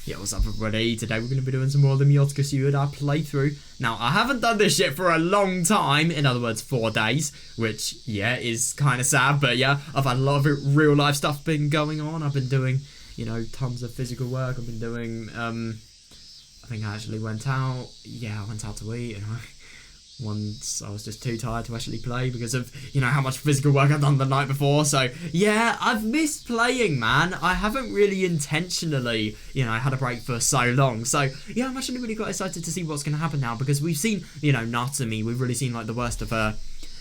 Yeah, what's up everybody? Today we're going to be doing some more of the Miotsukushi Ura playthrough. Now, I haven't done this shit for a long time, in other words, 4 days, which, yeah, is kind of sad, but yeah, I've had a lot of real life stuff been going on. I've been doing, you know, tons of physical work. I've been doing, I think I actually went out, yeah, I went out to eat, and once I was just too tired to actually play because of, you know, how much physical work I've done the night before. So yeah, I've missed playing, man. I haven't really intentionally, you know, had a break for so long. So yeah, I'm actually really quite excited to see what's going to happen now, because we've seen, you know, Natsumi, we've really seen like the worst of her,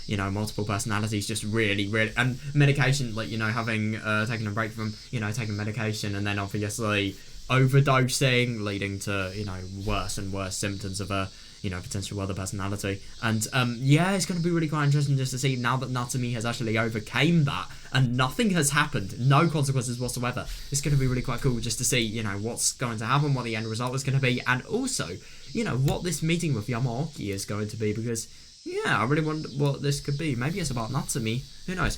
you know, multiple personalities, just really, and medication, like, you know, having taken a break from, you know, taking medication, and then obviously overdosing, leading to, you know, worse and worse symptoms of a, you know, potential other personality. And yeah, it's going to be really quite interesting just to see now that Natsumi has actually overcame that and nothing has happened, no consequences whatsoever. It's going to be really quite cool just to see, you know, what's going to happen, what the end result is going to be, and also, you know, what this meeting with Yamaoki is going to be, because yeah, I really wonder what this could be. Maybe it's about Natsumi, who knows.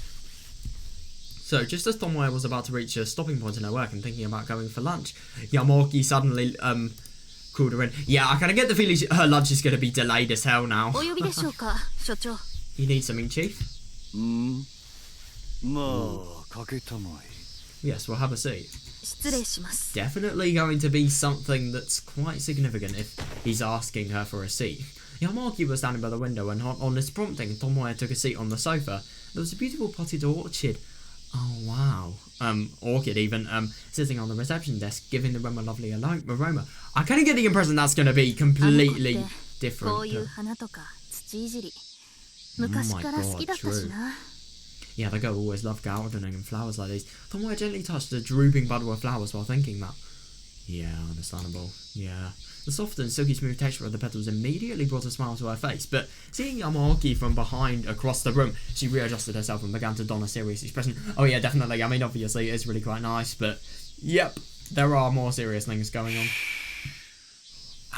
So, just as Tomoe was about to reach a stopping point in her work and thinking about going for lunch, Yamaoki suddenly called her in. Yeah, I kind of get the feeling her lunch is going to be delayed as hell now. You need something, Chief? Yes, we'll have a seat. Definitely going to be something that's quite significant if he's asking her for a seat. Yamaoki was standing by the window, and on this prompting, Tomoe took a seat on the sofa. There was a beautiful potted orchid. Oh wow. Orchid even, sitting on the reception desk, giving the room a lovely aroma. I kind of get the impression that's going to be completely different. Oh my god, true. Yeah, the girl always loved gardening and flowers like these. Tomoe gently touched a drooping bundle of flowers while thinking that. Yeah, understandable. Yeah. The soft and silky smooth texture of the petals immediately brought a smile to her face, but seeing Yamaoki from behind across the room, she readjusted herself and began to don a serious expression. Oh yeah, definitely. I mean, obviously, it's really quite nice, but yep, there are more serious things going on.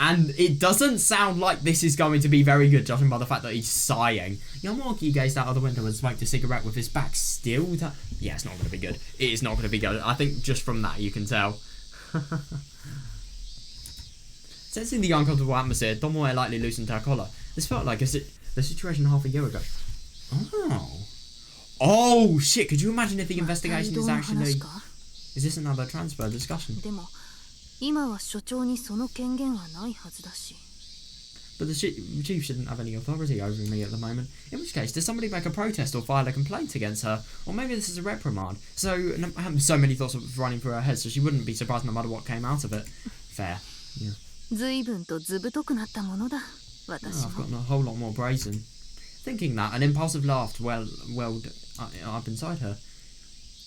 And it doesn't sound like this is going to be very good, judging by the fact that he's sighing. Yamaoki gazed out of the window and smoked a cigarette with his back still to... Yeah, it's not going to be good. It is not going to be good. I think just from that you can tell. Sensing the uncomfortable atmosphere, Tomoe lightly loosened her collar. This felt like the situation half a year ago. Oh shit, could you imagine if the investigation is actually... Is this another transfer discussion? But the chief shouldn't have any authority over me at the moment. In which case, does somebody make a protest or file a complaint against her? Or maybe this is a reprimand. So many thoughts of running through her head, so she wouldn't be surprised no matter what came out of it. Fair. Yeah. I've gotten a whole lot more brazen. Thinking that, an impulsive laugh welled up inside her.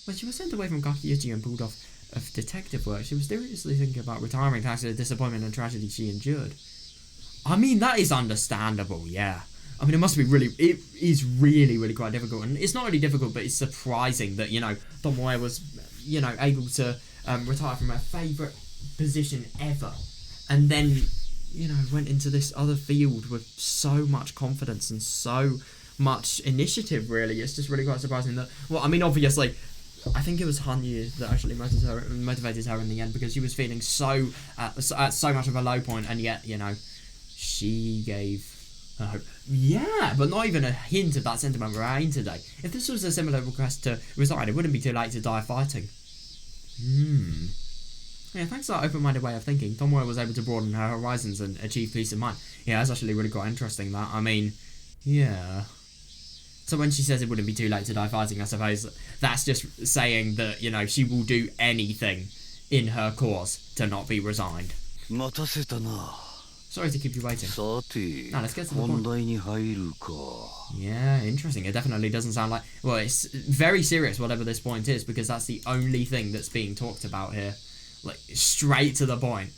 When she was sent away from Kakiyuchi and pulled off of detective work, she was seriously thinking about retiring thanks to the disappointment and tragedy she endured. I mean, that is understandable, yeah. I mean, it is really quite difficult. And it's not really difficult, but it's surprising that, you know, Tomoe was, you know, able to retire from her favourite position ever. And then, you know, went into this other field with so much confidence and so much initiative, really. It's just really quite surprising that... Well, I mean, obviously, I think it was Hanyu that actually motivated her in the end, because she was feeling so much of a low point, and yet, you know, she gave her hope. Yeah, but not even a hint of that sentiment remain today. If this was a similar request to resign, it wouldn't be too late to die fighting. Yeah, thanks to that open-minded way of thinking, Tomoe was able to broaden her horizons and achieve peace of mind. Yeah, that's actually really quite interesting, that. I mean, yeah. So when she says it wouldn't be too late to die fighting, I suppose that's just saying that, you know, she will do anything in her cause to not be resigned. Sorry to keep you waiting. Now, let's get to the point. Yeah, interesting. It definitely doesn't sound like... Well, it's very serious, whatever this point is, because that's the only thing that's being talked about here. Like, straight to the point.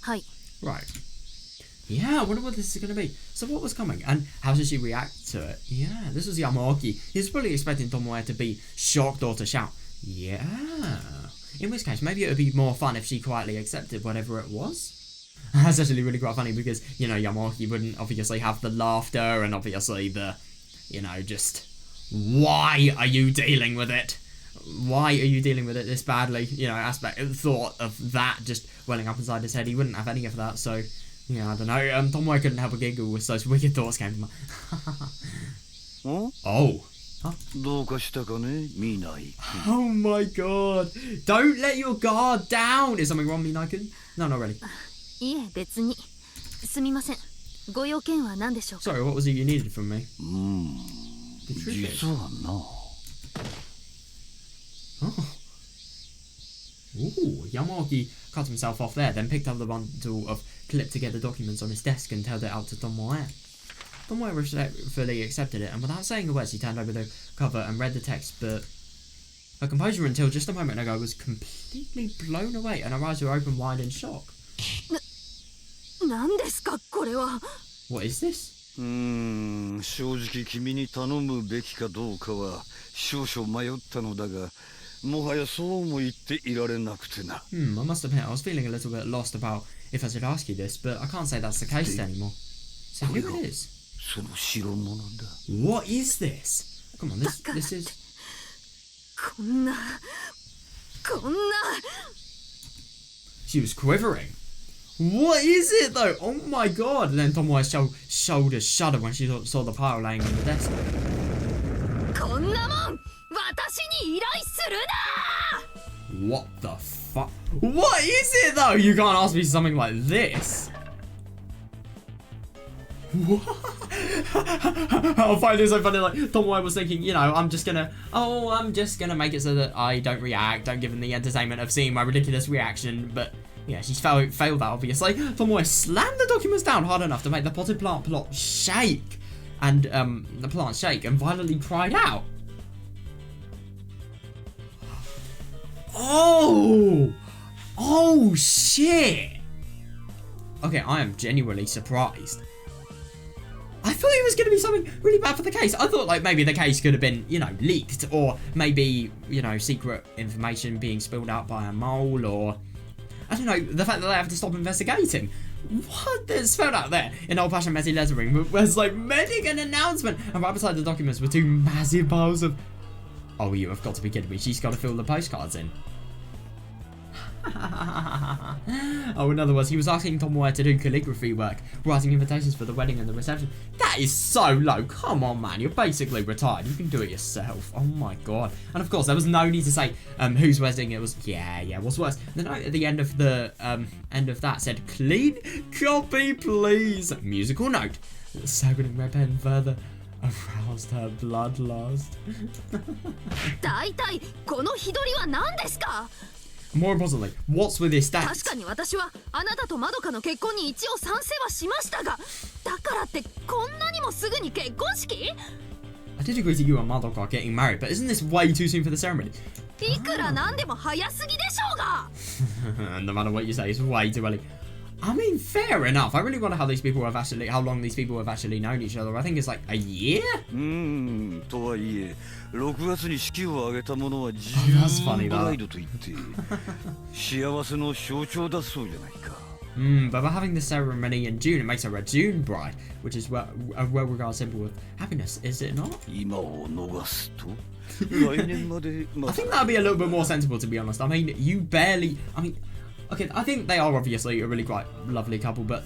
はい。Right. Yeah, I wonder what this is going to be. So what was coming, and how did she react to it? Yeah, this was Yamaoki. He was probably expecting Tomoe to be shocked or to shout, yeah. In which case, maybe it would be more fun if she quietly accepted whatever it was. That's actually really quite funny because, you know, Yamaoki wouldn't obviously have the laughter and obviously the, you know, just, why are you dealing with it? Why are you dealing with it this badly? You know, thought of that just welling up inside his head. He wouldn't have any of that, so, yeah, I don't know. Tomoe couldn't help a giggle as those wicked thoughts came to mind. Oh. Huh? Oh my god. Don't let your guard down. Is something wrong, Minai-kun? No, not really. いえ、別に。すみません。ご用件は何でしょうか? Sorry, what was it you needed from me? The truth is... Oh. Ooh, Yamaoki cut himself off there, then picked up the bundle of clipped together documents on his desk and held it out to Tomoe. Tomoe respectfully accepted it, and without saying a word, she turned over the cover and read the text, but her composure until just a moment ago was completely blown away, and her eyes were open wide in shock. 何ですかこれは? What is this? 正直君に頼むべきかどうかは少々迷ったのだが、もはやそうも言っていられなくてな。I must admit, I was feeling a little bit lost about if I should ask you this, but I can't say that's the case anymore. So here it is. その代物だ。What is this? Come on, this is... こんな... She was quivering. What is it though? Oh my god! And then Tomoe's shoulders shuddered when she saw the pile laying on the desk. こんなもん私に依頼するな! What the fuck? What is it though? You can't ask me something like this. What? I find it so funny. Like Tomoe was thinking, you know, I'm just gonna make it so that I don't react, don't give him the entertainment of seeing my ridiculous reaction. But yeah, she's failed that obviously. Tomoe slammed the documents down hard enough to make the potted plant plot shake, and the plant shake, and violently cried out. Oh shit. Okay, I am genuinely surprised. I thought it was going to be something really bad for the case. I thought like maybe the case could have been, you know, leaked, or maybe, you know, secret information being spilled out by a mole, or I don't know, the fact that they have to stop investigating. What? There's spelled out there in old-fashioned messy lettering was like making an announcement, and right beside the documents were two massive piles of... Oh, you have got to be kidding me. She's got to fill the postcards in. Oh, in other words, he was asking Tomoe to do calligraphy work, writing invitations for the wedding and the reception. That is so low. Come on, man. You're basically retired. You can do it yourself. Oh my god. And of course, there was no need to say whose wedding it was. Yeah, what's worse? The note at the end of the end of that said, "Clean copy, please." Musical note. The staggering red pen further aroused her bloodlust. 大体この日取りは何ですか? More importantly, what's with this date? 確かに私はあなたとまどかの結婚に一応賛成はしましたが、だからってこんなにもすぐに結婚式? I did agree to you and Madoka getting married, but isn't this way too soon for the ceremony? いくらなんでも早すぎでしょうが! No matter what you say, it's way too early. I mean, fair enough. I really wonder how long these people have actually known each other. I think it's like a year? とはいえ、6月に式を挙げた者はジューンブライドと言って幸せの象徴だそうじゃないか。But by having the ceremony in June, it makes her a June bride, which is a well-regarded symbol of happiness, is it not? 今を逃すと来年まで I think that'd be a little bit more sensible, to be honest. I mean, okay, I think they are obviously a really quite lovely couple, but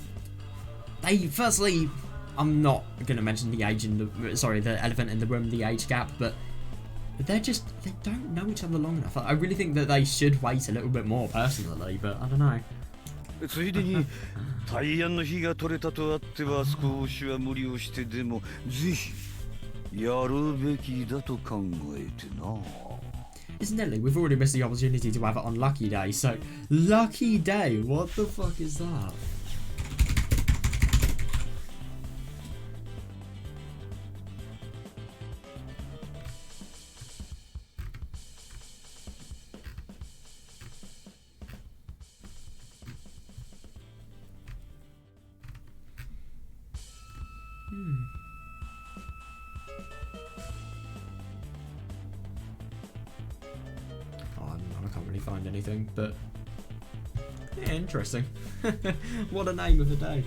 firstly, I'm not going to mention the the elephant in the room, the age gap, but they don't know each other long enough. I really think that they should wait a little bit more personally, but I don't know. ついでに大安の日が取れたとあっては少しは無理をしてでもぜひやるべきだと考えてな。Incidentally, we've already missed the opportunity to have it on Lucky Day, so Lucky Day, what the fuck is that? Oh, I can't really find anything, but yeah, interesting. What a name of a day.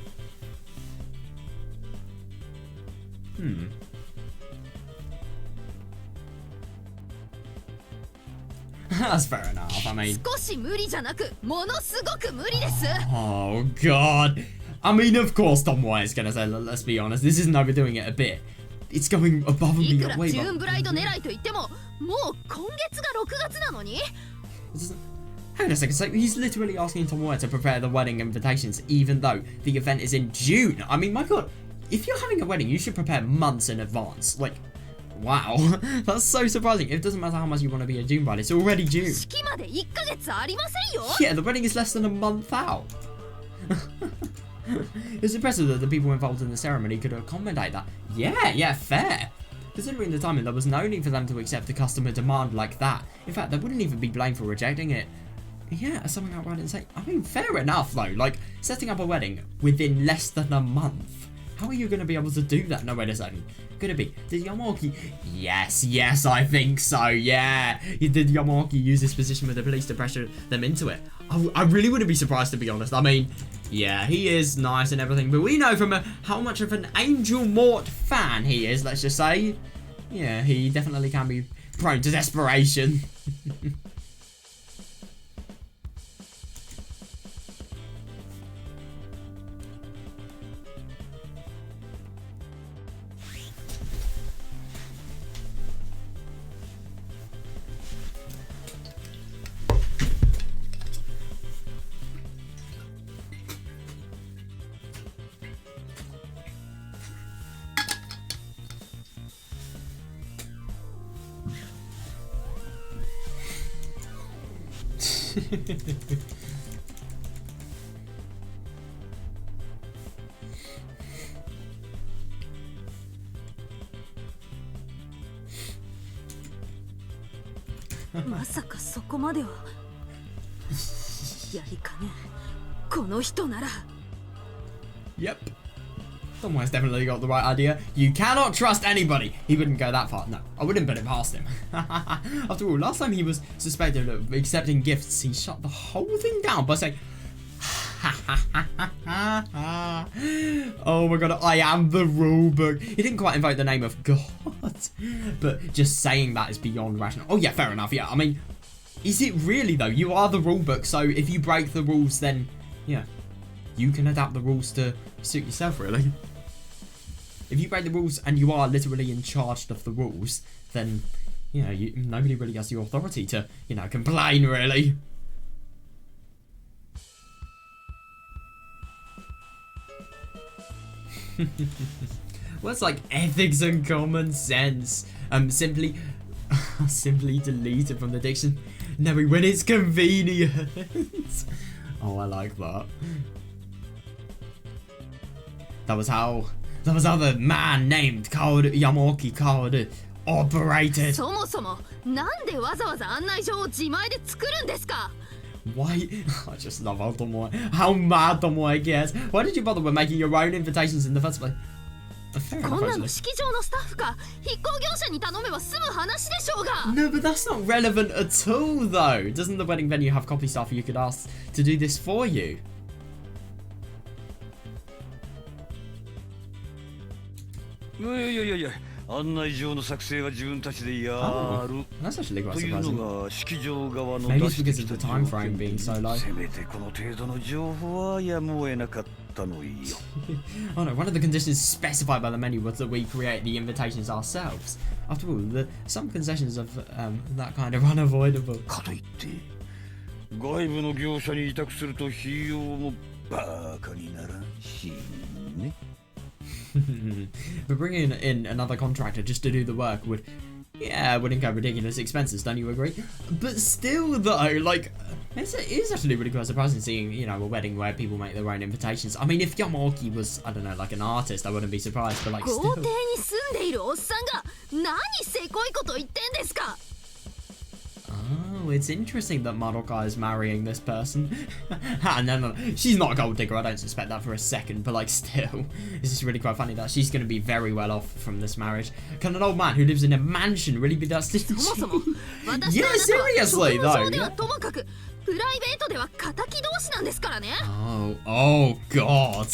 That's fair enough. I mean, 少し無理じゃなくものすごく無理です。 oh god. I mean, of course Tomoe is gonna say, let's be honest, this isn't overdoing it a bit. It's going above and いく beyond. ら Way ジューン above. ブライド狙いと言っても、もう今月が6月なのに。 Hang on a second, so he's literally asking Tomoe to prepare the wedding invitations even though the event is in June. I mean, my god, if you're having a wedding, you should prepare months in advance. Like, wow, that's so surprising. It doesn't matter how much you want to be a June bride, it's already June. 式まで1ヶ月ありませんよ。 Yeah, the wedding is less than a month out. It's impressive that the people involved in the ceremony could accommodate that. Yeah, fair. Considering the timing, there was no need for them to accept a customer demand like that. In fact, they wouldn't even be blamed for rejecting it. Yeah, something outright insane. I mean, fair enough though. Like, setting up a wedding within less than a month. How are you going to be able to do that? No, wait a second. Could it be? Did Yamaki... Yes, I think so, yeah. Did Yamaki use this position with the police to pressure them into it? I really wouldn't be surprised, to be honest. I mean, yeah, he is nice and everything, but we know from how much of an Angel Mort fan he is, let's just say. Yeah, he definitely can be prone to desperation.「まさかそこまではやりかねこの人なら」 Yep. Someone's definitely got the right idea. You cannot trust anybody. He wouldn't go that far. No, I wouldn't put it past him. After all, last time he was suspected of accepting gifts, he shut the whole thing down by saying, oh my god, I am the rule book. He didn't quite invoke the name of God, but just saying that is beyond rational. Oh yeah, fair enough. Yeah, I mean, is it really though? You are the rule book, so if you break the rules, then yeah, you can adapt the rules to suit yourself, really. If you break the rules and you are literally in charge of the rules, then, you know, nobody really has the authority to, you know, complain, really. Well, it's like ethics and common sense. Simply deleted from the diction. Knowing when it's convenient. Oh, I like that. That was how the man named Yamaki Kaoru operated. そもそもなんでわざわざ案内状を自前で作るんですか？ Why? I just love how Tomoe. How mad Tomoe gets. Why did you bother with making your own invitations in the first place? Fair enough, こんなの actually. 式場のスタッフか筆行業者に頼めば済む話でしょうが。 No, but that's not relevant at all, though. Doesn't the wedding venue have copy staff you could ask to do this for you? Yeah. 案内状の作成は自分たちでやる That's actually quite という surprising. のが式場側の Maybe 出 it's して because き of た the 条 time frame 件 being so low. せめてこの程度の情報はやむを得なかったのよ Oh no, one of the conditions specified by the menu was that we create the invitations ourselves. After all, some concessions of that kind are unavoidable. かといって外部の業者に委託すると費用もバカにならんしね But bringing in another contractor just to do the work would incur ridiculous expenses, don't you agree? But still though, like, it is actually really quite surprising seeing, you know, a wedding where people make their own invitations. I mean, if Yamaki was, I don't know, like an artist, I wouldn't be surprised, but like 豪 still... 邸に住んでいるおっさんが何せこいこと言ってんですか？ Oh, it's interesting that Madoka is marrying this person. No, she's not a gold digger, I don't suspect that for a second, but like still, it's just really quite funny that she's going to be very well off from this marriage. Can an old man who lives in a mansion really be that stingy? Yeah, seriously though. Yeah. Oh god.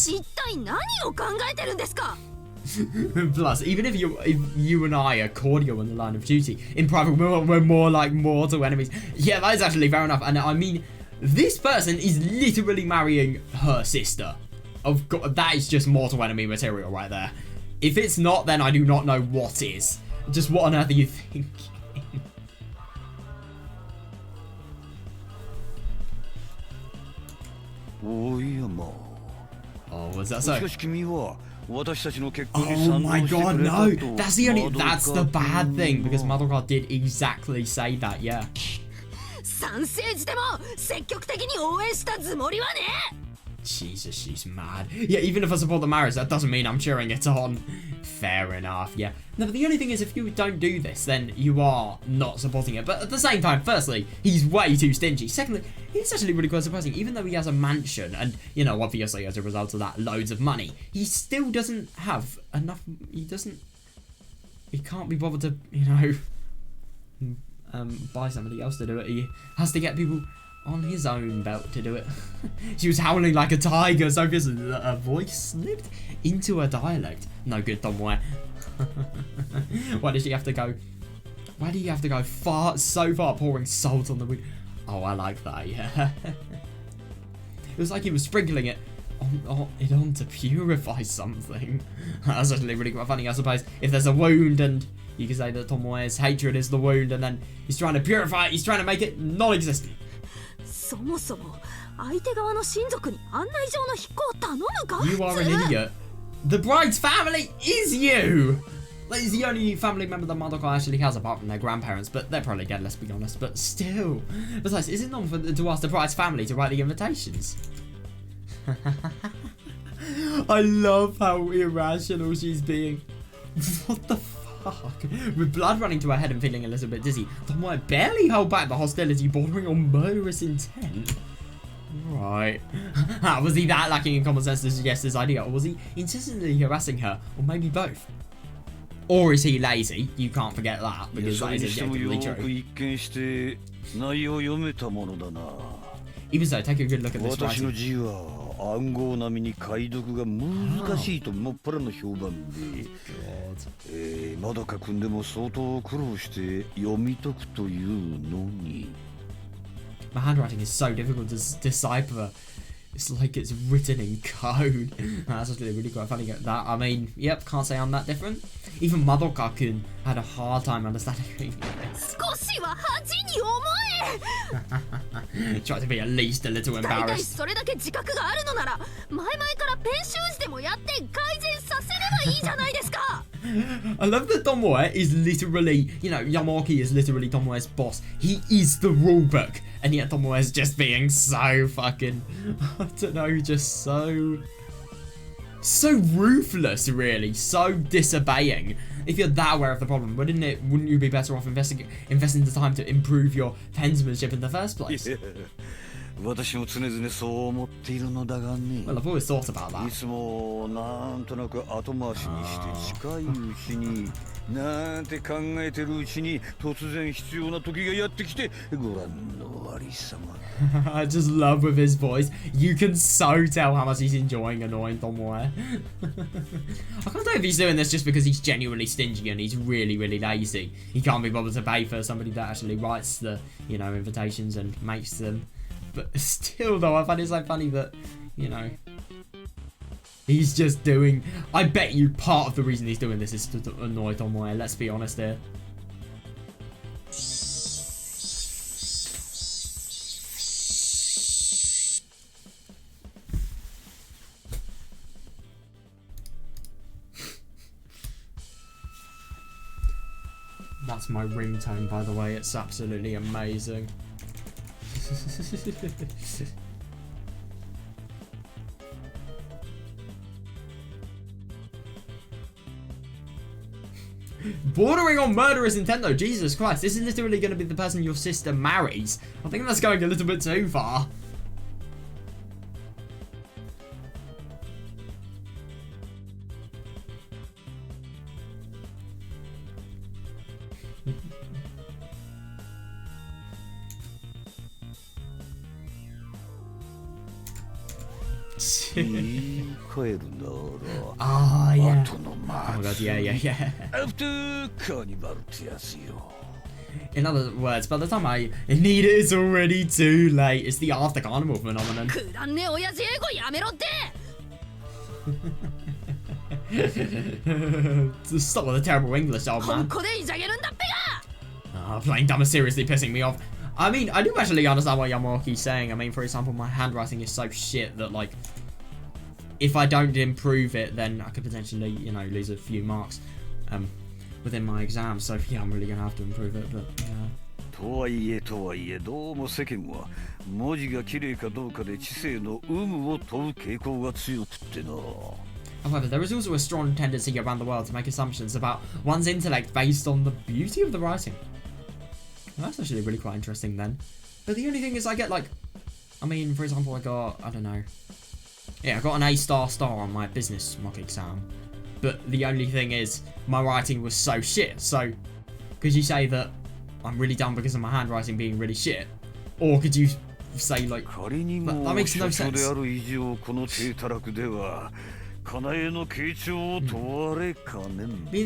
Plus, even if you and I are cordial in the line of duty, in private we're more like mortal enemies. Yeah, that is actually fair enough. And I mean, this person is literally marrying her sister. Of course, that is just mortal enemy material right there. If it's not, then I do not know what is. Just what on earth are you thinking? Oh, was that so? Oh my god, no! That's the bad thing, because Madoka did exactly say that, yeah. Jesus, she's mad. Yeah, even if I support the marriage, that doesn't mean I'm cheering it on. Fair enough, yeah. No, but the only thing is, if you don't do this, then you are not supporting it. But at the same time, firstly, he's way too stingy. Secondly, it's actually really quite surprising. Even though he has a mansion and, you know, obviously as a result of that, loads of money, he still doesn't have enough. He can't be bothered to, you know, buy somebody else to do it. He has to get people on his own belt to do it. She was howling like a tiger, so just a voice slipped into a dialect. No good, Tomoe. Why did she have to go? Why do you have to go so far pouring salt on the wound? Oh, I like that, yeah. It was like he was sprinkling it on to purify something. That's actually really quite funny, I suppose. If there's a wound and you can say that Tomoe's hatred is the wound, and then he's trying to purify it, he's trying to make it non-existent. You are an idiot. The bride's family is you! Like, it's the only family member that Madoka actually has apart from their grandparents, but they're probably dead, let's be honest, but still. Besides, is it normal to ask the bride's family to write the invitations? I love how irrational she's being. What the fuck? With blood running to her head and feeling a little bit dizzy, Tomoe barely held back the hostility bordering on murderous intent. Right. Was he that lacking in common sense to suggest this idea, or was he insistently harassing her, or maybe both? Or is he lazy? You can't forget that, because that is objectively true. Even so, take a good look at this writing. My handwriting is so difficult to decipher. It's like it's written in code. That's actually really quite funny. That, I mean, yep, can't say I'm that different. Even Madoka-kun had a hard time understanding this. Try to be at least a little embarrassed. I love that Tomoe is literally, you know, Yamaki is literally Tomoe's boss. He is the rulebook, and yet Tomoe is just being so fucking, I don't know, just so ruthless, really, so disobeying. If you're that aware of the problem, wouldn't you be better off investing the time to improve your pensmanship in the first place? Well, I've always thought about that. I just love with his voice. You can so tell how much he's enjoying annoying Tomoe. I can't tell if he's doing this just because he's genuinely stingy and he's really, really lazy. He can't be bothered to pay for somebody that actually writes the, you know, invitations and makes them. But still, though, I find it so funny that, you know, he's just doing... I bet you part of the reason he's doing this is to annoy Tomoe, let's be honest here. That's my ringtone, by the way. It's absolutely amazing. Bordering on murderous intent though, Jesus Christ. This is literally going to be the person your sister marries. I think that's going a little bit too far. Oh yeah. Oh my god, yeah. After carnival ってやつよ。 In other words, by the time I need it, it's already too late. It's the after carnival phenomenon. くだんね親父英語やめろって Stop with the terrible English, old 本 man. 気でいじゃげるんだっぺが Playing dumb is seriously pissing me off. I mean, I do actually understand what Yamamoki's saying. I mean, for example, my handwriting is so shit that, like, if I don't improve it, then I could potentially, you know, lose a few marks within my exam. So, yeah, I'm really going to have to improve it, but, yeah. とはいえどうも世間は文字が綺麗かどうかで知性の有無を問う傾向が強くってな。 However, there is also a strong tendency around the world to make assumptions about one's intellect based on the beauty of the writing. Well, that's actually really quite interesting then. But the only thing is I get like, I mean, for example, I got, I don't know. Yeah, I got an A star on my business mock exam. But the only thing is my writing was so shit. So could you say that I'm really dumb because of my handwriting being really shit? Or could you say like, that makes no sense. Being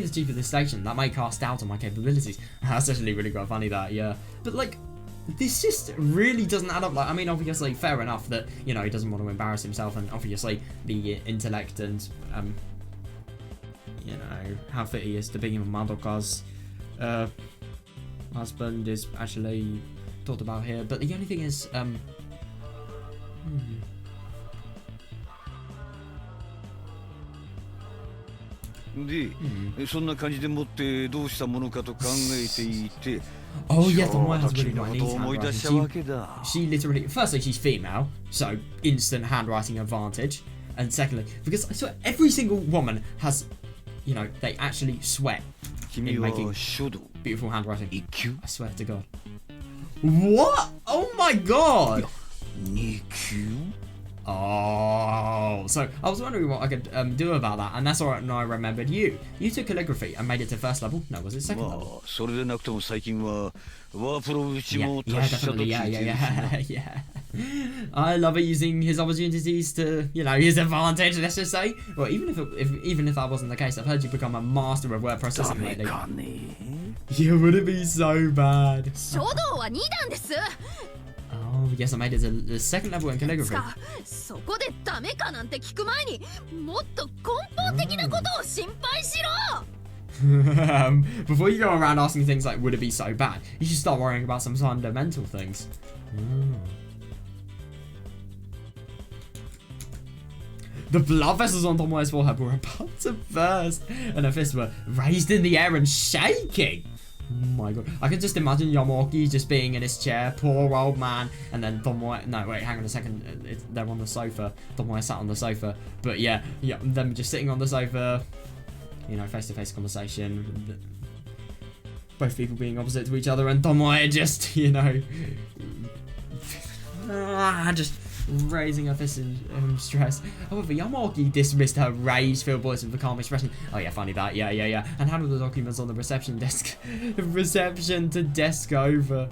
the chief of this station, that may cast doubt on my capabilities. That's actually really quite funny that, yeah. But like, this just really doesn't add up. Like, I mean, obviously, fair enough that, you know, he doesn't want to embarrass himself, and obviously the intellect and, you know, how fit he is to being a Madoka's husband is actually talked about here. But the only thing is,で、そんな感じでもってどうしたものかと考えていて、 oh yeah, Tomoe has really nice ことを思い出したわけだ。 She literally, firstly, she's female, so instant handwriting advantage. And secondly, because I swear every single woman has, you know, they actually sweat in making beautiful handwriting. I swear to God. What? Oh my God! 2級? Oh, so I was wondering what I could do about that, and that's alright. No, I remembered you. You took calligraphy and made it to first level. No, was it second level? それでなくても最近はワープロ打ちも Yeah, 達者と聞 definitely. いている Yeah. I love it using his opportunities to, you know, his advantage. Let's just say. Well, even if that wasn't the case, I've heard you become a master of word processing ダメ lately. かね Yeah, would it be so bad? 書道は2段です Oh, yes, I made it to the second level in calligraphy. さあそこでダメかなんて聞く前にもっと根本的なことを心配しろ Before you go around asking things like, would it be so bad? You should start worrying about some fundamental things. The blood vessels on Tomoe's forehead were about to burst, and her fists were raised in the air and shaking. Oh my God. I can just imagine Yamoki just being in his chair, poor old man, and then Tomoe, no wait, hang on a second, they're on the sofa, Tomoe sat on the sofa, but yeah, them just sitting on the sofa, you know, face-to-face conversation, both people being opposite to each other, and Tomoe just, you know, just raising her fist in stress. However, Yamoki dismissed her rage-filled voice with a calm expression. Oh yeah, funny that. Yeah. And handled the documents on the reception desk. Reception to desk over.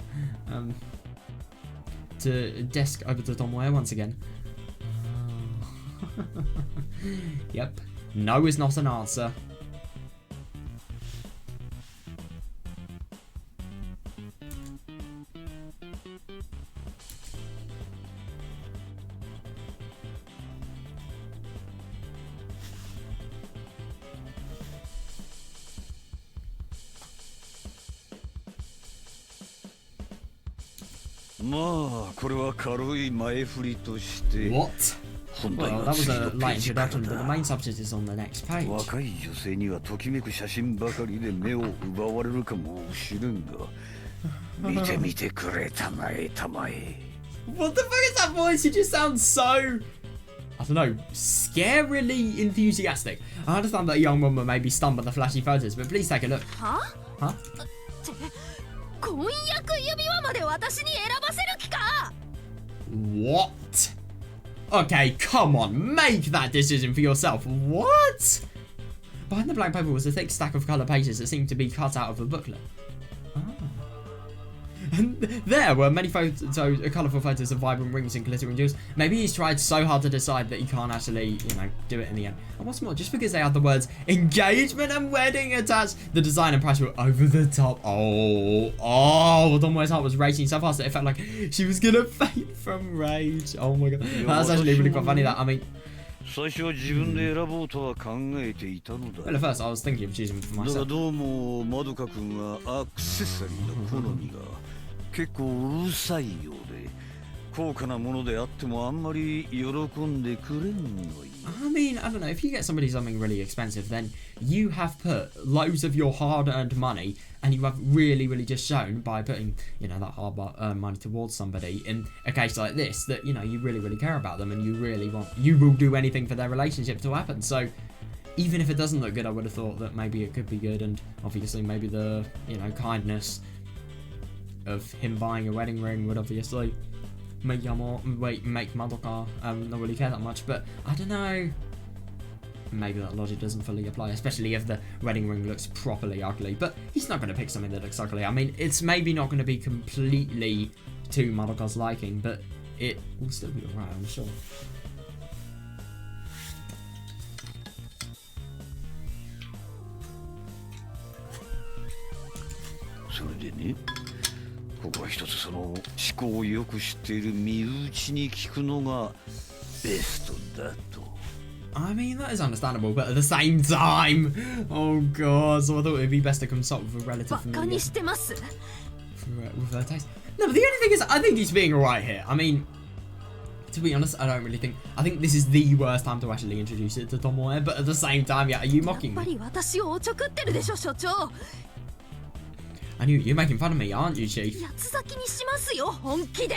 To desk over to Tomoe once again. Yep. No is not an answer. What? Well, that was a light introduction, but the main subject is on the next page. 若い女性にはときめく写真ばかりで目を奪われるかもしれんが見てみてくれたまえたまえ What the fuck is that voice? He just sounds so I don't know, scarily enthusiastic. I understand that a young woman may be stunned by the flashy photos, but please take a look. Huh? Huh? 婚約指輪まで私に選ばせる気か What? Okay, come on, make that decision for yourself. What? Behind the blank paper was a thick stack of colour pages that seemed to be cut out of a booklet. Ah. And there were many colourful photos of vibrant rings and glittering jewels. Maybe he's tried so hard to decide that he can't actually, you know, do it in the end. And what's more, just because they had the words engagement and wedding attached, the design and price were over the top. Tomoe's heart was racing so fast that it felt like she was gonna faint from rage. Oh my god. That's actually really quite funny that, I mean... 最初は自分で選ぼうとは考えていたのだ。 Well, at first I was thinking of choosing for だが myself. どうもまどか君はアクセサリーの好みが結構うるさいようで、高価なものであってもあんまり喜んでくれんのよ。 I mean, I don't know, if you get somebody something really expensive, then you have put loads of your hard-earned money, and you have really just shown by putting, you know, that hard-earned money towards somebody in a case like this, that, you know, you really care about them, and you will do anything for their relationship to happen. So even if it doesn't look good, I would have thought that maybe it could be good, and obviously maybe the, you know, kindness of him buying a wedding ring would obviously make Madoka not really care that much, but I don't know. Maybe that logic doesn't fully apply, especially if the wedding ring looks properly ugly. But he's not going to pick something that looks ugly. I mean, it's maybe not going to be completely to Madoka's liking, but it will still be alright, I'm sure. So ここは一つその思考をよく知っている身内に聞くのがベストだと。 I mean, that is understandable, but at the same time, oh god, so I thought it'd be best to consult with a relative バカ familiar にしてます with her taste. No, but the only thing is, I think he's being alright here. I mean, to be honest, I think this is the worst time to actually introduce it to Tomoe, but at the same time, yeah, are you やっ mocking ぱ me? り私をおちょくってるでしょ所長 I knew you're making fun of me, aren't you, Chief? 八つ咲きにしますよ本気で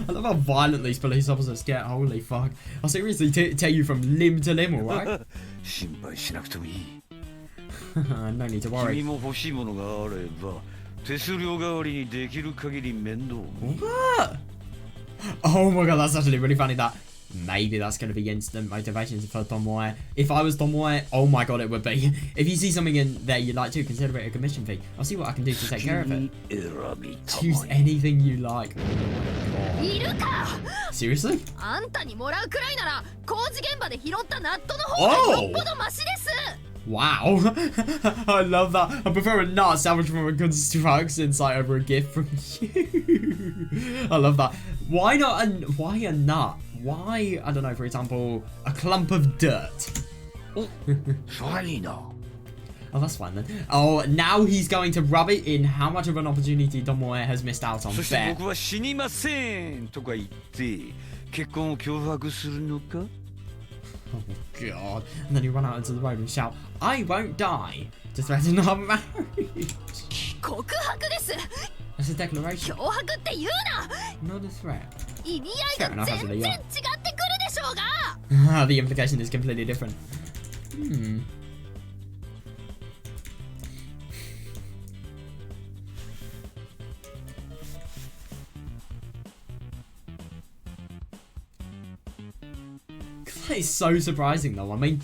I love how violent these police officers get. Holy fuck. I'll seriously tear you from limb to limb, alright? 心配しなくてもいい。 No need to worry. 君も欲しいものがあれば手数料代わりにできる限り面倒見。 What? Oh my god, that's actually really funny that maybe that's going to be instant motivation for Tomoe. If I was Tomoe, oh my god, it would be. If you see something in there you'd like to, consider it a commission fee. I'll see what I can do to take care of it. Choose anything you like. いるか Seriously? あんたにもらうくらいなら工事現場で拾ったナットの方がよっぽどマシです Wow. I love that. I prefer a nut salvaged from a construction site over a gift from you. I love that. Why not why a nut? Why, I don't know, for example, a clump of dirt? それはいいな。 Oh, that's fine then. Oh, now he's going to rub it in how much of an opportunity Tomoe has missed out on. そして Fair. 僕は死にませんとか言って結婚を脅迫するのか Oh god. And then you run out into the road and shout, I won't die, to threaten our marriage. 告白です That's a declaration, 脅迫って言うな not a threat. 意味合いが全然違ってくるでしょうが The implication is completely different. That is so surprising though. I mean,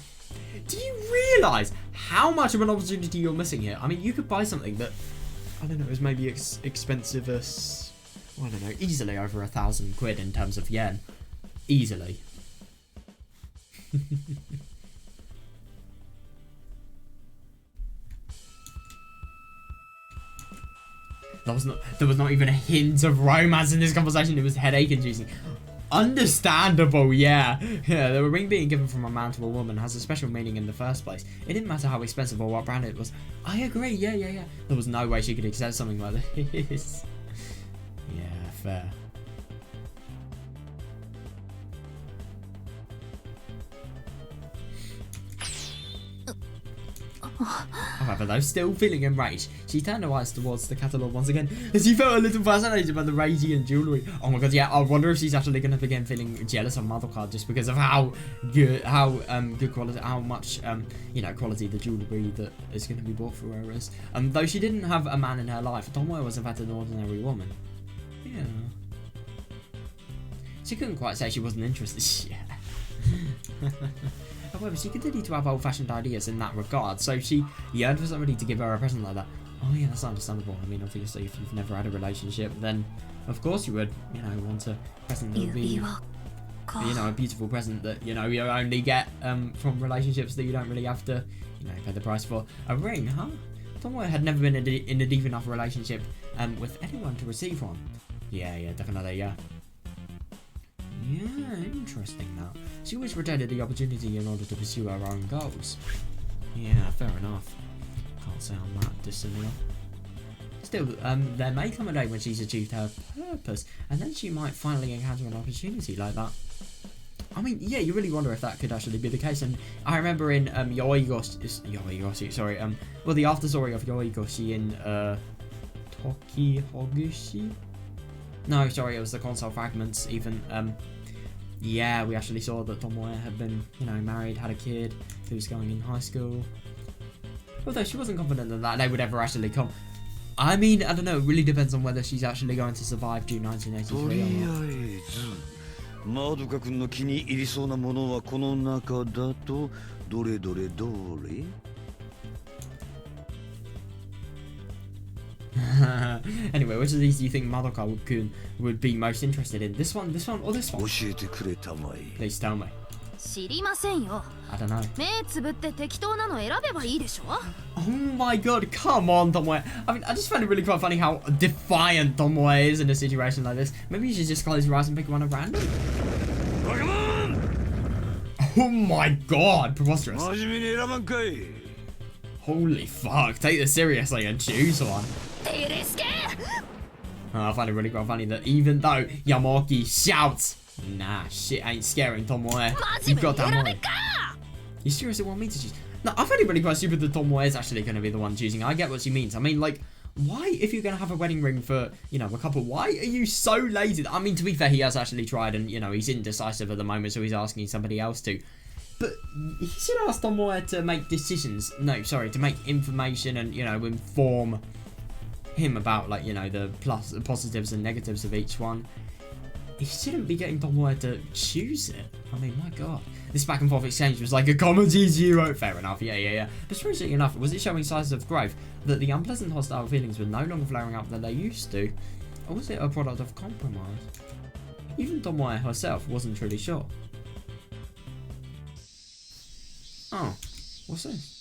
do you realise how much of an opportunity you're missing here? I mean, you could buy something that, I don't know, is maybe expensive as, I don't know, easily over 1,000 quid in terms of yen. Easily. There was not even a hint of romance in this conversation. It was headache inducing. Understandable, yeah. Yeah, the ring being given from a man to a woman has a special meaning in the first place. It didn't matter how expensive or what brand it was. I agree, yeah. There was no way she could accept something like this. Yeah, fair. However, though, still feeling enraged, she turned her eyes towards the catalogue once again as she felt a little fascinated by the radiant jewellery. Oh my god, yeah, I wonder if she's actually going to begin feeling jealous of Madoka just because of how good quality, how much, quality the jewellery that is going to be bought for her is. Though she didn't have a man in her life, Tomoe was in fact an ordinary woman. Yeah. She couldn't quite say she wasn't interested yet. However, she continued to have old-fashioned ideas in that regard, so she yearned for somebody to give her a present like that. Oh yeah, that's understandable. I mean, obviously, if you've never had a relationship, then of course you would, want a present that would be, a beautiful present that, you only get from relationships that you don't really have to, pay the price for. A ring, huh? Tomoe had never been in a deep enough relationship with anyone to receive one. Yeah, definitely, yeah. Yeah, interesting now. She always rejected the opportunity in order to pursue her own goals. Yeah, fair enough. Can't say I'm that dissimilar. Still, there may come a day when she's achieved her purpose, and then she might finally encounter an opportunity like that. I mean, yeah, you really wonder if that could actually be the case. And I remember in the after story of Yoigoshi in Toki Hogushi? No, sorry, it was the console fragments even. Yeah, we actually saw that Tomoe had been, married, had a kid, who was going in high school. Although she wasn't confident that day would ever actually come. I mean, I don't know, it really depends on whether she's actually going to survive June 1983 or not. マドカ君の気に入りそうなものはこの中だとどれどれどれ Anyway, which of these do you think Madoka-kun would be most interested in? This one, or this one? 教えてくれたまえ Please tell me. 知りませんよ。 I don't know. 目つぶって適当なの選べばいいでしょ。 Oh my god, come on, Tomoe. I mean, I just find it really quite funny how defiant Tomoe is in a situation like this. Maybe you should just close your eyes and pick one at random? Oh my god, preposterous. 真面目に選ばんかい Holy fuck, take this seriously and choose one. I find it really quite funny that even though Yamaki shouts, nah, shit ain't scaring Tomoe. You've got that money. You seriously want me to choose? No, I find it really quite stupid that Tomoe is actually going to be the one choosing. I get what she means. I mean, like, why, if you're going to have a wedding ring for, a couple, why are you so lazy? I mean, to be fair, he has actually tried and, he's indecisive at the moment, so he's asking somebody else to. But he should ask Tomoe to make decisions. No, sorry, to make information and, inform him about, like, the positives and negatives of each one. He shouldn't be getting Tomoe to choose it. I mean, my god. This back and forth exchange was like a comedy duo. Fair enough, yeah. But strangely enough, was it showing signs of growth that the unpleasant hostile feelings were no longer flaring up than they used to? Or was it a product of compromise? Even Tomoe herself wasn't truly sure. Oh, what's this?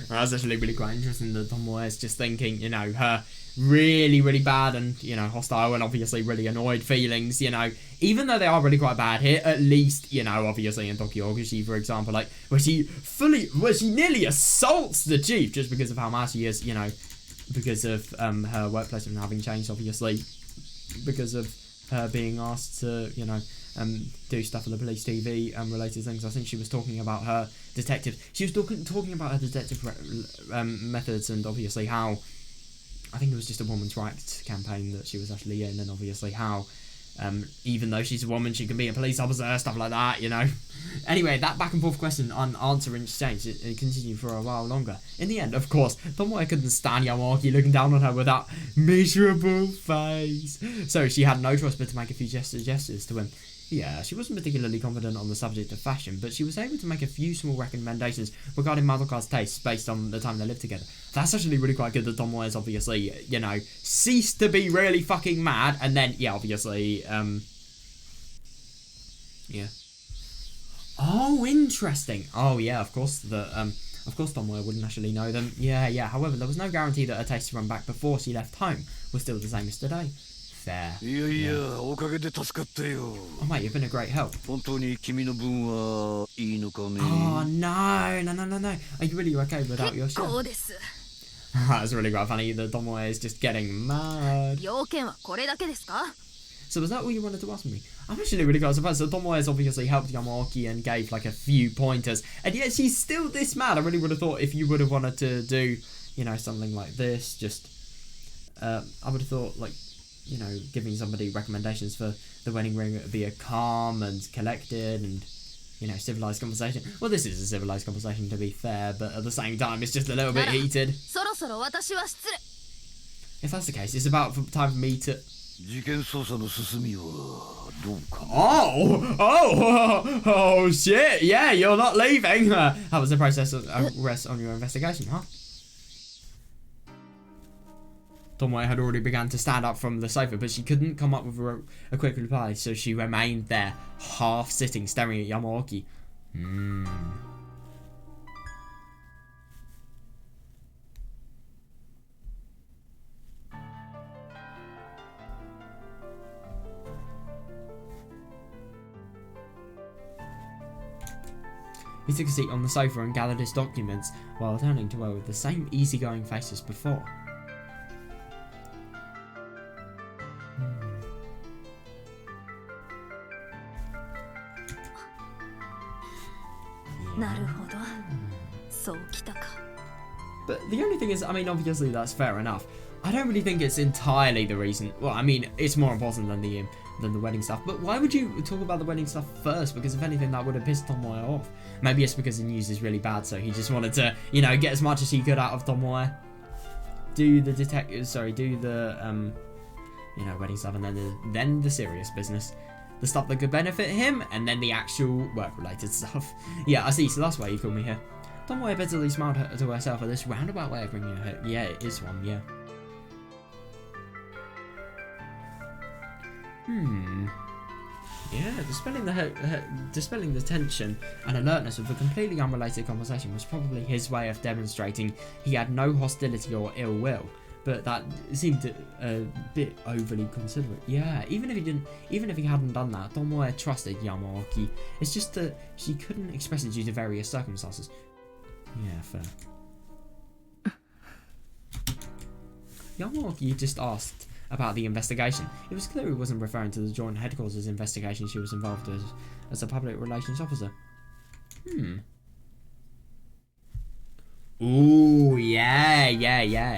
That's actually really quite interesting that Tomoe is just thinking, her really, really bad and, hostile and obviously really annoyed feelings, even though they are really quite bad here, at least, obviously in Tokyo Oguchi, for example, like, where she nearly assaults the chief just because of how mad she is, because of her workplace and having changed, obviously, because of her being asked to, do stuff on the police TV related things. I think she was talking about her detective. She was talking about her detective methods and obviously how I think it was just a woman's rights campaign that she was actually in, and obviously how even though she's a woman, she can be a police officer, stuff like that, Anyway, that back and forth question and answer exchange, it continued for a while longer. In the end, of course, Tomoe couldn't stand Yamaki looking down on her with that miserable face. So she had no choice but to make a few gestures to him. Yeah, she wasn't particularly confident on the subject of fashion, but she was able to make a few small recommendations regarding Madoka's tastes based on the time they lived together. That's actually really quite good that Tomoe is obviously, you know, ceased to be really fucking mad, and then, yeah, obviously, yeah. Oh, interesting. Oh, yeah, of course, of course Tomoe wouldn't actually know them. Yeah. However, there was no guarantee that her tastes run back before she left home were still the same as today. Fair. いやいや、おかげで助かったよ。 Oh, mate, you've been a great help. 本当に君の分はいいのかね。 Oh, no. Are you really okay without your 結 shit? 構です。 That's really quite funny that Tomoe is just getting mad. 要件はこれだけですか？ So was that all you wanted to ask me? I'm actually really quite surprised. So Tomoe has obviously helped Yamaoki and gave like a few pointers, and yet she's still this mad. I really would have thought if you would have wanted to do, you know, something like this, just I would have thought like, you know, giving somebody recommendations for the wedding ring would be a calm and collected and, you know, civilized conversation. Well, this is a civilized conversation to be fair, but at the same time it's just a little bit heated. そろそろ私は失礼。 If that's the case, it's about time for me to... 事件捜査の進みはどうかな。 Oh shit, yeah, you're not leaving. How was the process of arrest on your investigation, huh? Tomoe had already begun to stand up from the sofa, but she couldn't come up with a quick reply, so she remained there, half sitting, staring at Yamaoki. He took a seat on the sofa and gathered his documents while turning to her with the same easygoing face as before. なるほど。そうきたか。 But the only thing is, I mean, obviously that's fair enough. I don't really think it's entirely the reason. Well, I mean, it's more important than the wedding stuff. But why would you talk about the wedding stuff first? Because if anything, that would have pissed Tomoe off. Maybe it's because the news is really bad, so he just wanted to, you know, get as much as he could out of Tomoe. Do the you know, wedding stuff, and then the serious business. The stuff that could benefit him, and then the actual work-related stuff. Yeah, I see, so that's why you called me here. Tomoe bitterly smiled to herself at this roundabout way of bringing her here. Yeah, it is one, yeah. Yeah, dispelling the tension and alertness of a completely unrelated conversation was probably his way of demonstrating he had no hostility or ill will. But that seemed a bit overly considerate. Yeah, even if he hadn't done that, Tomoe trusted Yamaoki. It's just that she couldn't express it due to various circumstances. Yeah, fair. Yamaoki just asked about the investigation. It was clear he wasn't referring to the joint headquarters investigation she was involved with as a public relations officer. Ooh, yeah,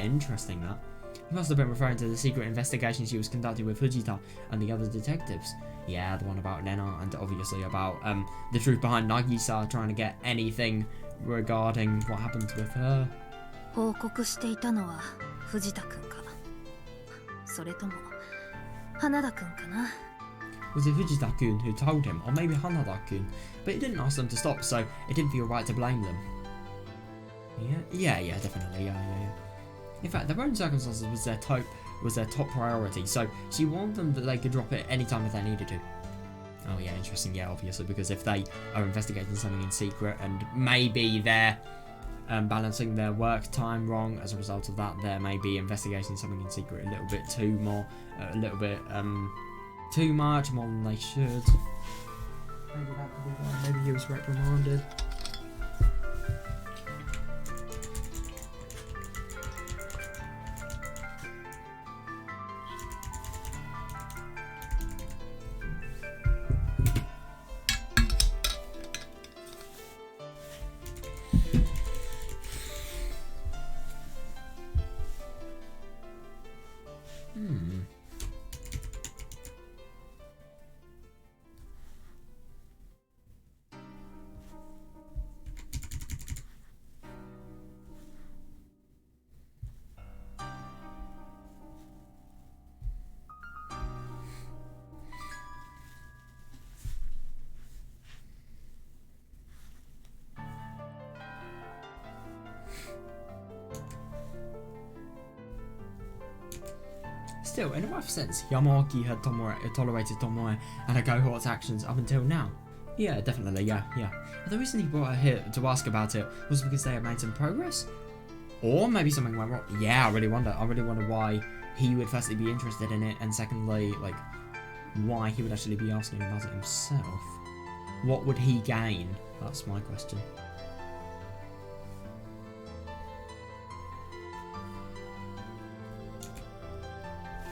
interesting that. He must have been referring to the secret investigation she was conducting with Fujita and the other detectives. Yeah, the one about Nena, and obviously about the truth behind Nagisa trying to get anything regarding what happened with her. 報告していたのは藤田くんか。それとも花田くんかな。 Was it Fujita-kun who told him, or maybe Hanada-kun? But he didn't ask them to stop, so it didn't feel right to blame them. Yeah, definitely, yeah. In fact, their own circumstances was their top priority, so she warned them that they could drop it anytime if they needed to. Oh yeah, interesting, yeah, obviously, because if they are investigating something in secret and maybe they're balancing their work time wrong as a result of that, they may be investigating something in secret a little bit too much, more than they should. Maybe that could be why. Maybe he was reprimanded. Still, in a rough sense, Yamaoki had tolerated Tomoe and her cohort's actions up until now. Yeah, definitely, yeah. The reason he brought her here to ask about it was because they had made some progress? Or maybe something went wrong. Yeah, I really wonder why he would firstly be interested in it, and secondly, like, why he would actually be asking about it himself. What would he gain? That's my question.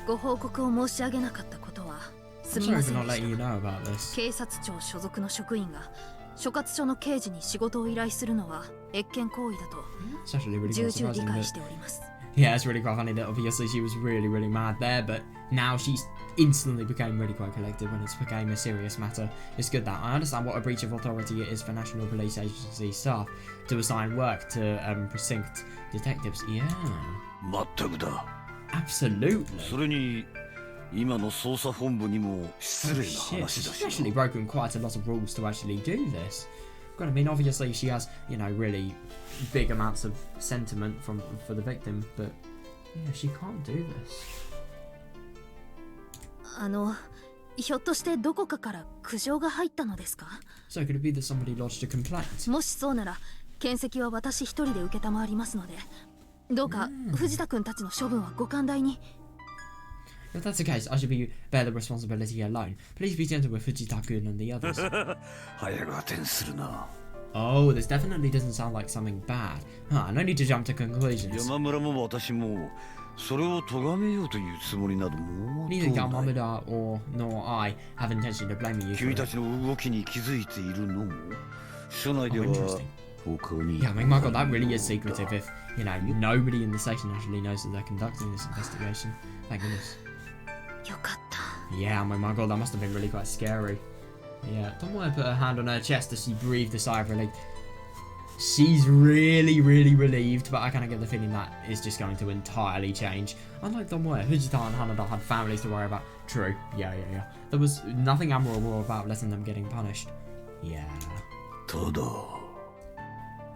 ご報告を申し上げなかったことはす I'm みま sorry せ for ん not でし letting you た。 know about this. 警察庁所属の職員が所轄署の刑事に仕事を依頼するのは越権行為だと It's actually really 重 quite 々理 surprising 解 that... しております。 Yeah, it's really quite funny that obviously she was really mad there, but now she's instantly became really quite collected when it became a serious matter. It's good that I understand what a breach of authority it is for National Police Agency staff to assign work to precinct detectives. Yeah, まったくだ。 absolutely. それに今の捜査本部にも失礼な Shit, 話だ she's し actually broken quite a lot of rules to actually do this. God, I mean, obviously she has, you know, really big amounts of sentiment for the victim, but yeah, she can't do this. ひょっとしてどこかから苦情が入ったのですか？ So could it be that somebody lodged a complaint? もしそうなら検責は私一人で承りますので、どうか藤田君たちの処分はご寛大に。 If that's the case, I should bear the responsibility alone. Please be gentle with Fujita-kun and the others. 早く転するな。 Oh, this definitely doesn't sound like something bad. Huh, no need to jump to conclusions. 山村も私もそれを咎めようというつもりなどもう Neither とうない。 Yamamura nor I have intention of blaming you for 君 it. たちの動きに気づいているのも署内で Oh, は interesting. 他に Yeah, I mean, my god, that really is secretive if, you know, nobody in the station actually knows that they're conducting this investigation. Thank goodness. よかった。 Yeah, I mean, my god, that must have been really quite scary. Yeah, Tomoe put her hand on her chest as she breathed a sigh of relief. She's really relieved, but I kind of get the feeling that is just going to entirely change. Unlike Tomoe, Fujita and Hanada had families to worry about. True, yeah. There was nothing admirable about letting them getting punished. Yeah. ただ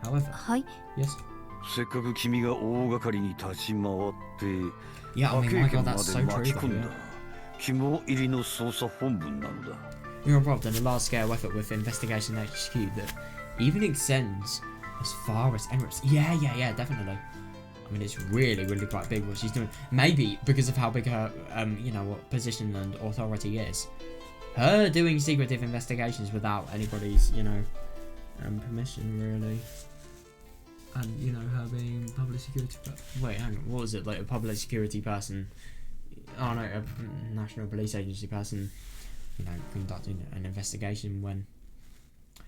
However, はい。 yes. せっかく君が大掛かりに立ち回って Yeah, I 科 mean, 警 my 研 god, ま that's で so 巻 true. き込ん Though, だ yeah. 肝入りの捜査本部なのだ。 You're involved in a large-scale effort with Investigation HQ that even extends as far as Emirates. Yeah, definitely. I mean, it's really quite big what she's doing. Maybe because of how big her, you know, what position and authority is. Her doing secretive investigations without anybody's, you know, permission, really. And, you know, her being public security... Wait, hang on, what was it? Like, a public security person... Oh, no, a National Police Agency person, you know, conducting an investigation when,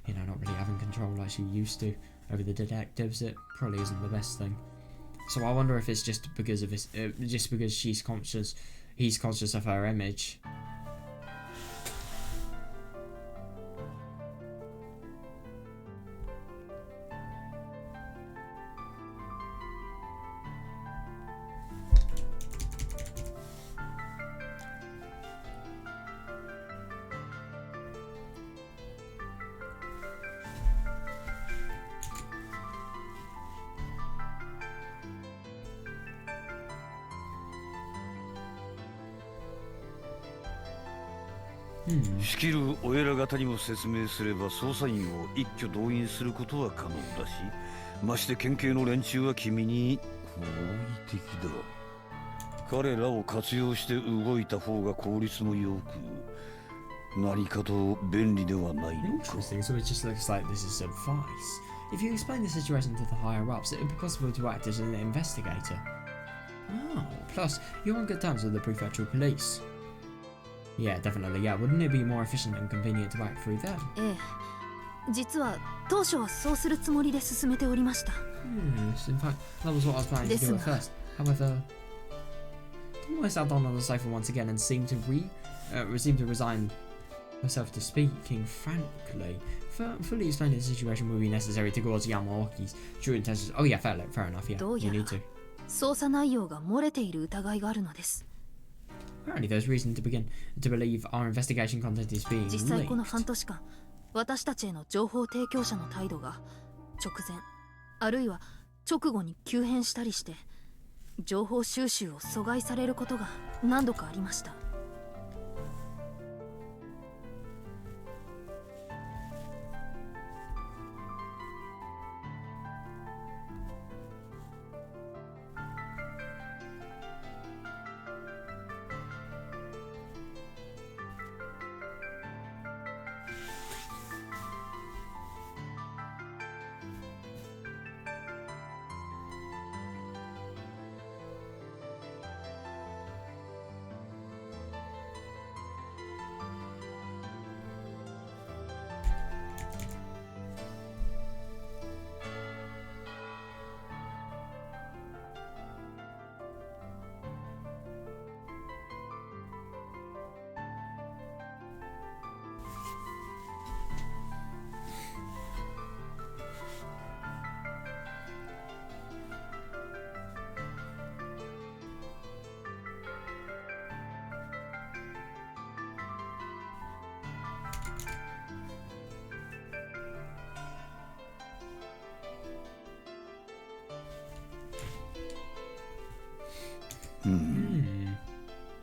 you know, not really having control like she used to over the detectives. It probably isn't the best thing. So I wonder if it's just because of this, just because he's conscious of her image. Hmm. 仕切るお偉方にも説明すれば捜査員を一挙動員することは可能だし、まして県警の連中は君に好意的だ。彼らを活用して動いた方が効率も良く、何かと便利ではないのか。 Interesting, so it just looks like this is advice. If you explain the situation to the higher ups, it would be possible to act as an investigator. Oh, plus, you're on good terms with the prefectural police. Yeah, definitely, yeah. Wouldn't it be more efficient and convenient to act through them? ええ。実は当初はそうするつもりで進めておりました。Yes, in fact, that was what I was planning to do at first. However, Tomoe sat down on the sofa once again and seemed to resign herself to speaking frankly. Fully explaining the situation would be necessary to gauge Yamaoki's true intentions. Oh yeah, fair enough, yeah. どう You やら need to. 捜査内容が漏れている疑いがあるのです。 Apparently there's reason to believe our investigation content is being 実際 leaked. この半年間、私たちへの情報提供者の態度が直前、あるいは直後に急変したりして、情報収集を阻害されることが何度かありました。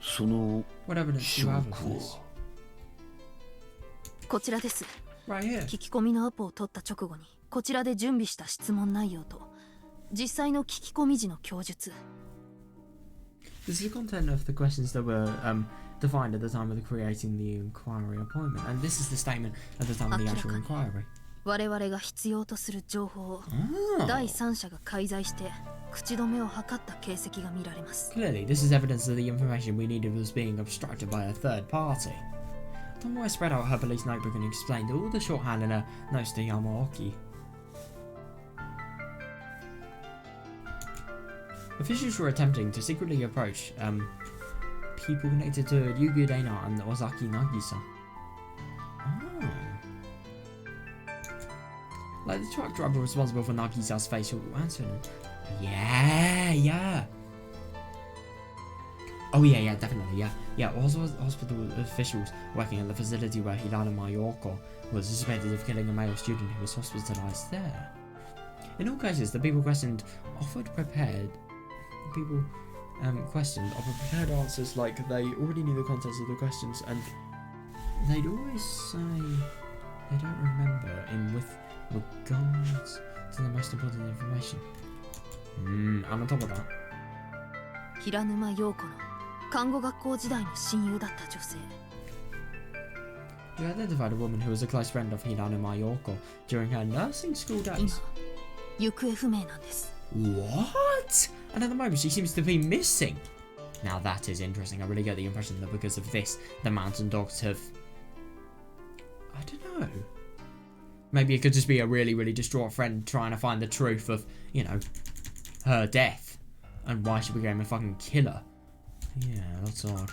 その What evidence do 証 you have 拠 of this? こちらです。 Right here. 聞き込みのアポを取った直後にこちらで準備した質問内容と実際の聞き込み時の供述。 This is the content of the questions that were defined at the time of the creating the inquiry appointment, and this is the statement at the time of the actual inquiry. 我々が必要とする情報を Oh. 第三者が介在して口止めを図った形跡が見られます。 Clearly, this is evidence that the information we needed was being obstructed by a third party. Tomoe spread out her police notebook and explained all the shorthand in her notes to Yamaoki. Officials were attempting to secretly approach people connected to Ryugu Dana and Ozaki Nagisa. Oh. Like the truck driver responsible for Nagisa's facial accident. Yeah. Oh yeah, definitely, yeah. Also, hospital officials working at the facility where Hirano Mayoko was suspected of killing a male student who was hospitalized there. In all cases, the people questioned offered prepared answers like they already knew the contents of the questions, and they'd always say they don't remember with regards to the most important information. And on top of that, 平沼陽子の看護学校時代の親友だった女性。 you identified a woman who was a close friend of Hirano Mayoko during her nursing school 今 days. 行方不明なんです。 What? And at the moment she seems to be missing. Now that is interesting. I really get the impression that because of this, the mountain dogs have... I don't know. Maybe it could just be a really, really distraught friend trying to find the truth of, you know, her death and why she became a fucking killer. Yeah, that's odd.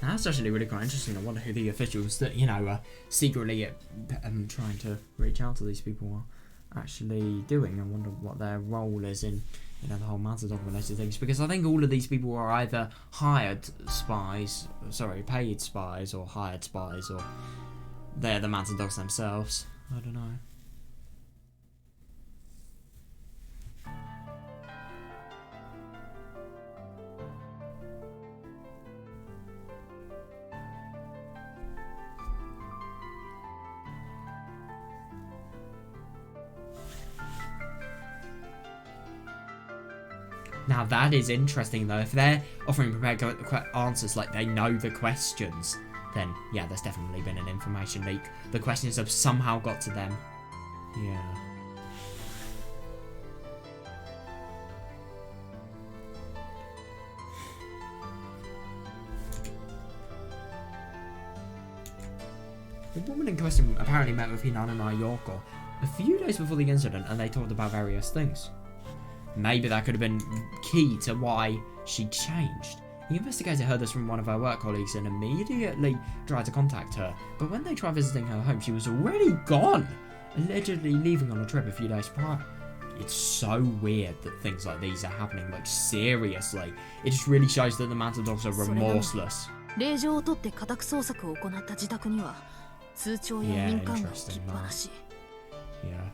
Now, that's actually really quite interesting. I wonder who the officials that, you know, are secretly trying to reach out to these people are actually doing. I wonder what their role is in you know, the whole Mountain Dog related things, because I think all of these people were either paid spies, or hired spies, or they're the Mountain Dogs themselves. I don't know. Now that is interesting though. If they're offering prepared answers, like they know the questions, then yeah, there's definitely been an information leak. The questions have somehow got to them. Yeah. The woman in question apparently met with Hinata and Yoko a few days before the incident, and they talked about various things. Maybe that could have been key to why she changed. The investigator heard this from one of her work colleagues and immediately tried to contact her, but when they tried visiting her home, she was already gone, allegedly leaving on a trip a few days prior. It's so weird that things like these are happening, like seriously. It just really shows that the Mountain Dogs are remorseless. 令状を取って家宅捜索を行った自宅には通帳や印鑑が置きっぱなし。 Yeah.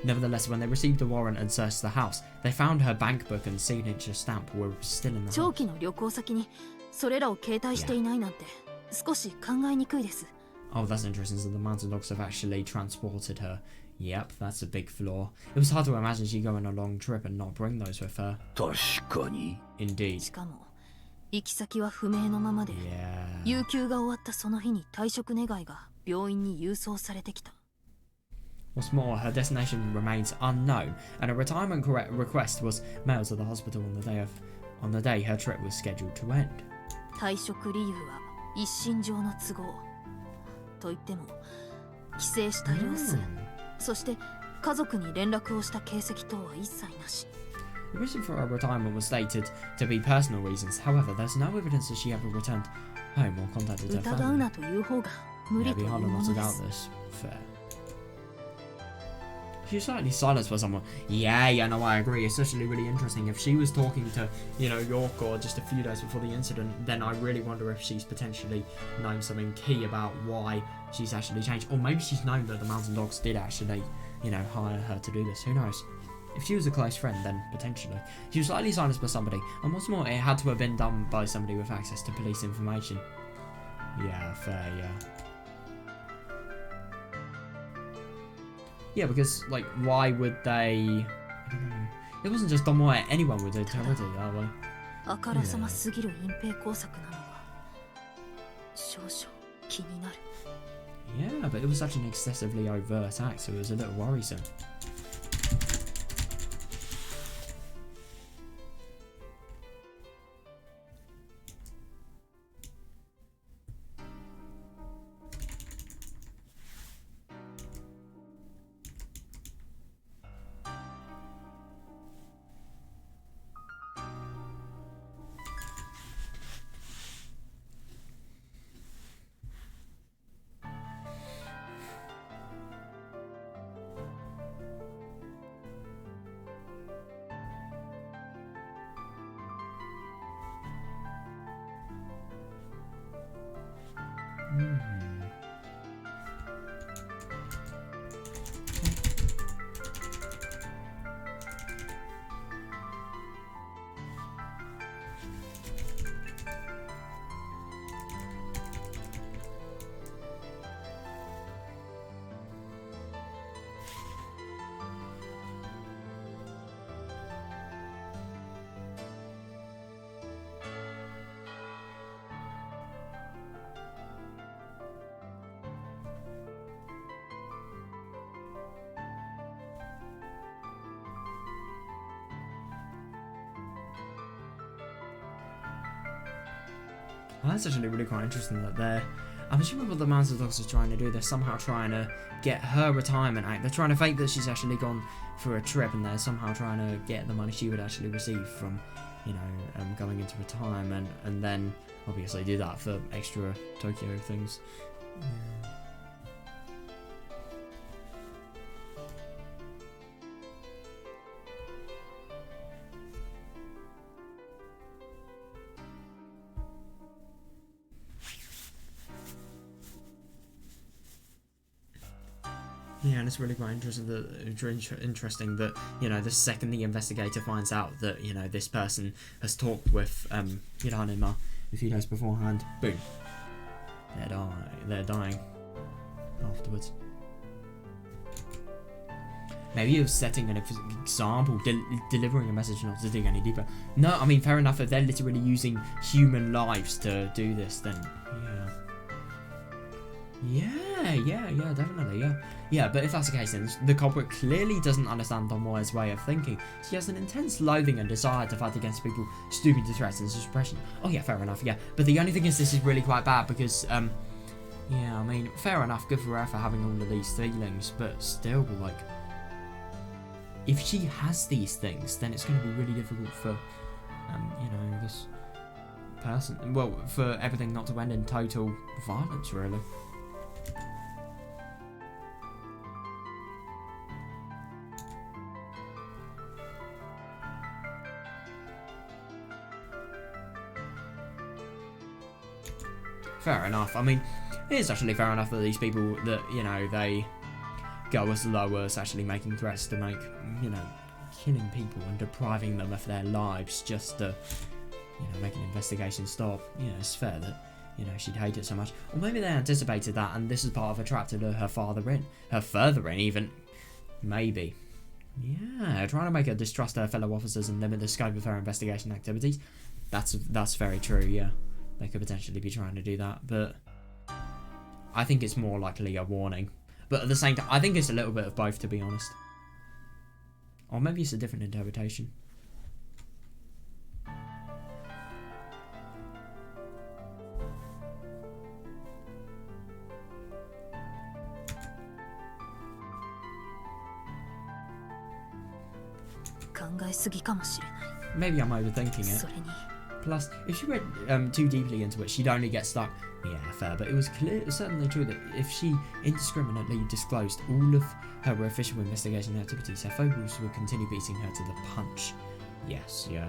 Nevertheless, when they received a warrant and searched the house, they found her bank book and signature stamp were still in the house. 長期の旅行先にそれらを携帯していないなんて少し考えにくいです。 Oh, that's interesting. So the Mountain Dogs have actually transported her. Yep, that's a big flaw. It was hard to imagine she go on a long trip and not bring those with her. 確かに。 Indeed. しかも行き先は不明のままで、 Yeah. 有給が終わったその日に退職願いが病院に郵送されてきた。 What's more, her destination remains unknown, and a retirement request was mailed to the hospital on the day her trip was scheduled to end. 退職理由は一身上の都合と言っても帰省した様子、そして家族に連絡をした形跡等は一切なし。 The reason for her retirement was stated to be personal reasons. However, there's no evidence that she ever returned home or contacted her 疑う family. なという方が無 Yeah, 理と it'd いう be harder も not の to で doubt す。 this. Fair. She was slightly silenced by someone. Yeah, no, I agree. It's actually really interesting. If she was talking to, you know, Yoko just a few days before the incident, then I really wonder if she's potentially known something key about why she's actually changed. Or maybe she's known that the Mountain Dogs did actually, you know, hire her to do this. Who knows? If she was a close friend, then potentially. She was slightly silenced by somebody. And what's more, it had to have been done by somebody with access to police information. Yeah, fair, yeah. Yeah, because, like, why would they... I don't know. It wasn't just Tomoe, anyone would have done it that way. あからさますぎる隠蔽工作なのは少々気になる。 Yeah, but it was such an excessively overt act, so it was a little worrisome. Well, that's actually really quite interesting that they're... I'm assuming what the Mountain Dogs are trying to do, they're somehow trying to get her retirement act. They're trying to fake that she's actually gone for a trip, and they're somehow trying to get the money she would actually receive from, you know, going into retirement, and then obviously do that for extra Tokyo things. Yeah. Yeah, and it's really quite interesting that, you know, the second the investigator finds out that, you know, this person has talked with Hiranuma a few days beforehand, boom, they're dying afterwards. Maybe it was setting an example, delivering a message not to dig any deeper. No, I mean, fair enough, if they're literally using human lives to do this, then yeah, definitely, yeah. Yeah, but if that's the case, then the culprit clearly doesn't understand Tomoe's way of thinking. She has an intense loathing and desire to fight against people stooping to threats and suppression. Oh yeah, fair enough, yeah. But the only thing is, this is really quite bad because, yeah, I mean, fair enough, good for her for having all of these feelings, but still, like, if she has these things, then it's going to be really difficult for, you know, this person, well, for everything not to end in total violence, really. Fair enough. I mean, it is actually fair enough that these people, that, you know, they go as low as actually making threats to make, you know, killing people and depriving them of their lives just to, you know, make an investigation stop. You know, it's fair that, you know, she'd hate it so much. Or maybe they anticipated that and this is part of a trap to lure her further in even. Maybe. Yeah, trying to make her distrust her fellow officers and limit the scope of her investigation activities. That's very true, yeah. They could potentially be trying to do that, but I think it's more likely a warning. But at the same time, I think it's a little bit of both, to be honest. Or maybe it's a different interpretation. Maybe I'm overthinking it. Plus, if she read too deeply into it, she'd only get stuck. Yeah, fair, but it was certainly true that if she indiscriminately disclosed all of her official investigation activities, her focus would continue beating her to the punch. Yes, yeah.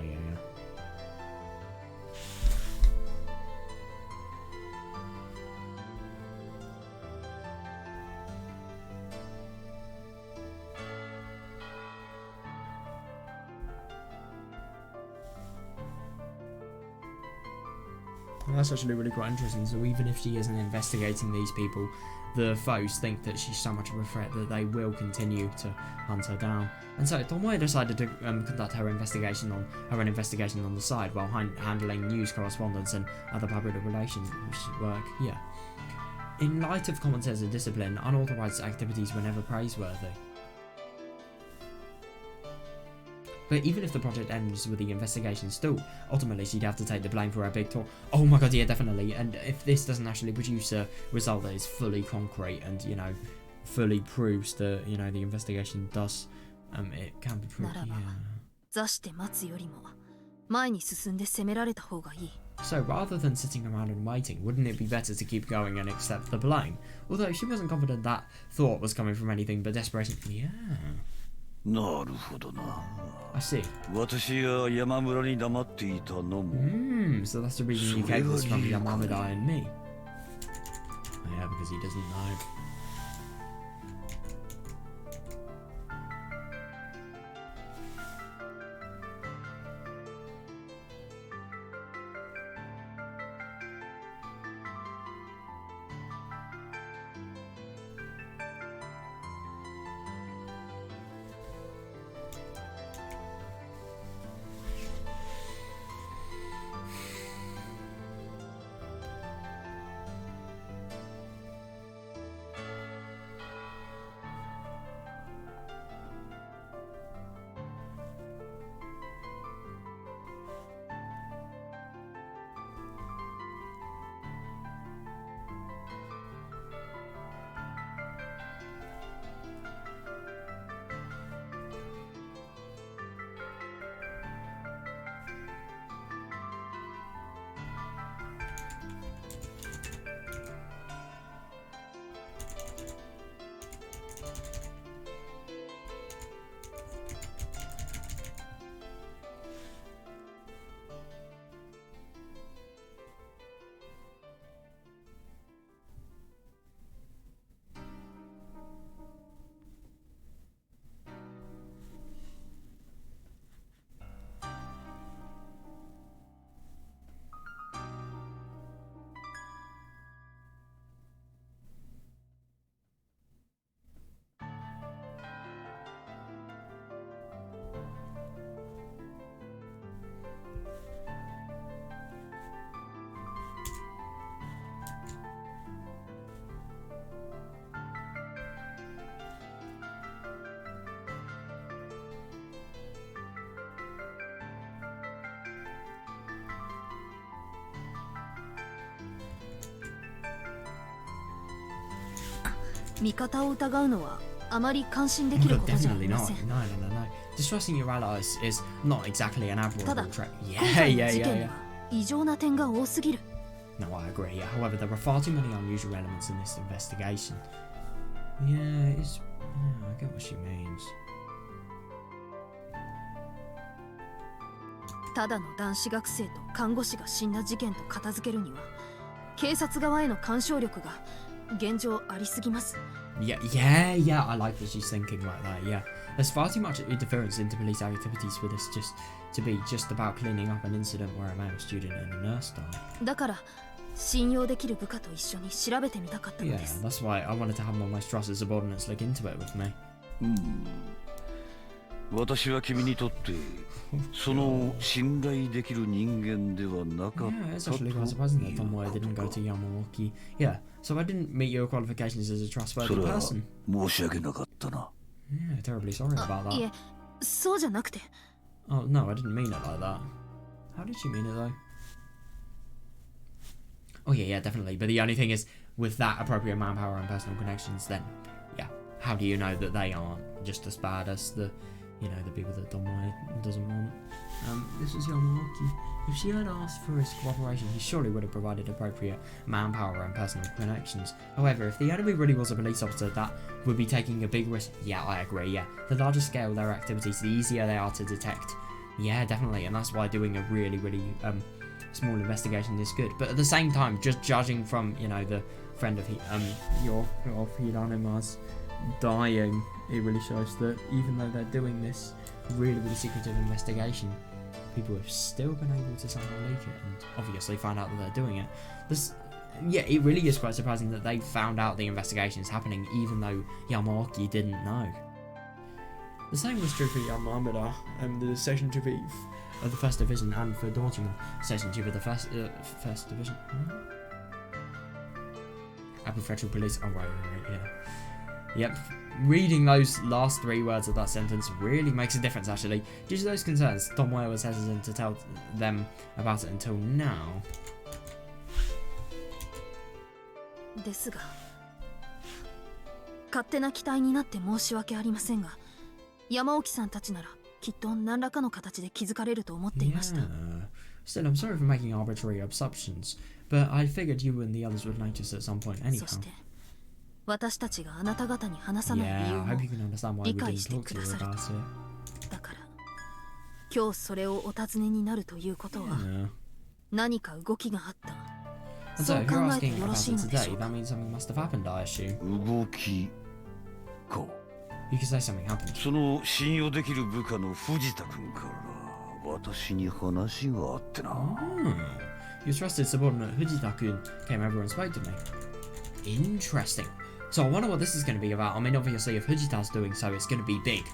Well, that's actually really quite interesting. So even if she isn't investigating these people, the foes think that she's so much of a threat that they will continue to hunt her down. And so Tomoe decided to conduct her own investigation on the side while handling news correspondence and other public relations work. Yeah. In light of common sense and discipline, unauthorized activities were never praiseworthy. But even if the project ends with the investigation stalled, ultimately she'd have to take the blame for her big talk. Oh my god, yeah, definitely. And if this doesn't actually produce a result that is fully concrete and, you know, fully proves that, you know, the investigation does, it can be proved, yeah. So rather than sitting around and waiting, wouldn't it be better to keep going and accept the blame? Although she wasn't confident that thought was coming from anything but desperation. Yeah. なるほどな。I see. 私が山村に黙っていたのも。So that's the reason you gave this from Yamamura and me. Yeah, because he doesn't know. 味方を疑うのはあまり感心でき Oh, る God, ことじゃあ definitely りま not. せん。 No. Distrusting your allies is not exactly an admirable ただ trait. 今 Yeah, 回の yeah, 事 yeah, 件に yeah. は異常な点が多すぎる。 No, I agree. Yeah. However, there are far too many unusual elements in this investigation. Yeah, it's. Yeah, I get what she means. ただの男子学生と看護師が死んだ事件と片付けるには警察側への干渉力が現状ありすぎます。 Yeah, yeah, yeah. I like that she's thinking like that. Yeah, there's far too much interference into police activities for this just to be just about cleaning up an incident where a male student and a nurse died. だから信用できる部下と一緒に調べてみたかったの Yeah, です。 that's why I wanted to have my most trusted subordinates look into it with me. 私は君にとってその信頼できる人間ではなかっ Yeah, た it's と actually いう quite こ surprising that Tomoe と didn't go か to Yamaoki. Yeah, so I didn't meet your qualifications as a そ trustworthy れは person. 申し訳なかったな。 Yeah, terribly sorry about い that. え、そうじゃなくて Oh, no, I didn't mean it like that. How did she mean it though? Oh, yeah, definitely. But the only thing is, with that appropriate manpower and personal connections, then, yeah, how do you know that they aren't just as bad as the people that Tomoe doesn't want? This was Yamaoki. If she had asked for his cooperation, he surely would have provided appropriate manpower and personal connections. However, if the enemy really was a police officer, that would be taking a big risk. Yeah, I agree, yeah. The larger scale their activities, the easier they are to detect. Yeah, definitely, and that's why doing a really, small investigation is good. But at the same time, just judging from, the friend of Hiranima's dying, it really shows that even though they're doing this really secretive investigation, people have still been able to somehow leak it and obviously find out that they're doing it. It really is quite surprising that they found out the investigation is happening even though Yamaoki didn't know. The same was true for Yamamura and the Section 2B of the First Division, and for Dortmund Section 2 of the First Division. Prefectural Police. Oh, right, yeah. Yep. Reading those last three words of that sentence really makes a difference, actually. Due to those concerns, Tomoe was hesitant to tell them about it until now. ですが、勝手な期待になって申し訳ありませんが、山沖さんたちならきっと何らかの形で気づかれると思っていました。 Yeah. Still, I'm sorry for making arbitrary assumptions, but I figured you and the others would notice at some point そ anyhow. して、私たちがあなた方に話さない理 Yeah, 由 I も hope you can understand why we 理解 didn't して talk く to だ you さる about it. だから、今日それをお尋ねになるということは、 Yeah. 何か動きがあった。 And そ so, う if 考 you're えて asking よろ about しい it のでしょ today, うか。 that means something must have happened, I assume. 動きか。 You could say something happened. その信用できる部下の藤田君から私に話があってな。 Oh. Your trusted subordinate Fujita-kun came over and spoke to me. Interesting. So I wonder what this is going to be about. I mean, obviously, if Fujita's doing so, it's going to be big.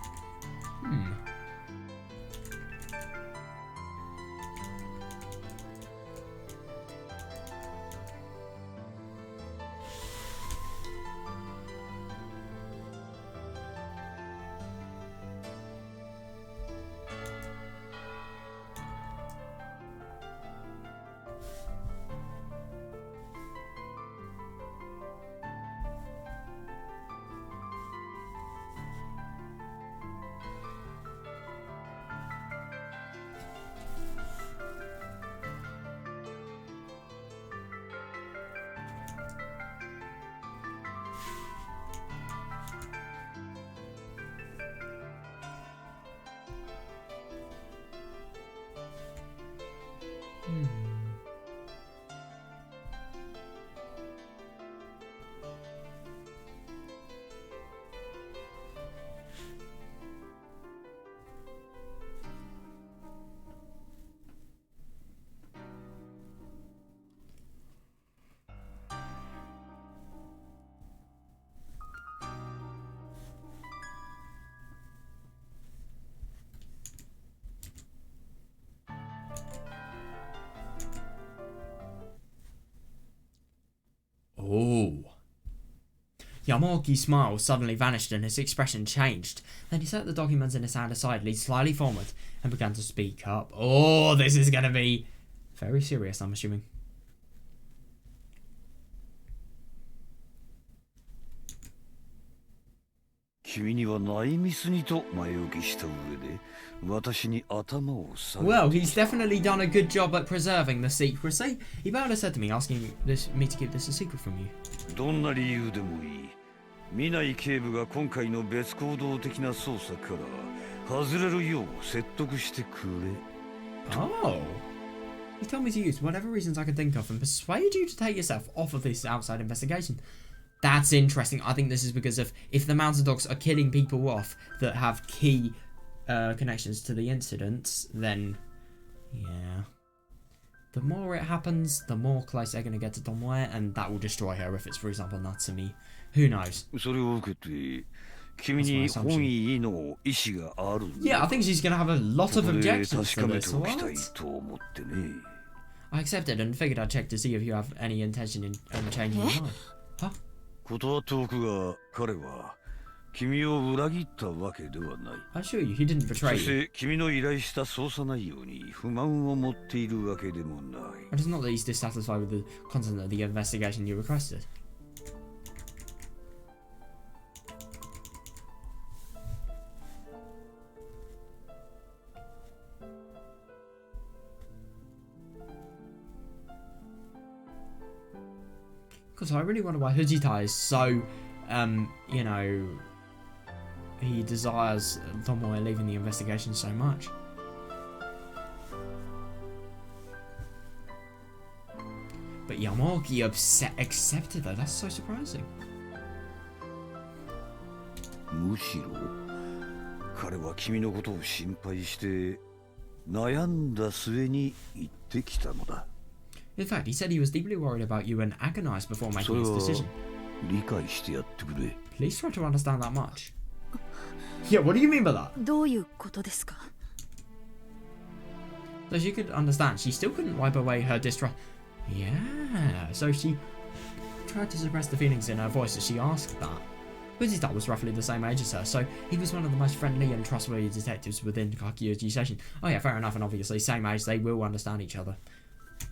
Oh. Yamaoki's smile suddenly vanished and his expression changed. Then he set the documents in his hand aside, leaned slightly forward, and began to speak up. Oh, this is going to be very serious, I'm assuming. 君には内密にと前置きした上で私に頭を下げ Well, he's definitely done a good job at preserving the secrecy. He about to said to me, asking me to keep this a secret from you. どんな理由でもいい。見ない警部が今回の別行動的な捜査から外れるよう説得してくれ。Oh. He told me to use whatever reasons I could think of and persuade you to take yourself off of this outside investigation. That's interesting. I think this is because of if the mountain dogs are killing people off that have key connections to the incidents, then yeah. The more it happens, the more close they're going to get to Tomoe, and that will destroy her if it's, for example, Natsumi. Who knows? それを受けて君に本意の意思があるんだ。 Yeah, I think she's going to have a lot of objections そこ for で this. 確かめておきたい What? と思ってね。 I accepted and figured I'd check to see if you have any intention in changing your mind. Huh? 断っておくが彼は君を裏切ったわけではない。 I assure you, he didn't そ betray し you. て君の依頼した捜査内容に不満を持っているわけでもない。 It is not that he's dissatisfied with the content of the investigation you requested. Because I really wonder why Hujita is so, you know, he desires Tomoe leaving the investigation so much. But Yamaoki accepted that. That's so surprising. むしろ彼は君のことを心配して悩んだ末に言ってきたのだ。 In fact, he said he was deeply worried about you and agonized before そ making れ his は decision. 理解してやってくれ。 Please try to understand that much. Yeah, what do you mean by that? どういうことですか？ So she could understand. She still couldn't wipe away her distrust. Yeah, so she tried to suppress the feelings in her voice as she asked that. Fujita was roughly the same age as her, so he was one of the most friendly and trustworthy detectives within Kakuyoji Station. Oh yeah, fair enough, and obviously same age, they will understand each other.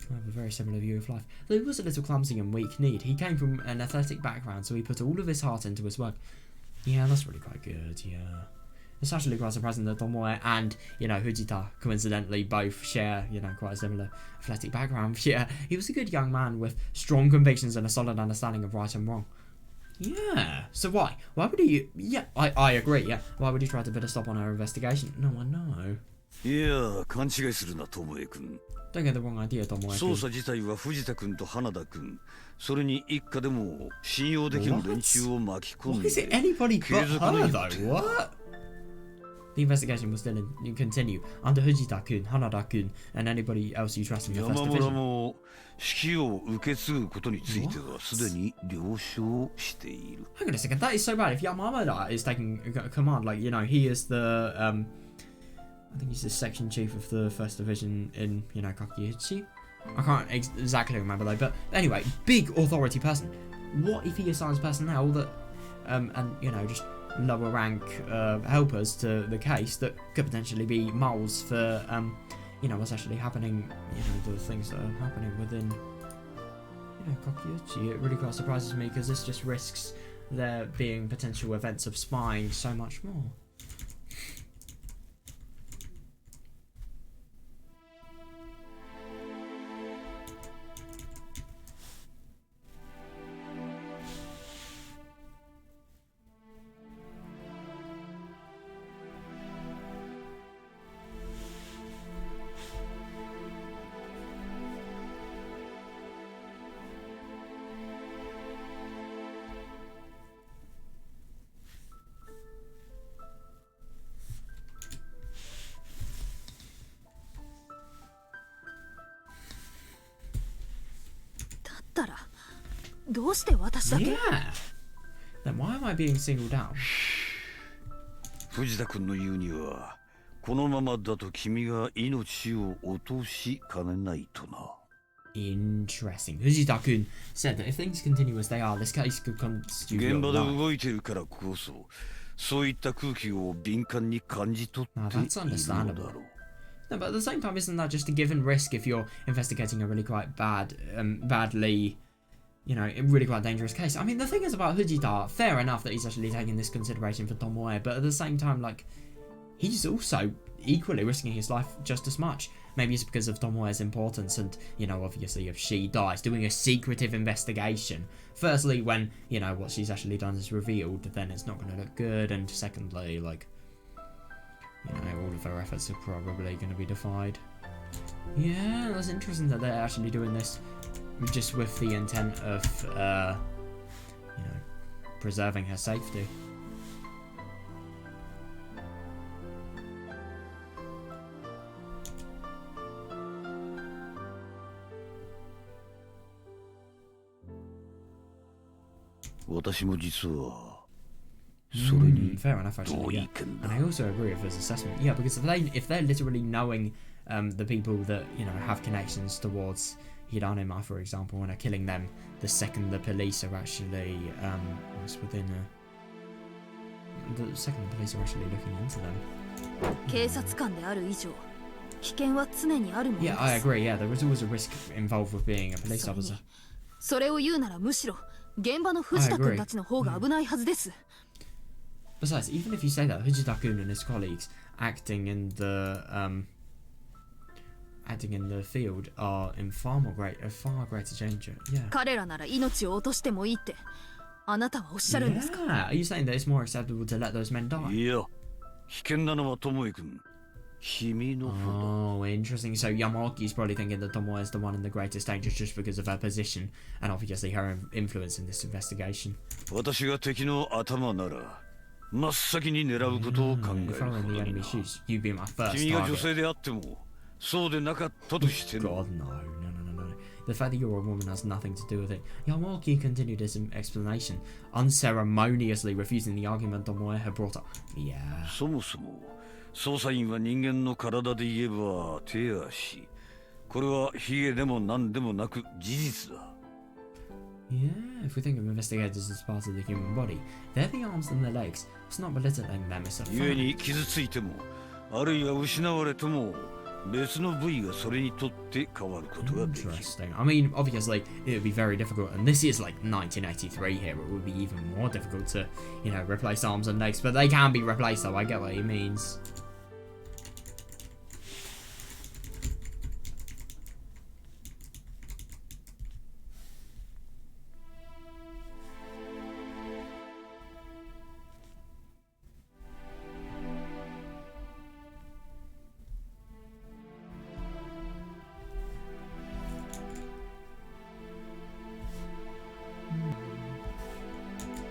I have a very similar view of life. Though he was a little clumsy and weak-kneed, he came from an athletic background, so he put all of his heart into his work. Yeah, that's really quite good, yeah. It's actually quite surprising that Tomoe and, you know, Fujita, coincidentally, both share, you know, quite a similar athletic background. Yeah, he was a good young man with strong convictions and a solid understanding of right and wrong. Yeah, so why? Why would he... Yeah, I agree, yeah. Why would he try to put a stop on her investigation? No, I know. いや、勘違いするな、友江君。 Don't get the wrong idea, Tomoe. 捜査自体は藤田君と花田君、それに一家でも信用できる連中を巻き込ん Why で is it anybody but 継続の her, 予 though? 定だ。 What? The investigation will still continue under Fujita-kun, Hanada-kun, and anybody else you trust in the first 山村 division. も指揮を受け継ぐことについてはすでに了承している。 Hang on a second, that is so bad. If Yamamura is taking command, like, you know, he is the, I think he's the section chief of the 1st Division in, you know, Kakuyoshi. I can't exactly remember though, but anyway, big authority person. What if he assigns personnel that, and, you know, just lower rank helpers to the case that could potentially be moles for, you know, what's actually happening, you know, the things that are happening within, you know, Kakuyoshi. It really quite surprises me because this just risks there being potential events of spying so much more. Yeah. Then why am I being singled out? 藤田君の言うには、このままだと君が命を落としかねないとな。 Interesting. Fujita-kun said that if things continue as they are, this case could constitute 現場で your life. 動いているからこそ、そういった空気を敏感に感じ取ってい Now る that's の understandable. だろう。 No, but at the same time, isn't that just a given risk if you're investigating a really quite bad, badly, you know, a really quite dangerous case. I mean, the thing is about Fujita, fair enough that he's actually taking this consideration for Tomoe, but at the same time, like, he's also equally risking his life just as much. Maybe it's because of Tomoe's importance and, you know, obviously if she dies, doing a secretive investigation. Firstly, when, you know, what she's actually done is revealed, then it's not going to look good, and secondly, like, you know, all of her efforts are probably going to be defied. Yeah, that's interesting that they're actually doing this just with the intent of, you know, preserving her safety. Fair enough, actually. Yeah. And I also agree with his assessment. Yeah, because if they're literally knowing the people that, you know, have connections towards Hiranuma, for example, and are killing them the second the police are actually the second the police are actually looking into them. Yeah, I agree. Yeah, there is always a risk involved with being a police officer. それを言うならむしろ現場の藤田君たちの方が危ないはずです。 Besides, even if you say that, Fujita-kun and his colleagues acting in the field are in far greater danger. Yeah. 彼らなら命を落としてもいいってあなたはおっしゃるんですか? Yeah. Are you saying that it's more acceptable to let those men die? いや、危険なのはTomoe君。君の方だ。 Oh, interesting. So Yamaoki's probably thinking that Tomoe is the one in the greatest danger just because of her position and obviously her influence in this investigation. 私が敵の頭なら。 真っ先に狙うことを考えることにな。君が女性であってもそうでなかったとしても。 God, no. The fact that you're a woman has nothing to do with it. Yamaoki continued his explanation, unceremoniously refusing the argument Tomoe had brought up. Yeah. そもそも捜査員は人間の体で言えば手足。これはヒゲでも何でもなく事実だ。 Yeah, if we think of investigators as part of the human body, they're the arms and the legs. It's not belittling them, it's a fact. 故に傷ついても、あるいは失われても、別の部位がそれにとって変わることができる。 Interesting. I mean, obviously, it would be very difficult, and this is like 1983 here. It would be even more difficult to, you know, replace arms and legs, but they can be replaced, though. I get what he means.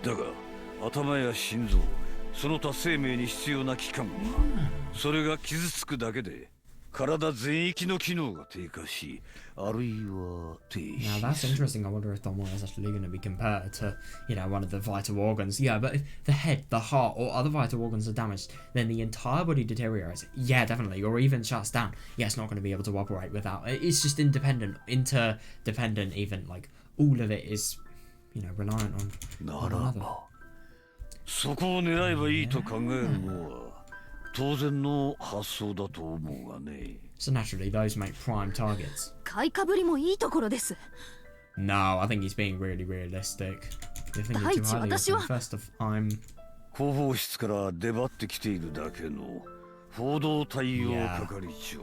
だが頭や心臓その他生命に必要な器官はそれが傷つくだけで体全域の機能が低下しあるいは停止 Now that's interesting. I wonder if Tomoe is actually going to be compared to, you know, one of the vital organs. Yeah, but if the head, the heart, or other vital organs are damaged, then the entire body deteriorates. Yeah, definitely, or even shuts down. Yeah, it's not going to be able to operate without. It's just interdependent. Even like all of it is, you know, reliant on one another. そこを狙えばいいと考えるのは当然の発想だと思うがね。 So naturally, those make prime targets. 買いかぶりもいいところです。 No, I think he's being really realistic. You're thinking too highly of him. First of, I'm. 広報室から出張ってきているだけの報道対応係長。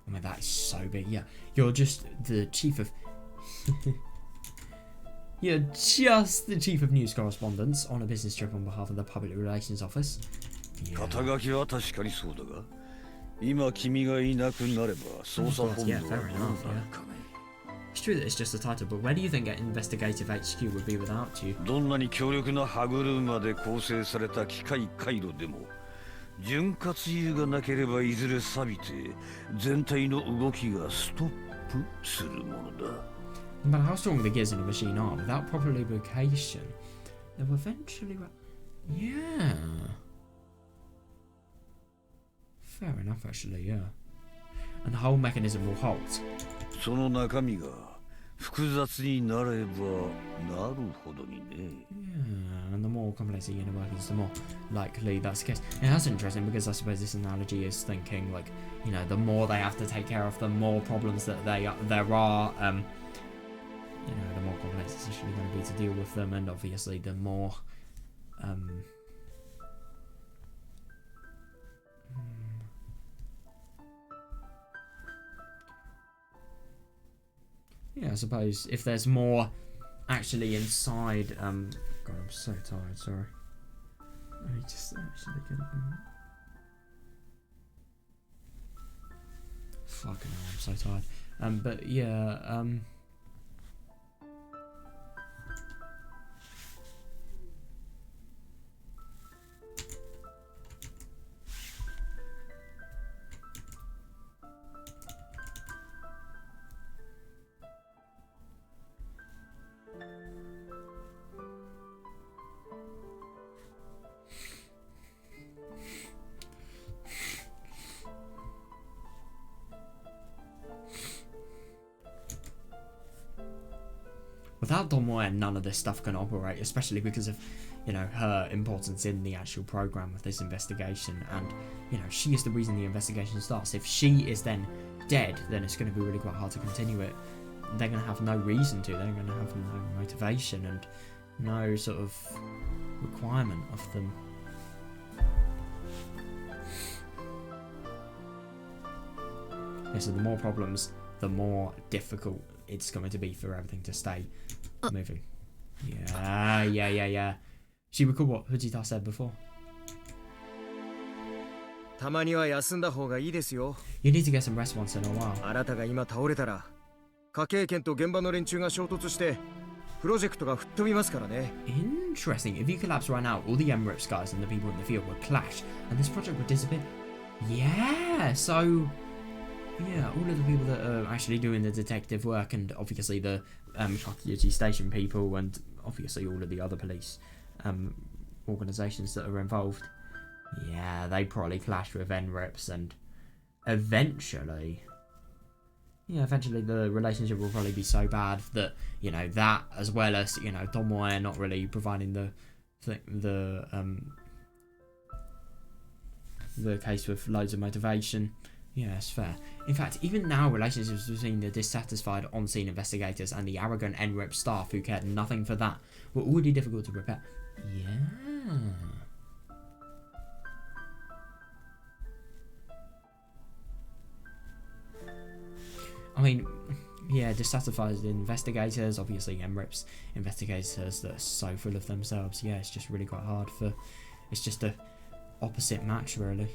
I mean, that is so big. Yeah, you're just the chief of. You're just the chief of news correspondence on a business trip on behalf of the public relations office. Yeah. 肩書きは確かにそうだが、今君がいなくなれば捜査本部はどうなるかね。 It's true that it's just a title, but where do you think an investigative HQ would be without you? どんなに強力な歯車で構成された機械回路でも、潤滑油がなければいずれ錆びて全体の動きがストップするものだ。 No matter how strong the gears in a machine are, without proper lubrication, they will eventually. Yeah. Fair enough, actually. Yeah. And the whole mechanism will halt. その中身が複雑になればなるほどにね。 Yeah, and the more complex the inner workings, the more likely that's the case. And that's interesting because I suppose this analogy is thinking like, you know, the more they have to take care of, the more problems that there are. you know, the more complex it's actually going to be to deal with them, and obviously the more yeah, I suppose if there's more actually inside. God, I'm so tired. Sorry. I just actually get it. Fucking hell, I'm so tired. But yeah. Without Tomoe, none of this stuff can operate, especially because of, you know, her importance in the actual program of this investigation. And, you know, she is the reason the investigation starts. If she is then dead, then it's going to be really quite hard to continue it. They're going to have no reason to. They're going to have no motivation and no sort of requirement of them. Yeah, so the more problems, the more difficult it's going to be for everything to stay moving. Yeah. She recalled what Fujita said before. たまには休んだ方がいいですよ。 You need to get some rest once in a while. あなたが今倒れたら、科警研と現場の連中が衝突して、プロジェクトが吹っ飛びますからね。 Interesting. If you collapse right now, all the MRIPS guys and the people in the field would clash, and this project would disappear. Yeah, so... Yeah, all of the people that are actually doing the detective work, and obviously the Kakuyoshi station people, and obviously all of the other police organisations that are involved. Yeah, they probably clash with NRIPS, and eventually the relationship will probably be so bad that, you know, that as well as, you know, Tomoe not really providing the case with loads of motivation. Yeah, it's fair. In fact, even now, relationships between the dissatisfied on-scene investigators and the arrogant NRIP staff who cared nothing for that were already difficult to repair. Yeah. I mean, yeah, dissatisfied investigators, obviously MRIPs investigators that are so full of themselves. Yeah, it's just really quite hard for... It's just a opposite match, really.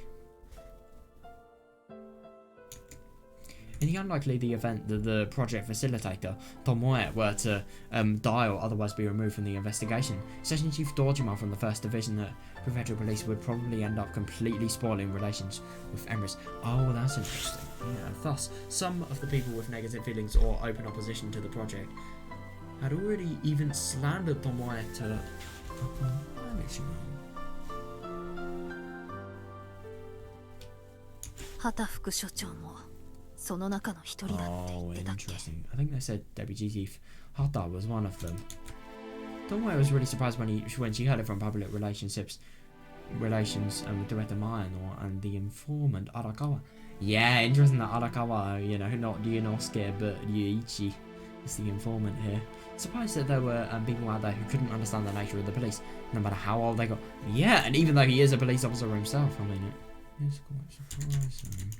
In the unlikely event that the project facilitator, Tomoe, were to die or otherwise be removed from the investigation, Session Chief Dojima from the 1st Division at Prefectural Police would probably end up completely spoiling relations with Emrys. Oh, that's interesting. Yeah, thus, some of the people with negative feelings or open opposition to the project had already even slandered Tomoe to punishing him. 畑副所長もその中の一人だって言ってたっけ。 Interesting. I think they said Deputy Chief Hata was one of them. Tomoe was really surprised when she heard it from public relations with Director Myanor and the informant Arakawa. Yeah, interesting that Arakawa, you know, not Ryunosuke but Ryuichi is the informant here. Surprised that there were people out there who couldn't understand the nature of the police, no matter how old they got. Yeah, and even though he is a police officer himself, I mean, it is quite surprising.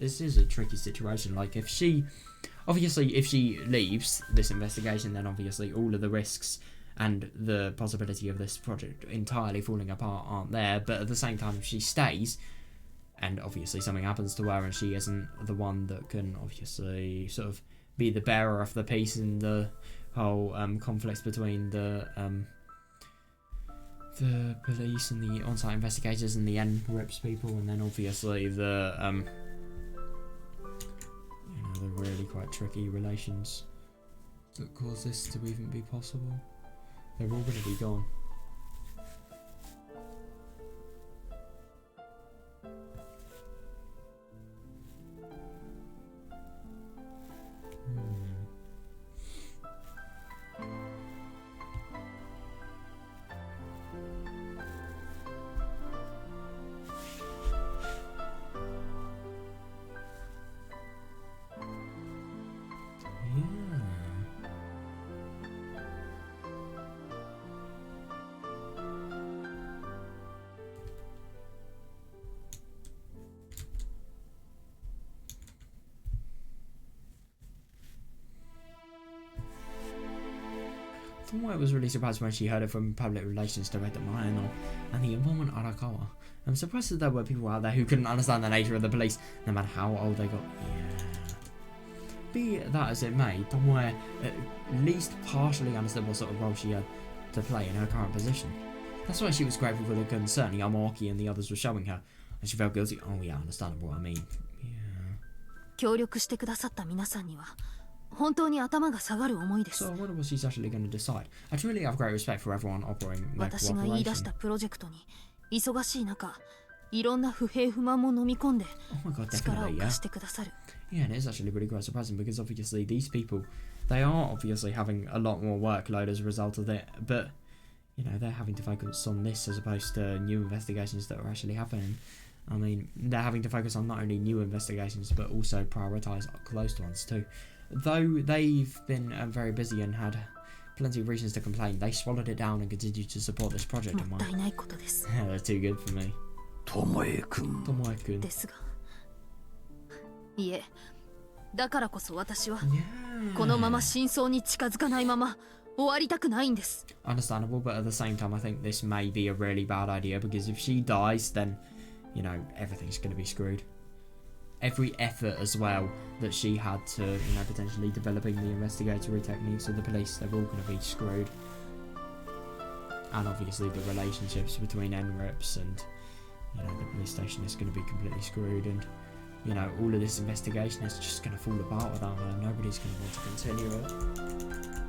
This is a tricky situation. Like, if she leaves this investigation, then obviously all of the risks and the possibility of this project entirely falling apart aren't there. But at the same time, if she stays, and obviously something happens to her and she isn't the one that can obviously sort of be the bearer of the peace in the whole conflicts between the police and the on-site investigators and the NRIPS people, and then obviously the the really quite tricky relations that cause this to even be possible. They're all going to be gone. Tomoe was really surprised when she heard it from Public Relations Director Maeno and the informant Arakawa. I'm surprised that there were people out there who couldn't understand the nature of the police, no matter how old they got. Yeah. Be that as it may, Tomoe at least partially understood what sort of role she had to play in her current position. That's why she was grateful for the concern Yamaoki and the others were showing her, and she felt guilty. Oh yeah, understandable, I mean, yeah. 協力してくださった皆さんには本当に頭が下がる思いです。 So I wonder what she's actually going to decide. I truly have great respect for everyone operating their 私が言い出したプロジェクトに忙しい中、いろんな不平不満も飲み込んで Oh my god, 力を definitely, 貸 yeah. してくださる。 Yeah, and it's actually really quite surprising because obviously these people, they are obviously having a lot more workload as a result of it, but, you know, they're having to focus on this as opposed to new investigations that are actually happening. I mean, they're having to focus on not only new investigations, but also prioritise closed ones too. Though they've been very busy and had plenty of reasons to complain, they swallowed it down and continued to support this project of も mine. ったいないことです。 They're too good for me. Tomoe-kun. Tomoe-kun. ですが、いえ、だからこそ私は Yeah. このまま真相に近づかないまま終わりたくないんです。 Understandable, but at the same time, I think this may be a really bad idea because if she dies, then, you know, everything's going to be screwed. Every effort as well that she had to, you know, potentially developing the investigatory techniques of the police, they're all going to be screwed. And obviously the relationships between NREPs and, you know, the police station is going to be completely screwed, and, you know, all of this investigation is just going to fall apart without her. Nobody's going to want to continue it.「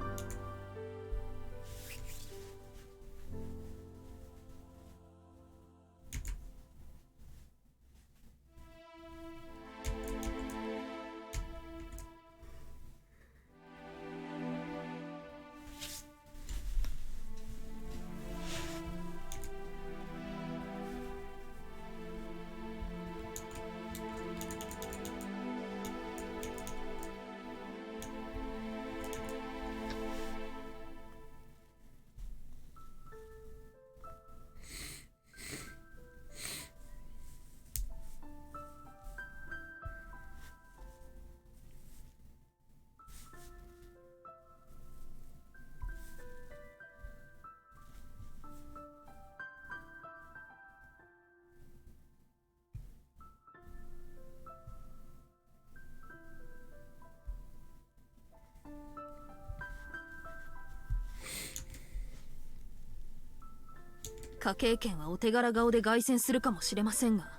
科警研はお手柄顔で凱旋するかもしれませんが、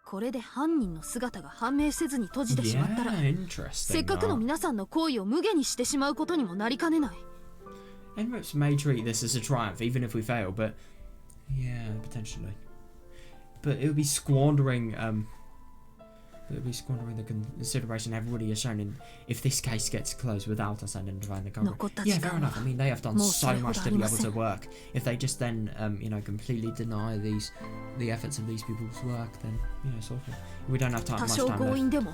これで犯人の姿が判明せずに閉じてしまったら、 interesting. せっかくの皆さんの行為を無下にしてしまうことにもなりかねない。 NREPs may treat this as a triumph, even if we fail, but yeah, potentially. But it would be squandering, the consideration everybody has shown in if this case gets closed without us identifying the culprit. Yeah, fair enough. I mean, they have done so much to be able to work. If they just then, you know, completely deny the efforts of these people's work, then, you know, it's awful. We don't have time, 多 much 少 time 強 left. 引でも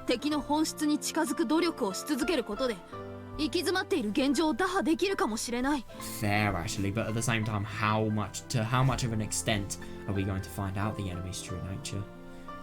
敵の本質に近づく努力をし続けることで行き詰まっている現状を打破できるかもしれない。 Fair, actually, but at the same time, how much of an extent are we going to find out the enemy's true nature?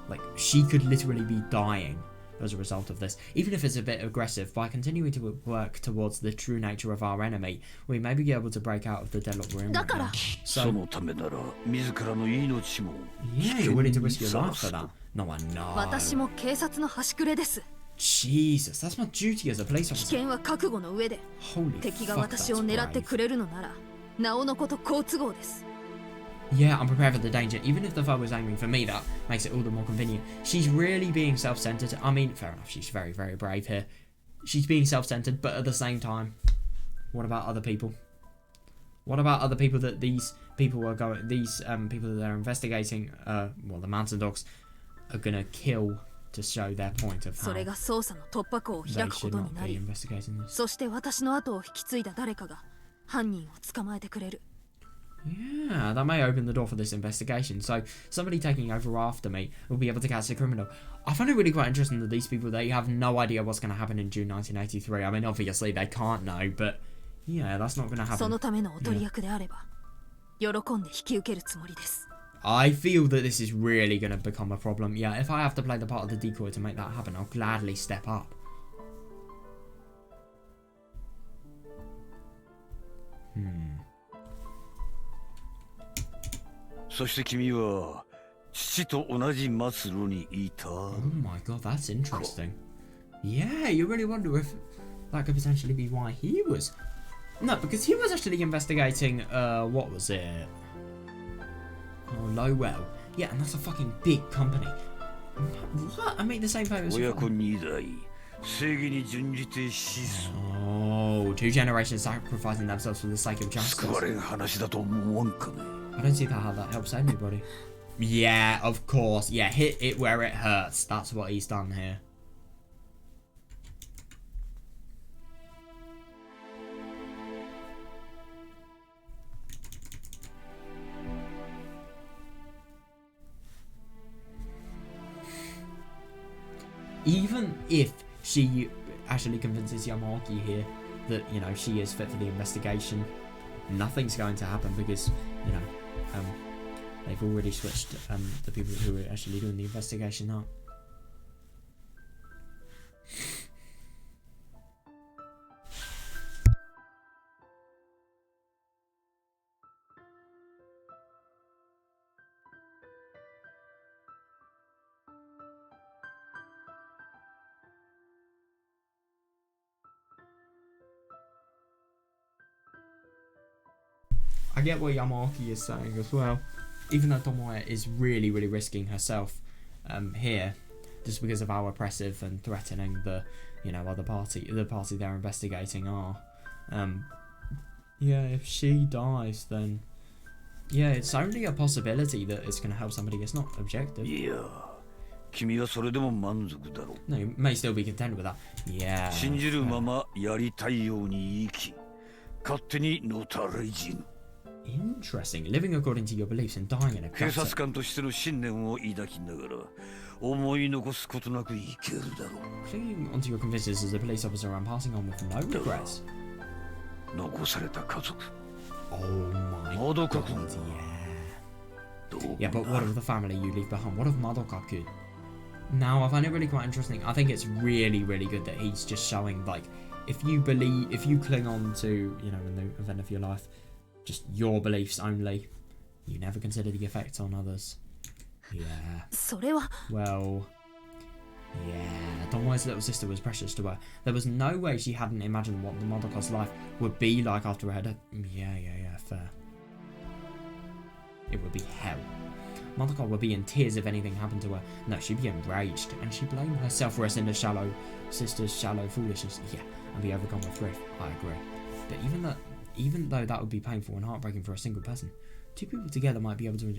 Like, she could literally be dying as a result of this. Even if it's a bit aggressive, by continuing to work towards the true nature of our enemy, we may be able to break out of the deadlock we're in right now. そ So, のためなら自らの命も yeah, you're willing to risk your life for that? No, I know. 私も警察の端くれです。 Jesus, that's my duty as a police 危 officer. 険は覚悟の上で Holy 敵が fuck, 私を that's 狙って brave. くれるのならなおのこと好都合です。 Yeah, I'm prepared for the danger. Even if the foe was aiming for me, that makes it all the more convenient. She's really being self-centered. I mean, fair enough, she's very, very brave here. She's being self-centered, but at the same time, what about other people? What about other people that these people are going... These people that they're investigating, well, the mountain dogs, are gonna kill to show their point of そ how れが捜査の突破口を they 開くこ should と not にな be り、 investigating this. そして私の後を引き継いだ誰かが犯人を捕まえてくれる。 Yeah, that may open the door for this investigation. So somebody taking over after me will be able to catch the criminal. I find it really quite interesting that these people, they have no idea what's going to happen in June 1983. I mean, obviously they can't know, but yeah, that's not going to そ happen. のためのお取り役であれば、喜んで引き受けるつもりです。 I feel that this is really going to become a problem. Yeah, if I have to play the part of the decoy to make that happen, I'll gladly step up. そして君は父と同じ末路にいた。 Oh my god, that's interesting. Yeah, you really wonder if that could potentially be why he was. No, because he was actually investigating, what was it? Oh, Lowell. Yeah, and that's a fucking big company. What? I mean, the same famous. 親子二代正義に準じて死す。 Oh, two generations sacrificing themselves for the sake of 救わ justice. れん話だと思わんかね。 I don't see how that helps anybody. Yeah, of course. Yeah, hit it where it hurts. That's what he's done here. Even if she actually convinces Yamaki here that, you know, she is fit for the investigation, nothing's going to happen because, you know, they've already switched the people who are actually doing the investigation up. I get what Yamaki is saying as well. Even though Tomoe is really, really risking herself here, just because of how oppressive and threatening the, you know, other party, the party they're investigating are. Yeah, if she dies, then yeah, it's only a possibility that it's going to help somebody. It's not objective. いや、君はそれでも満足だろう。 No, you may still be content with that. Yeah. 信じるままやりたいように生き、勝手にのたれ死ぬ。 Interesting. Living according to your beliefs and dying in a 警 gutter. 察官としての信念を抱きながら思い残すことなく生きるだろう。 Clinging onto your convictions as a police officer and passing on with no regrets. 残された家族。 Oh my まどか god, 君。 yeah. どう Yeah, but も what な of the family you leave behind? What of Madokaku? Now, I find it really quite interesting. I think it's really, really good that he's just showing, like, if you cling on to, you know, in the event of your life, just your beliefs only, you never consider the effects on others. Yeah. それは Well, yeah, Tomoe's little sister was precious to her. There was no way she hadn't imagined what the Madoka's life would be like after her death. Yeah, fair. It would be hell. Madoka would be in tears if anything happened to her. No, she'd be enraged, and she'd blame herself for her sister's shallow foolishness. Yeah, and be overcome with grief. I agree. But even though that would be painful and heartbreaking for a single person, two people together might be able to...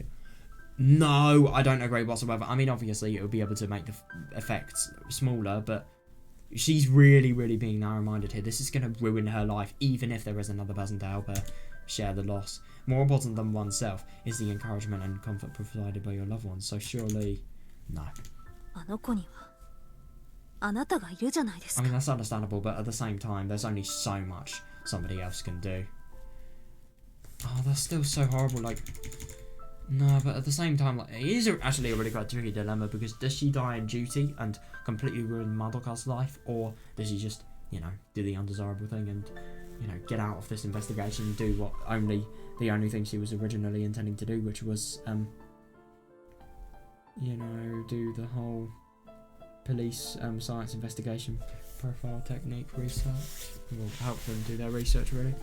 No, I don't agree whatsoever. I mean, obviously, it would be able to make the effects smaller, but she's really, really being narrow-minded here. This is going to ruin her life, even if there is another person to help her share the loss. More important than oneself is the encouragement and comfort provided by your loved ones. So surely, no. あの子にはあなたがいるじゃないです I か mean, that's understandable, but at the same time, there's only so much somebody else can do. Oh, that's still so horrible, like... No, but at the same time, like, it is actually a really quite tricky dilemma, because does she die in duty and completely ruin Madoka's life, or does she just, you know, do the undesirable thing and, you know, get out of this investigation and do what the only thing she was originally intending to do, which was, you know, do the whole police science investigation profile technique research. Will help them do their research, really,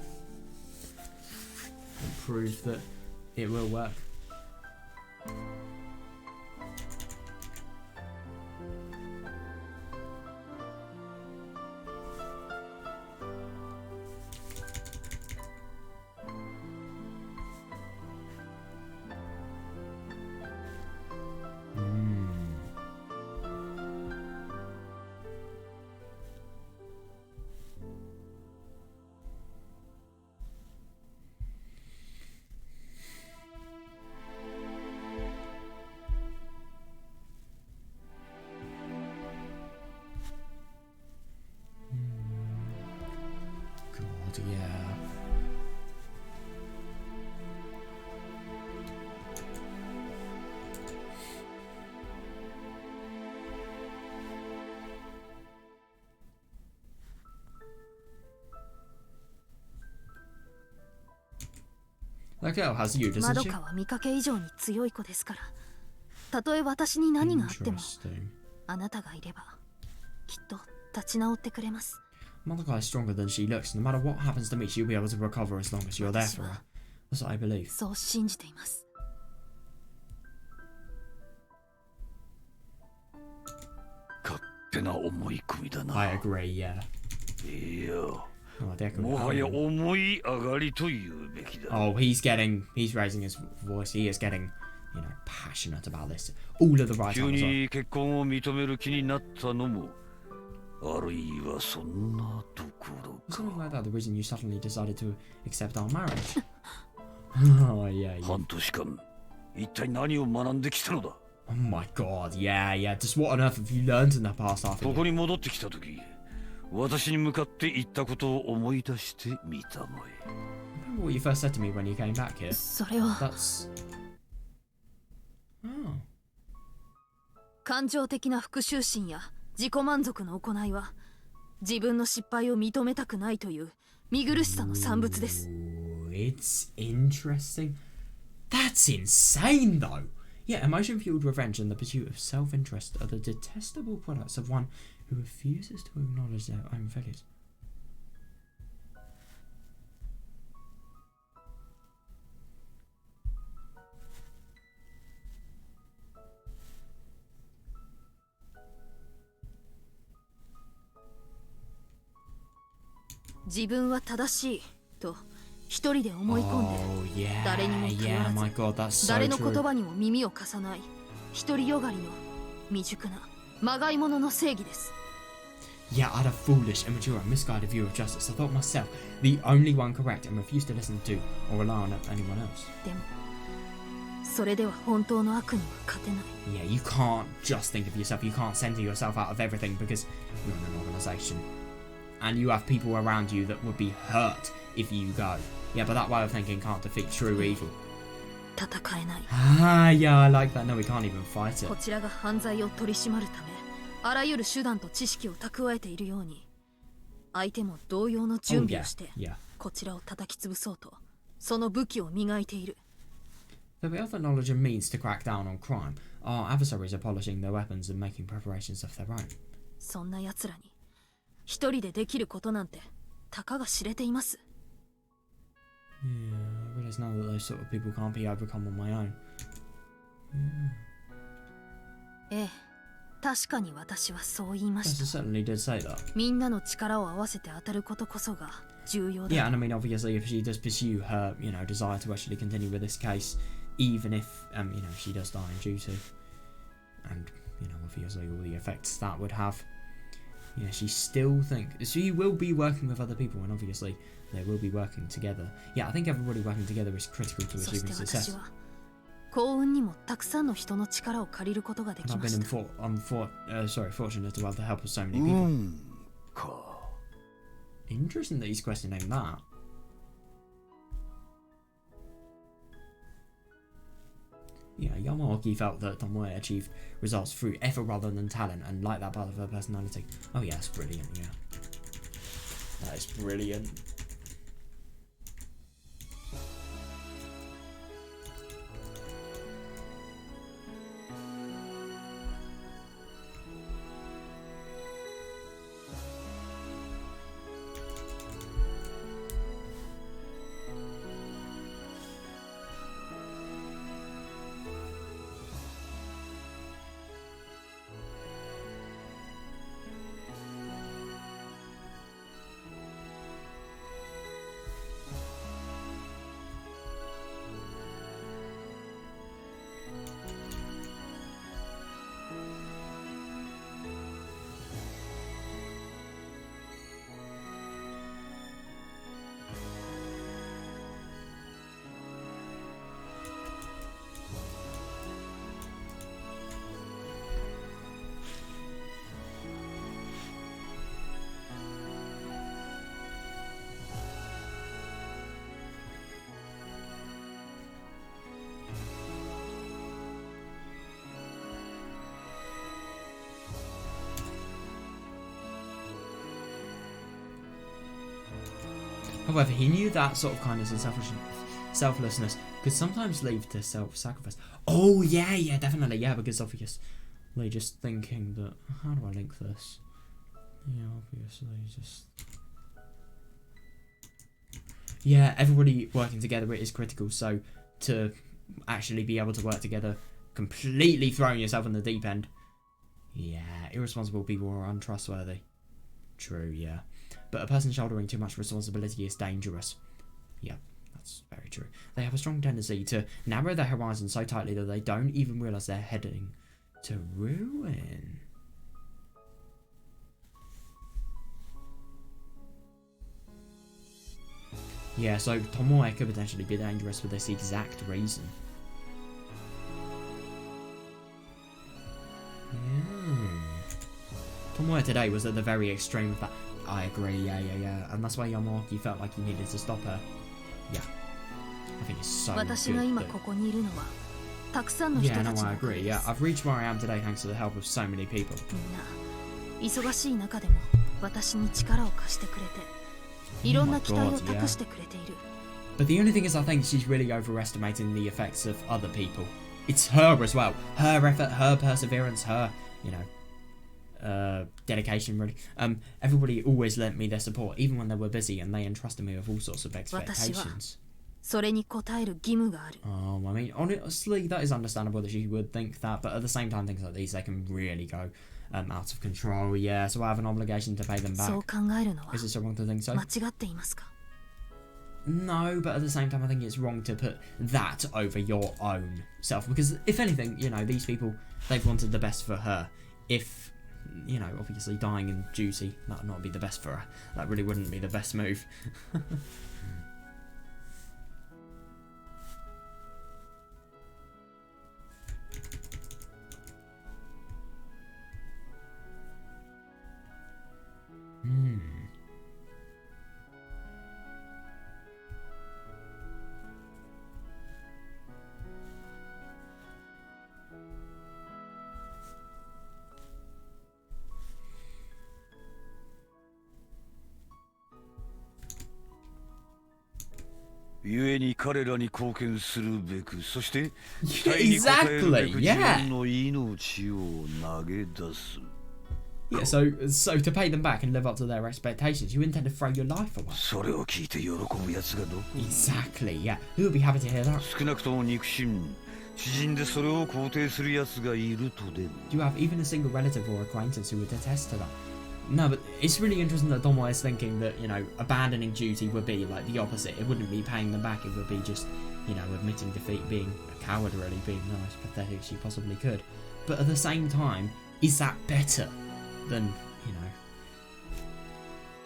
and prove that it will work. That girl has you, ま doesn't ど she? かは見かけ以上に強い子ですから、たとえ私に何があっても Interesting. あなたがいればきっと立ち直ってくれます。 Madoka is stronger than she looks. No matter what happens to me, she'll be able to recover as long as you're there for her. That's what I believe. そう信じています。勝手な思い込みだな。 I agree, yeah. いや、 Oh, Deku. もはや思い上がりと言うべきだ。 Oh, he's raising his voice. He is getting, you know, passionate about this. All of the right 急 time as well. に結婚を認める気になったのも、あるいはそんなところか。 Something like that, the reason you suddenly decided to accept our marriage. Oh, yeah. 半年間、一体何を学んできたのだ。 Oh my god, yeah. Just what on earth have you learned in the past after? ここに戻ってきた時、私に向かって言ったことを思い出してみたまえ。 Remember what you first said to me when you came back here? それは That's... Oh. 感情的な復讐心や自己満足の行いは自分の失敗を認めたくないという見苦しさの産物です。 Ooh, it's interesting. That's insane, though. Yeah, emotion-fueled revenge and the pursuit of self-interest are the detestable products of one who refuses to acknowledge their own failures. "自分は正しいと一人で思い込んで、 Oh, yeah, 誰にも頼 yeah, らず my god, that's so 誰の言 true. 葉にも耳を貸さない独りよがりの未熟なまがいものの正義です。 Yeah, I had a foolish, immature, and misguided view of justice. I thought myself the only one correct and refused to listen to or rely on anyone else. でもそれでは本当の悪には勝てない。 Yeah, you can't just think of yourself. You can't center yourself out of everything because you're in an organization. And you have people around you that would be hurt if you go. Yeah, but that way of thinking can't defeat true evil. 戦えない。 Ah, yeah, I like that. No, we can't even fight it. こちらが犯罪を取り締まるためあらゆる手段と知識を蓄えているように、相手も同様の準備をして Yeah. こちらを叩き潰そうとその武器を磨いている。 Though we have the knowledge and means to crack down on crime, our adversaries are polishing their weapons and making preparations of their own. そんな奴らに一人でできることなんてたかが知れています。 Yeah, I realise now that those sort of people can't be overcome on my own. ええ、確かに私はそう言いま Yes, し I た。 certainly did say that. みんなの力を合わせて当たることこそが重要だ。 Yeah, and I mean, obviously, if she does pursue her, you know, desire to actually continue with this case, even if, you know, she does die in duty, and, you know, obviously all the effects that would have, yeah, she will be working with other people, and obviously they will be working together. Yeah, I think everybody working together is critical to そして achieving 私 success. は幸運にもたくさんの人の力を借りることがで And き I've ま been した。 fortunate to have the help of so many う people. んか。 Interesting that he's questioning that. Yeah, Yamaoki felt that Tomoe achieved results through effort rather than talent and liked that part of her personality. Oh yeah, that's brilliant, yeah. That is brilliant. However, he knew that sort of kindness and selfishness selflessness could sometimes lead to self-sacrifice. Oh yeah, definitely, yeah, because obviously just thinking that, how do I link this? Yeah, obviously just... Yeah, everybody working together is critical, so to actually be able to work together, completely throwing yourself in the deep end, yeah, irresponsible people are untrustworthy. True, yeah. But a person shouldering too much responsibility is dangerous. Yeah, that's very true. They have a strong tendency to narrow their horizon so tightly that they don't even realise they're heading to ruin. Yeah, so Tomoe could potentially be dangerous for this exact reason. Yeah. Tomoe today was at the very extreme of that. I agree, yeah. And that's why Yamaki felt like he needed to stop her. Yeah. I think it's so good that... Yeah, no, I agree. Yeah, I've reached where I am today thanks to the help of so many people. Oh my God, yeah. But the only thing is, I think she's really overestimating the effects of other people. It's her as well. Her effort, her perseverance, her, you know, dedication, really. Everybody always lent me their support, even when they were busy, and they entrusted me with all sorts of expectations. Oh, I mean, honestly, that is understandable that she would think that, but at the same time, things like these, they can really go out of control. Yeah, so I have an obligation to pay them back. Is it so wrong to think so? No, but at the same time, I think it's wrong to put that over your own self, because if anything, you know, these people, they've wanted the best for her. If, you know, obviously dying in duty, that would not be the best for her. That really wouldn't be the best move. Exactly, yeah. Yeah, so to pay them back and live up to their expectations, you intend to throw your life away. Exactly, yeah. Who would be happy to hear that? Do you have even a single relative or acquaintance who would attest to that? No, but it's really interesting that Tomoe is thinking that, you know, abandoning duty would be like the opposite. It wouldn't be paying them back, it would be just, you know, admitting defeat, being a coward, really, being the most pathetic she possibly could. But at the same time, is that better than, you know,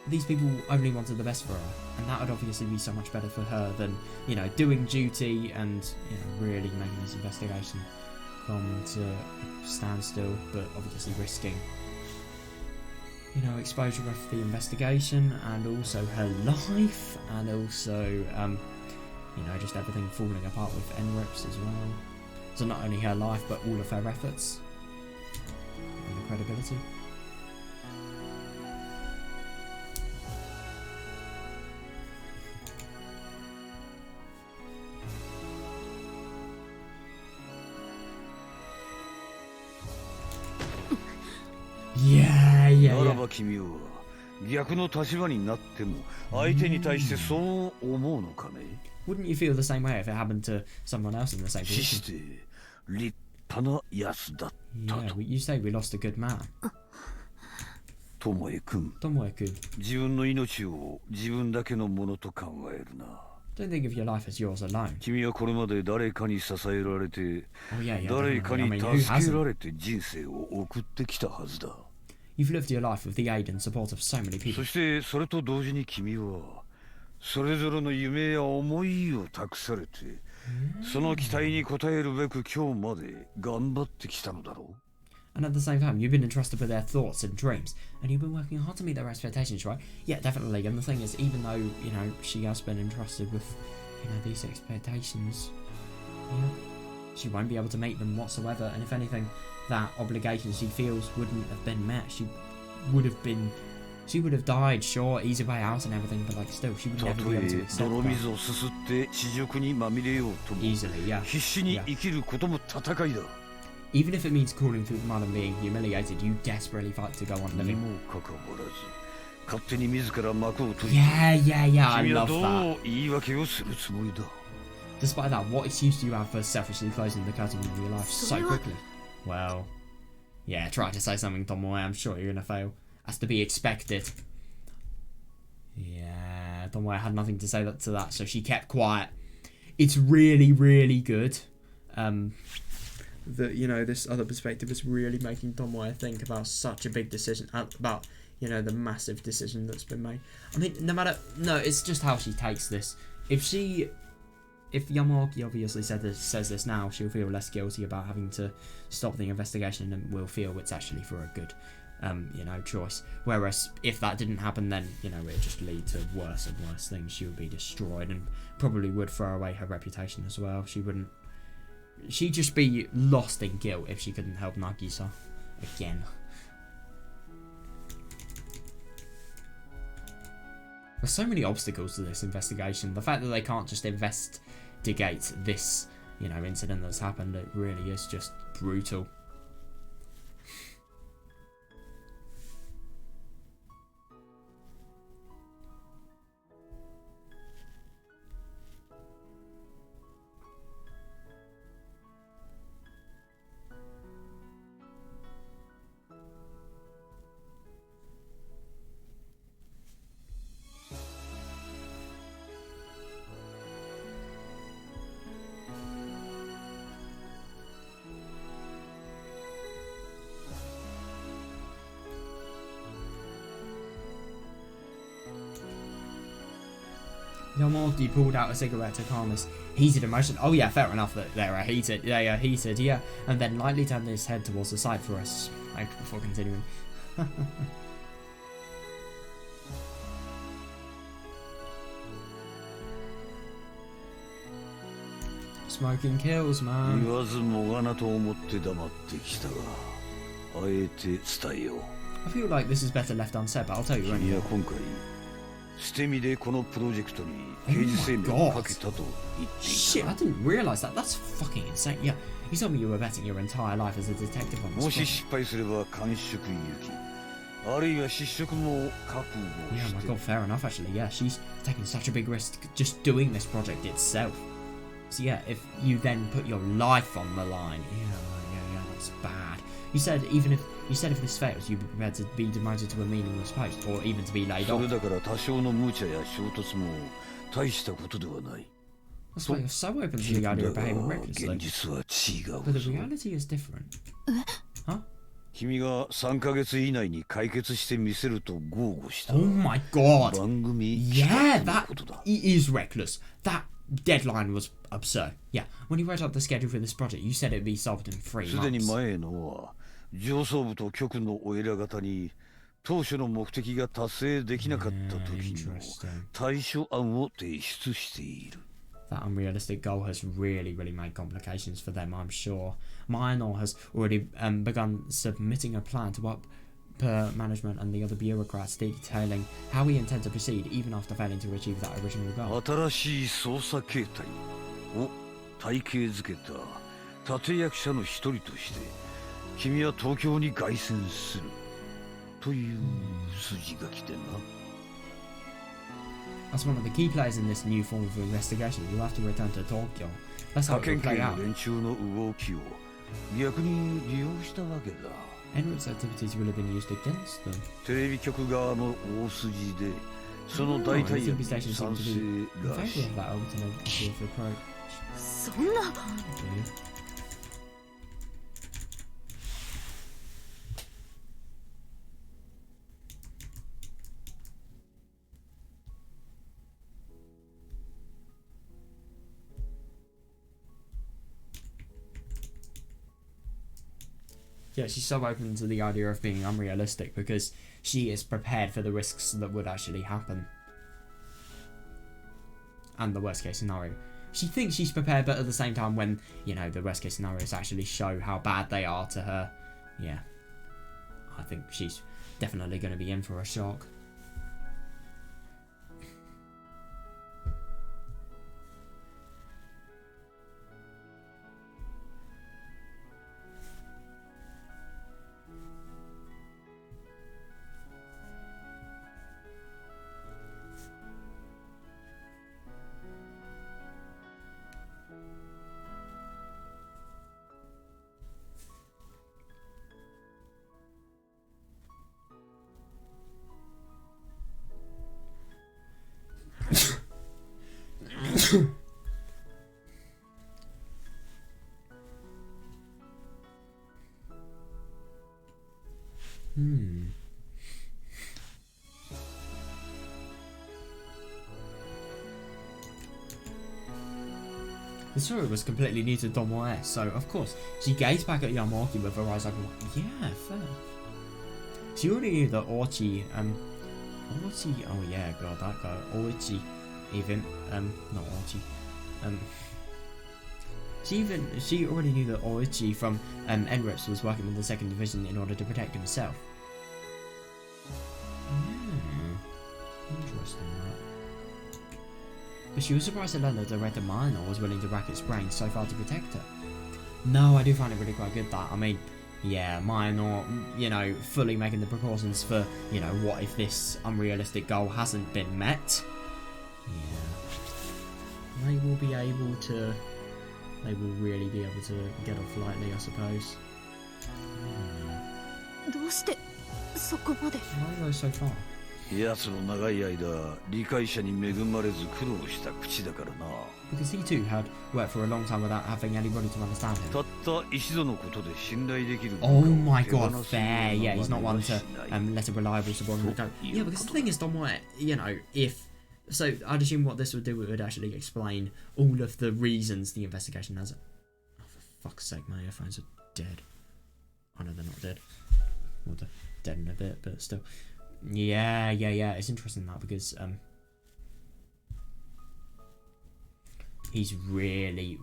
these people only wanted the best for her, and that would obviously be so much better for her than, you know, doing duty and, you know, really making this investigation come to a standstill, but obviously risking, you know, exposure of the investigation and also her life, and also, you know, just everything falling apart with NREPs as well. So not only her life, but all of her efforts and the credibility. Yeah. 君は逆の立場になっても相手に対してそう思うのかね Wouldn't you feel the same way if it happened to someone else in the same position? Yeah, you say we lost a good man. Tomoe-kun. Tomoe-kun. 自分の命を自分だけのものと考えるな Don't think of your life as yours alone. 君はこれまで誰かに支えられて yeah, 誰かに助けられて人生を送ってきたはずだ You've lived your life with the aid and support of so many people. そしてそれと同時に君はそれぞれの夢や思いを託されてその期待に応えるべく今日まで頑張ってきたのだろう And at the same time, you've been entrusted with their thoughts and dreams, and you've been working hard to meet their expectations, right? Yeah, definitely. And the thing is, even though, you know, she has been entrusted with, you know, these expectations, yeah, she won't be able to meet them whatsoever. And if anything, that obligation she feels wouldn't have been met. She would have been She would have died, sure, easy way out and everything, but like still, she would た never と be able to え accept 泥 that. 水をすすって地獄にまみれようとも Easily, yeah. 必死に生きることも戦いだ Even if it means crawling through the mud and being humiliated, you desperately fight to go on に living. もかかわらず勝手に自ら幕を閉じて Yeah, yeah, yeah, I 君は love ど that. う言い訳をするつもりだ Despite that, what excuse do you have for selfishly closing the curtain of your life so それは quickly? Well, yeah, try to say something, Tomoe. I'm sure you're gonna fail. As to be expected. Yeah, Tomoe had nothing to say to that, so she kept quiet. It's really, really good. That, you know, this other perspective is really making Tomoe think about such a big decision, about, you know, the massive decision that's been made. I mean, no, it's just how she takes this. If Yamaoki obviously says this now, she'll feel less guilty about having to stop the investigation and will feel it's actually for a good, you know, choice. Whereas if that didn't happen, then, you know, it'd just lead to worse and worse things. She would be destroyed and probably would throw away her reputation as well. She'd just be lost in guilt if she couldn't help Nagisa again. There's so many obstacles to this investigation. The fact that they can't just investigate this, you know, incident that's happened, it really is just brutal. Yamamoto pulled out a cigarette to calm his heated emotion. Oh yeah, fair enough that they are heated, yeah. And then lightly turned his head towards the side for a smoke before continuing. Smoking kills, 言 man. わずもがなと思って黙ってきたがあえて伝えよう I feel like this is better left unsaid, but I'll tell you 君 anyway. は今回捨て身でこのプロジェクトに刑事生命をかけたと言ってい Shit, た I didn't realise that. That's fucking insane. Yeah, you told me you were betting your entire life as a detective on も this し project. 失敗すれば完食行きあるいは失職も覚悟 Yeah, し my て god, fair enough actually. Yeah, she's taking such a big risk just doing this project itself. So yeah, if you then put your life on the line, yeah, that's bad. You said if this fails, you'd be prepared to be demoted to a meaningless post, or even to be laid そ off. れだから多少の無茶や衝突も大したことではない That's why you're so open to the だ idea of behaving が recklessly. 現実は違 But う the ぞ reality is different. Huh? 君が3ヶ月以内に解決してみせると豪語した Oh my god. 番組 Yeah, 企画の that ことだ it is reckless. That deadline was absurd. Yeah, when you wrote out the schedule for this project, you said it'd be solved in 3すでに months. 前のは上層部と局のお偉方に当初の目的が達成できなかった時の Interesting. 対処案を提出している That unrealistic goal has really made complications for them, I'm sure. Minor has already begun submitting a plan to upper management and the other bureaucrats detailing how we intend to proceed even after failing to achieve that original goal. 新しい捜査形態を体系づけた立役者の一人として君は東京に凱旋するという筋書きでな As one of the key players in this new form of investigation, you have to return to Tokyo. That's how 他 it will 県 play 警 out. の連中の動きを逆に利用したわけだ Enrich's activities will have been used against them. テレビ局側の大筋でその Oh, 代 the 替案 TV に station 賛 seemed to be in 成ら favour しい of that alternative approach. そんな Okay. Yeah, she's so open to the idea of being unrealistic because she is prepared for the risks that would actually happen. And the worst case scenario. She thinks she's prepared, but at the same time when, you know, the worst case scenarios actually show how bad they are to her, yeah. I think she's definitely going to be in for a shock. The story was completely new to Tomoe, so of course she gazed back at Yamaki with her eyes open. Yeah, fair. She already knew that Ochi, oh yeah, god, that guy, Oichi, even, not Ochi, she already knew that Oichi from Enrips was working with the 2nd Division in order to protect himself. Interesting, that. But she was surprised to learn that Director Minor was willing to rack its brains so far to protect her. No, I do find it really quite good that, I mean, yeah, Minor, you know, fully making the precautions for, you know, what if this unrealistic goal hasn't been met? Yeah. They will be able to, they will really be able to get off lightly, I suppose.どうしてそこまで Why go so far? 奴の長い間理解者に恵まれず苦労した口だからな。 Because he too had worked for a long time without having anybody to understand た him. った一度のことで信頼できる。 Oh my god, fair. Yeah, he's not one to let a reliable subordinate go. Yeah, because the thing is, Tomoe, you know, if so, I'd assume what this would do, it would actually explain all of the reasons the investigation has. Oh, for fuck's sake, my earphones are dead. I know they're not dead. Well, they're dead in a bit, but still. Yeah. It's interesting that because he's really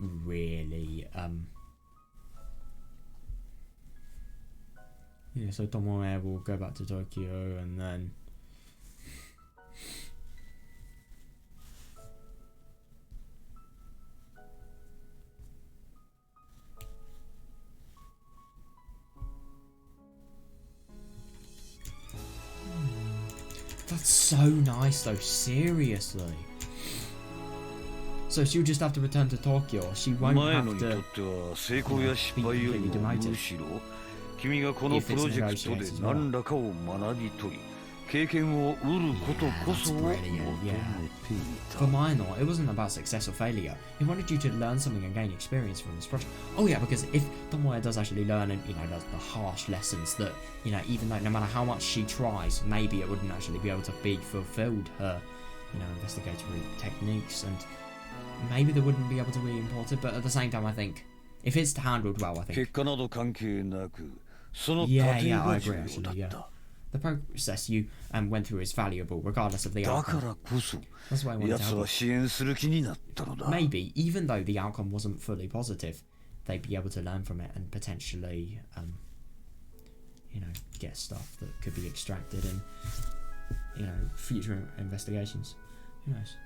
yeah, so Tomoe will go back to Tokyo and then that's so nice though, seriously. So she'll just have to return to Tokyo. She won't 前 have 野にと to っては成功や失敗よりもむしろ君がこのプロジェクトで何らかを学び取り経験を得ることこそを求めていた。 For Minor, it wasn't about success or failure. He wanted you to learn something and gain experience from this project. Oh yeah, because if Tomoe does actually learn and, you know, does the harsh lessons that, you know, even though no matter how much she tries, maybe it wouldn't actually be able to be fulfilled, her, you know, investigatory techniques, and maybe they wouldn't be able to be imported, but at the same time I think, if it's handled well, I think... 結果など関係なくその過 Yeah, 程 yeah, I が agree 重要 actually, だっ yeah. た。 The process you went through is valuable, regardless of the だか outcome. らこそ That's why I wanted to 奴 help は you. 支援する気になったのだ。 Maybe, even though the outcome wasn't fully positive, they'd be able to learn from it and potentially, you know, get stuff that could be extracted in, you know, future investigations. Who knows?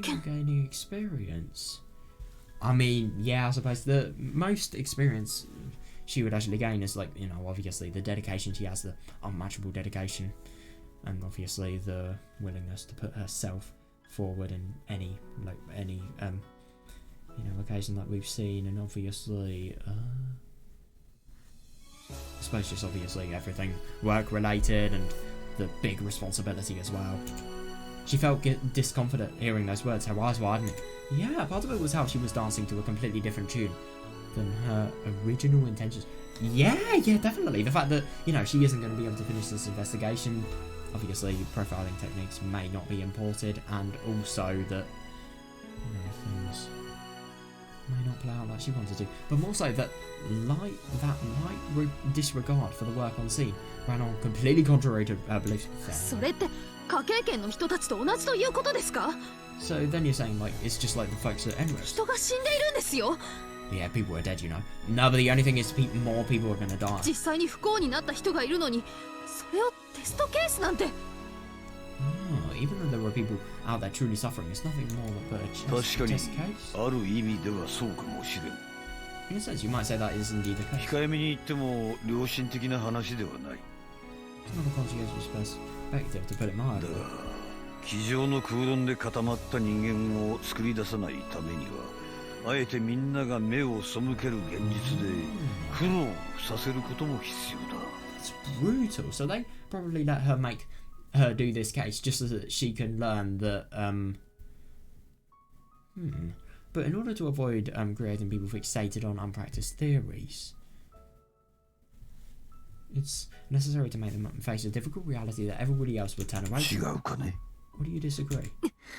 You're gaining experience. I mean, yeah, I suppose the most experience she would actually gain is, like, you know, obviously the dedication she has, the unmatchable dedication, and obviously the willingness to put herself forward in any, like, any, you know, occasion that we've seen, and obviously, I suppose just obviously everything work related and the big responsibility as well. She felt discomfort hearing those words, her eyes widening. Yeah, part of it was how she was dancing to a completely different tune than her original intentions. Yeah, definitely. The fact that, you know, she isn't going to be able to finish this investigation, obviously profiling techniques may not be imported, and also that, you know, things may not play out like she wanted to. But more so that light disregard for the work on scene ran on completely contrary to her beliefs. So So then you're saying, like, it's just like the folks at Enrest. Yeah, people are dead, you know. No, but the only thing is more people are going to die. Oh, even though there were people out there truly suffering, it's nothing more than a確かに test case. ある意味ではそうかもしれん。 In a sense, you might say that is indeed the case. 控えめに言っても良心的な話ではない。 It's not a conscientious perspective, to put it だ mildly. が机上の空論で固まった人間を作り出さないためには、あえてみんなが目を背ける現実で苦労させることも必要だ。 It's brutal. So they probably let her make her do this case just so that she can learn that. But in order to avoid creating people fixated on unpracticed theories, it's necessary to make them face a difficult reality that everybody else would turn away 違 from. うかね。 What do you disagree?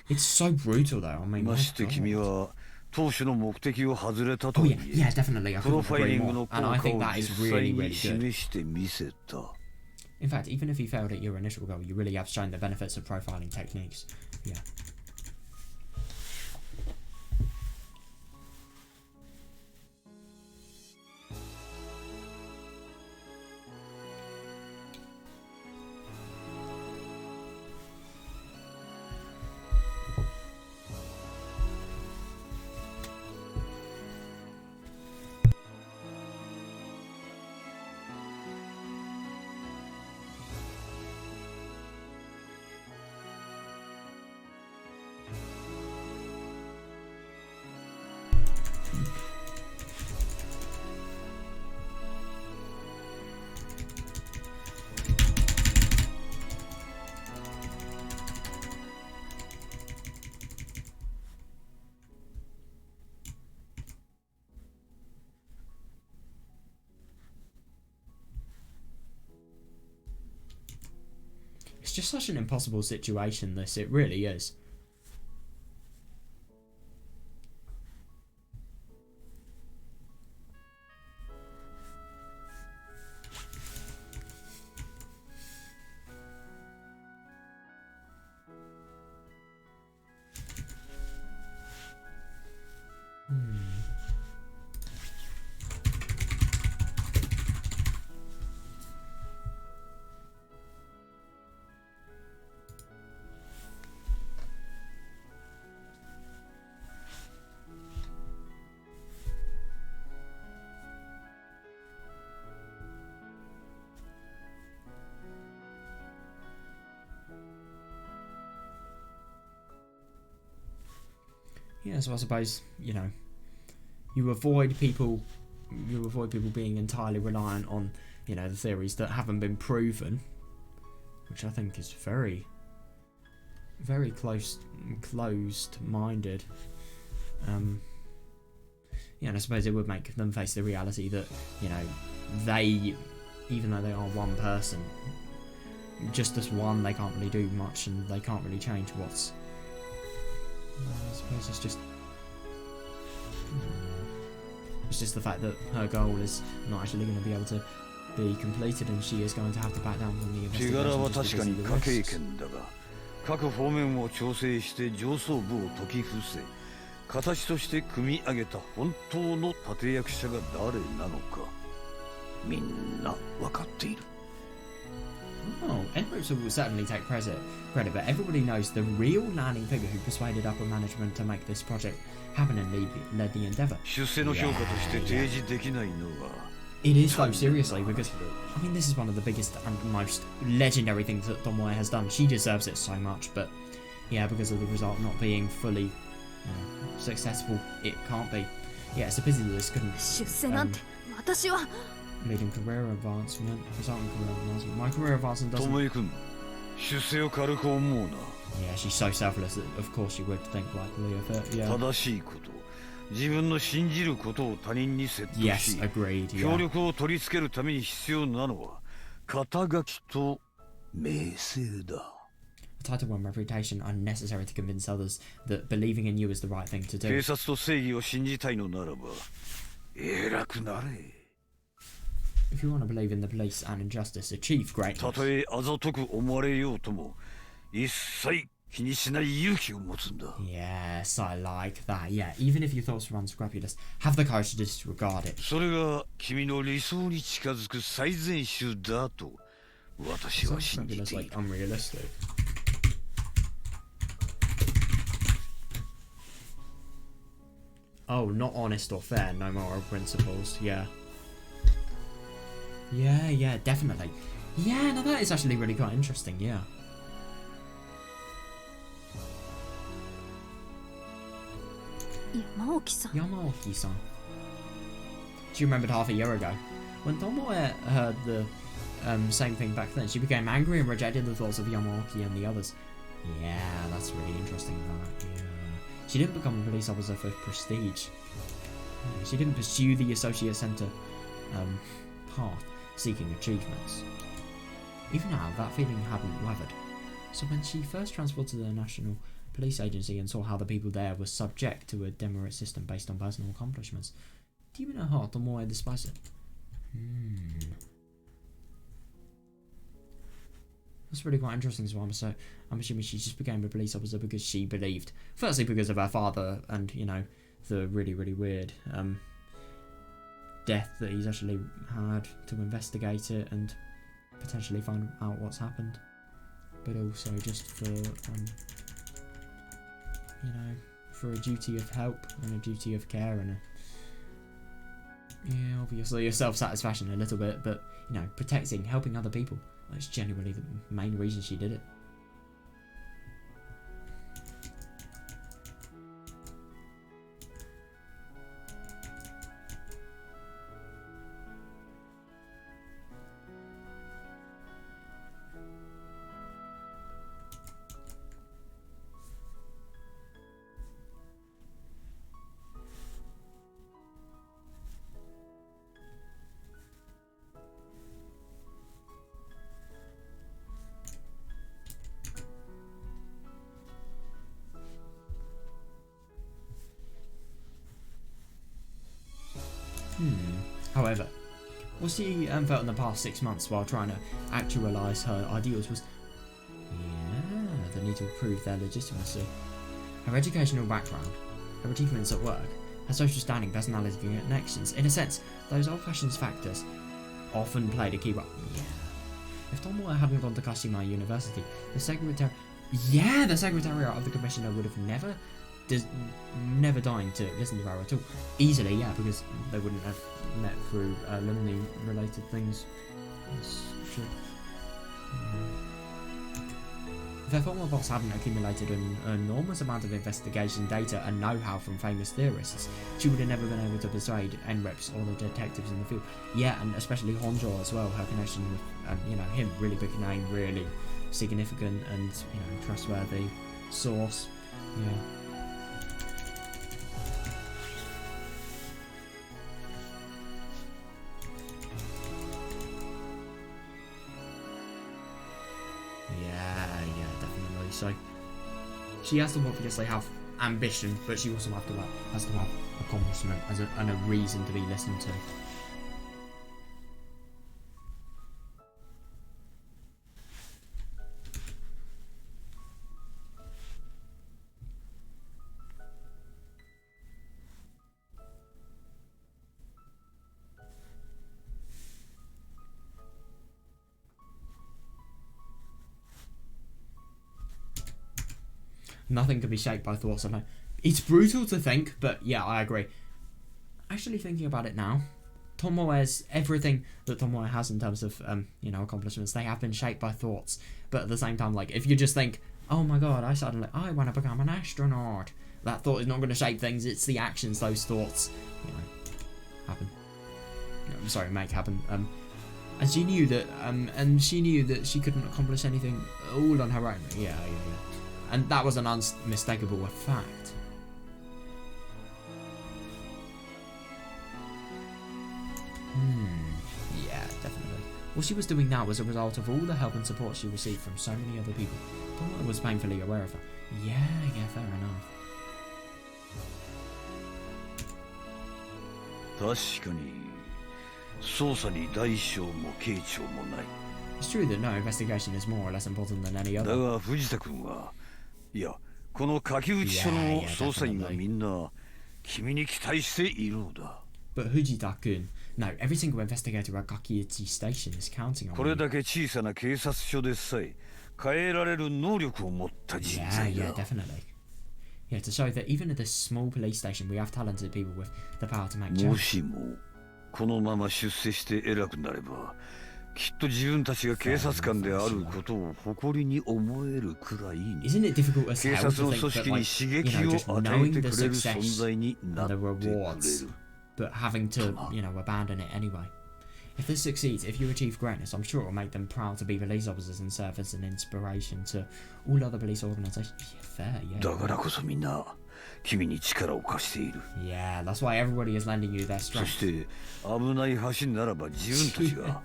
It's so brutal, though. I mean, まして my 君 God. は当初の目的を外れたと Oh はい yeah, え、 yeah, definitely. I プロ couldn't ファイ agree リング more. の効 And I 果 think を that is 実際 really, に really good. 示してみせた。 In fact, even if you failed at your initial goal, you really have shown the benefits of profiling techniques. Yeah. It's just such an impossible situation, this. It really is. Yeah, so I suppose, you know, you avoid people being entirely reliant on, you know, the theories that haven't been proven, which I think is very, very closed-minded. Yeah, and I suppose it would make them face the reality that, you know, they, even though they are one person, just as one, they can't really do much, and they can't really change what's. I suppose it's just the fact that her goal is not actually going to be able to be completed, and she is going to have to back down from the 手柄は investigation 確か just に because of the 科 risks. 警研だが、各方面を調整して上層部を解き伏せ、形として組み上げた本当の立役者が誰なのか、みんな分かっている。 Oh, Enrich will certainly take credit, but everybody knows the real landing figure who persuaded upper management to make this project happen and led the endeavor. 出世の評価として提示できないのは、 It is though, seriously, because I mean this is one of the biggest and most legendary things that Tomoe has done. She deserves it so much, but yeah, because of the result not being fully, you know, successful, it can't be. Yeah, it's a pity that this couldn't 出世なんて私は lead in career advancement, result in career advancement. My career advancement ト doesn't. モエ君、出世を軽く思うな。 Yeah, she's so selfless that of course she would think lightly of it. Yeah. 正しいこと、自分の信じることを他人に説得 Yes, し、 agreed. 協 Yeah. 力を取り付けるために必要なのは肩書きと名声だ。 A title and reputation are necessary to convince others that believing in you is the right thing to do. 警察と正義を信じたいのならば偉くなれ。 If you want to believe in the police and in justice, achieve た greatness. とえあざとく思われようとも一切気にしない勇気を持つんだ。 Yes, I like that. Yeah, even if your thoughts were unscrupulous, have the courage to disregard it. それが君の理想に近づく最善手だと私は信じ Unscrupulous, てい like る。 unrealistic. Oh, not honest or fair, no moral principles, yeah. Yeah, definitely. Yeah, no, that is actually really quite interesting, yeah. Yamaoki-san. She remembered half a year ago. When Tomoe heard the same thing back then, she became angry and rejected the thoughts of Yamaoki and the others. Yeah, that's really interesting, that, yeah. She didn't become a police officer for prestige. Yeah, she didn't pursue the associate centre path, seeking achievements. Even now, that feeling hadn't wavered. So when she first transported to the National Police Agency and saw how the people there were subject to a demerit system based on personal accomplishments, deep in her heart, Tomoe despised it. That's really quite interesting as well. So I'm assuming she just became a police officer because she believed, firstly because of her father and, you know, the really, really weird death that he's actually had, to investigate it and potentially find out what's happened, but also just for you know, for a duty of help and a duty of care and yeah, obviously a self-satisfaction a little bit, but you know, protecting, helping other people. That's genuinely the main reason she did it. However, what she felt in the past 6 months while trying to actualise her ideals was, the need to prove their legitimacy. Her educational background, her achievements at work, her social standing, personality, connections, in a sense, those old-fashioned factors often played a key role. Yeah. If Tomoe hadn't gone to Kashima University, the secretariat of the commissioner would have never deigned to listen to her at all. Easily, yeah, because they wouldn't have met through alumni-related things. That's true. If her former boss hadn't accumulated an enormous amount of investigation data and know-how from famous theorists, she would have never been able to persuade NREPs or the detectives in the field. Yeah, and especially Honjo as well, her connection with, him, really big name, really significant and, trustworthy source. Yeah. So she has to obviously have ambition, but she also has to have accomplishment and a reason to be listened to. Nothing can be shaped by thoughts alone. It's brutal to think, but yeah, I agree. Actually, thinking about it now, everything that Tomoe has in terms of, accomplishments, they have been shaped by thoughts. But at the same time, like, if you just think, oh my god, I want to become an astronaut, that thought is not going to shape things. It's the actions those thoughts, happen. Make happen. And she knew that, she couldn't accomplish anything all on her own. Yeah. And that was an unmistakable fact. Yeah, definitely. What she was doing now was a result of all the help and support she received from so many other people. Tomoe was painfully aware of her. Yeah, fair enough. 確かに捜査に大小も軽重もない。 It's true that no investigation is more or less important than any other. だが藤田君はいやこの柿内署の捜査員がみんな君に期待しているのだ。But Fujita-kun, no, every single investigator at Kakiuchi Station is counting on これだけ小さな警察署でさえ変えられる能力を持った人材だ。Yeah, definitely. yeah, to show that even at this small police station, we have talented people with the power to make も change. しもこのまま出世して偉くなればきっと自分たちが警察官であることを誇りに思えるくらいに Isn't it difficult as 警 hell 察 to の think 組 that, 織に like, 刺 you 激 know, を just 与え knowing て the くれる success 存在にな and っ the てくれ rewards, る but having to, you know, abandon it anyway. If this succeeds, if you achieve greatness, I'm sure it will make them proud to be police officers and serve as an inspiration to all other police organisations. Yeah, fair, yeah. だからこそみんな君に力を貸している Yeah, that's why everybody is lending you their そ strength. して危ない橋ならば自分たちが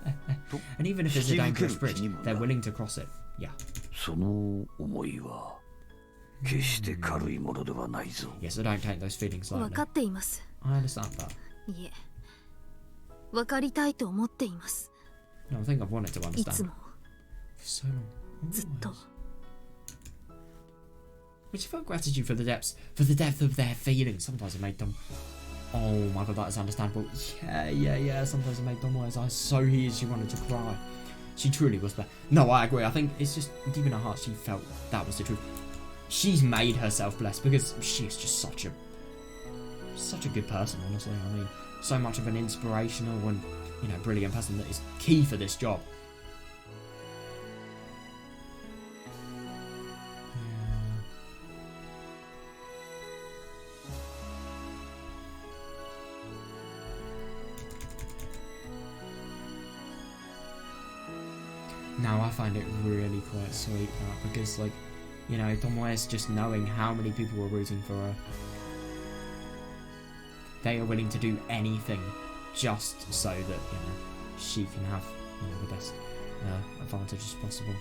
と And even if it's a 引き受け dangerous る bridge, 気にも they're な willing to cross it. Yeah. その思いは決して軽いものではないぞ Yeah, so don't take those feelings 分 lightly. かっています。 I understand that. いえ、分かりたいと思っています。 No, I think I've wanted to いつ understand も for so long. ずっと。 Always. Which felt gratitude for the depth of their feelings. Sometimes it made them. Oh my god, that is understandable. Yeah. Sometimes it made them eyes so heated she wanted to cry. She truly was there. No, I agree. I think it's just deep in her heart she felt that was the truth. She's made herself blessed because she is just such a good person, honestly. I mean, so much of an inspirational and, you know, brilliant person that is key for this job. Now I find it really quite sweet that because, like, you know, Tomoe's just knowing how many people were rooting for her. They are willing to do anything just so that, you know, she can have, you know, the best advantages possible.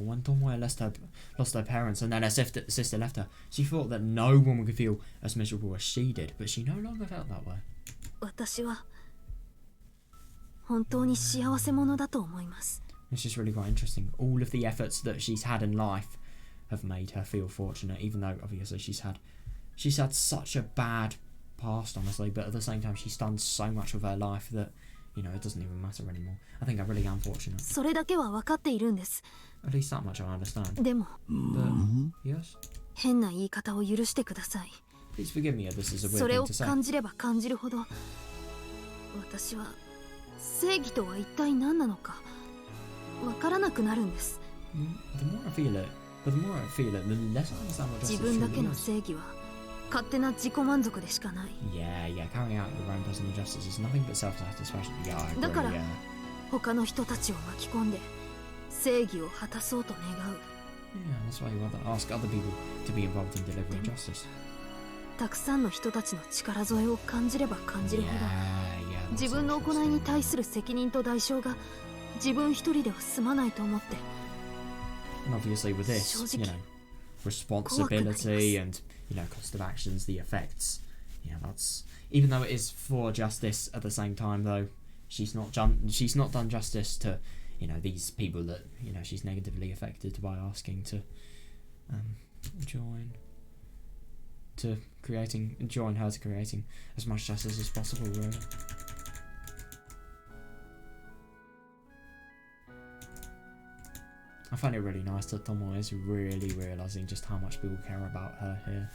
When Tomoe lost her parents and then her sister left her, she thought that no woman could feel as miserable as she did, but she no longer felt that way. 私は本当に幸せ者だと思います。 It's just really quite interesting. All of the efforts that she's had in life have made her feel fortunate, even though obviously she's had such a bad past, honestly, but at the same time she's done so much of her life that, you know, it doesn't even matter anymore. I think I really am fortunate. それだけは分かっているんです。 At least that much I understand. でも、 But, yes? 変な言い方を許してください。 Please forgive me if this is a そ weird れ thing を to say. 感じれば感じるほど、私は正義とは一体何なのか分からなくなるんです。 The more I feel it, the more I feel it, the less I understand what 自 justice 分だけ truly の is. 正義は勝手な自己満足でしかない。 Yeah, carrying out your own personal justice is nothing but self-satisfaction. Yeah, I agree, だから yeah. 他の人たちを巻き込んで正義を果たそうと願う。 Yeah, that's why you ask other people to be involved in delivering justice. たくさんの人たちの力添えを感じれば感じるほど、 Yeah, 自分の行いに対する責任と代償が自分一人では済まないと思って。 And obviously with this, you know, responsibility and, you know, cost of actions, the effects. Yeah, that's, even though it is for justice at the same time though, she's not done justice to, you know, these people that, you know, she's negatively affected by asking to join her to creating as much justice as possible, really. I find it really nice that Tomoe is really realising just how much people care about her here.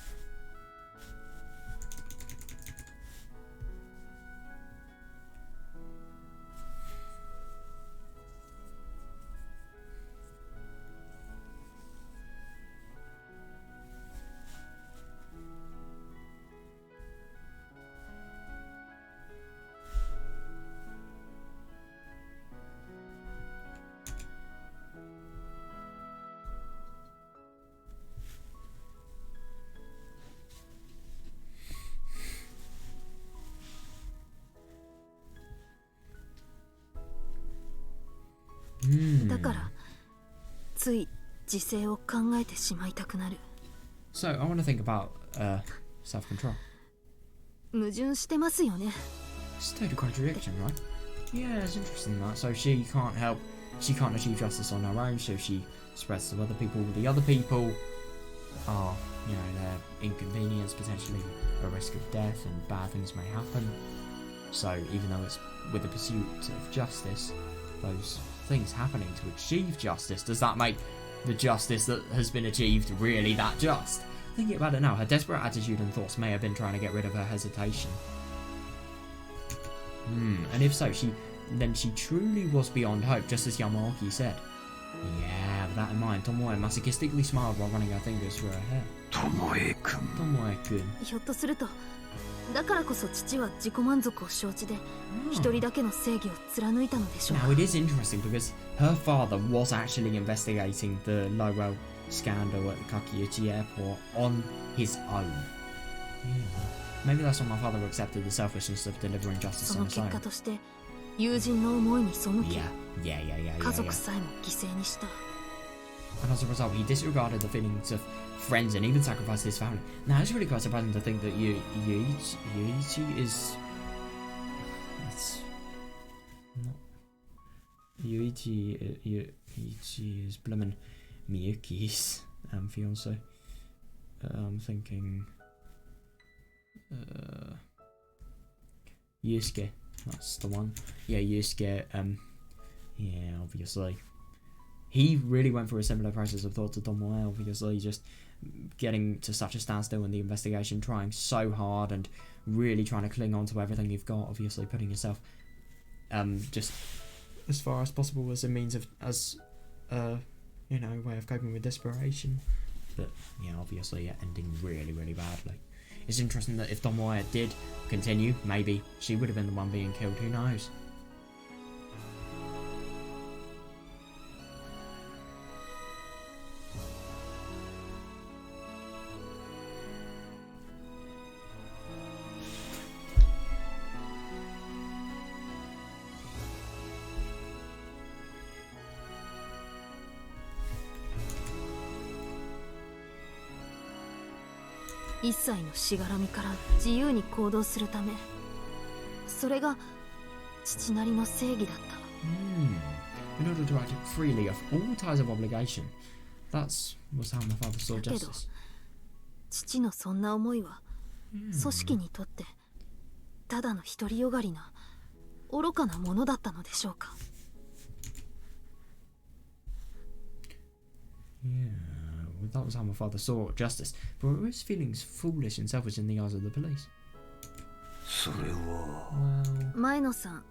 Hmm. だからつい自制を考えてしまいたくなる。 So I want to think about self-control. 矛盾してますよね。 It's a total contradiction, right? Yeah, it's interesting that. So she can't achieve justice on her own, so she spreads to other people. The other people are, they're inconvenienced, potentially a risk of death, and bad things may happen. So even though it's with the pursuit of justice, those things happening to achieve justice, does that make the justice that has been achieved really that just? Thinking about it now, her desperate attitude and thoughts may have been trying to get rid of her hesitation. And if so, she truly was beyond hope, just as Yamaoki said. Yeah, with that in mind, Tomoe masochistically smiled while running her fingers through her hair. Tomoe-kun. ひょっとすると、だからこそ父は自己満足を承知で一人だけの正義を貫いたのでしょう。 Now it is interesting because her father was actually investigating the Lowell scandal at the Kakiuchi airport on his own. Maybe that's why my father accepted the selfishness of delivering justice そ on の his 結 own. 果として友人の思いに背き、 Yeah. 家族さえも犠牲にした。 And as a result, he disregarded the feelings of friends and even sacrificed his family. Now, it's really quite surprising to think that Yuichi is... It's not... Yuichi is blimmin' Miyuki's fiance. I'm thinking... Yusuke, that's the one. Yeah, Yusuke, yeah, obviously. He really went through a similar process of thought to Tomoe, obviously, just getting to such a standstill in the investigation, trying so hard and really trying to cling on to everything you've got, obviously putting yourself just as far as possible as a means of, way of coping with desperation. But, yeah, obviously ending really, really badly. It's interesting that if Tomoe did continue, maybe she would have been the one being killed, who knows?「一切のしがらみから自由に行動するため」それが父なりの正義だった。 In order to act freely of all ties of obligation. That was how my father saw だけど justice. 父のそんな思いは組織にとってただの独りよがりな愚かなものだったのでしょうか。 Yeah, well, that was how my father saw justice. But were his feelings foolish and selfish in the eyes of the police? それは Well, 前野さん、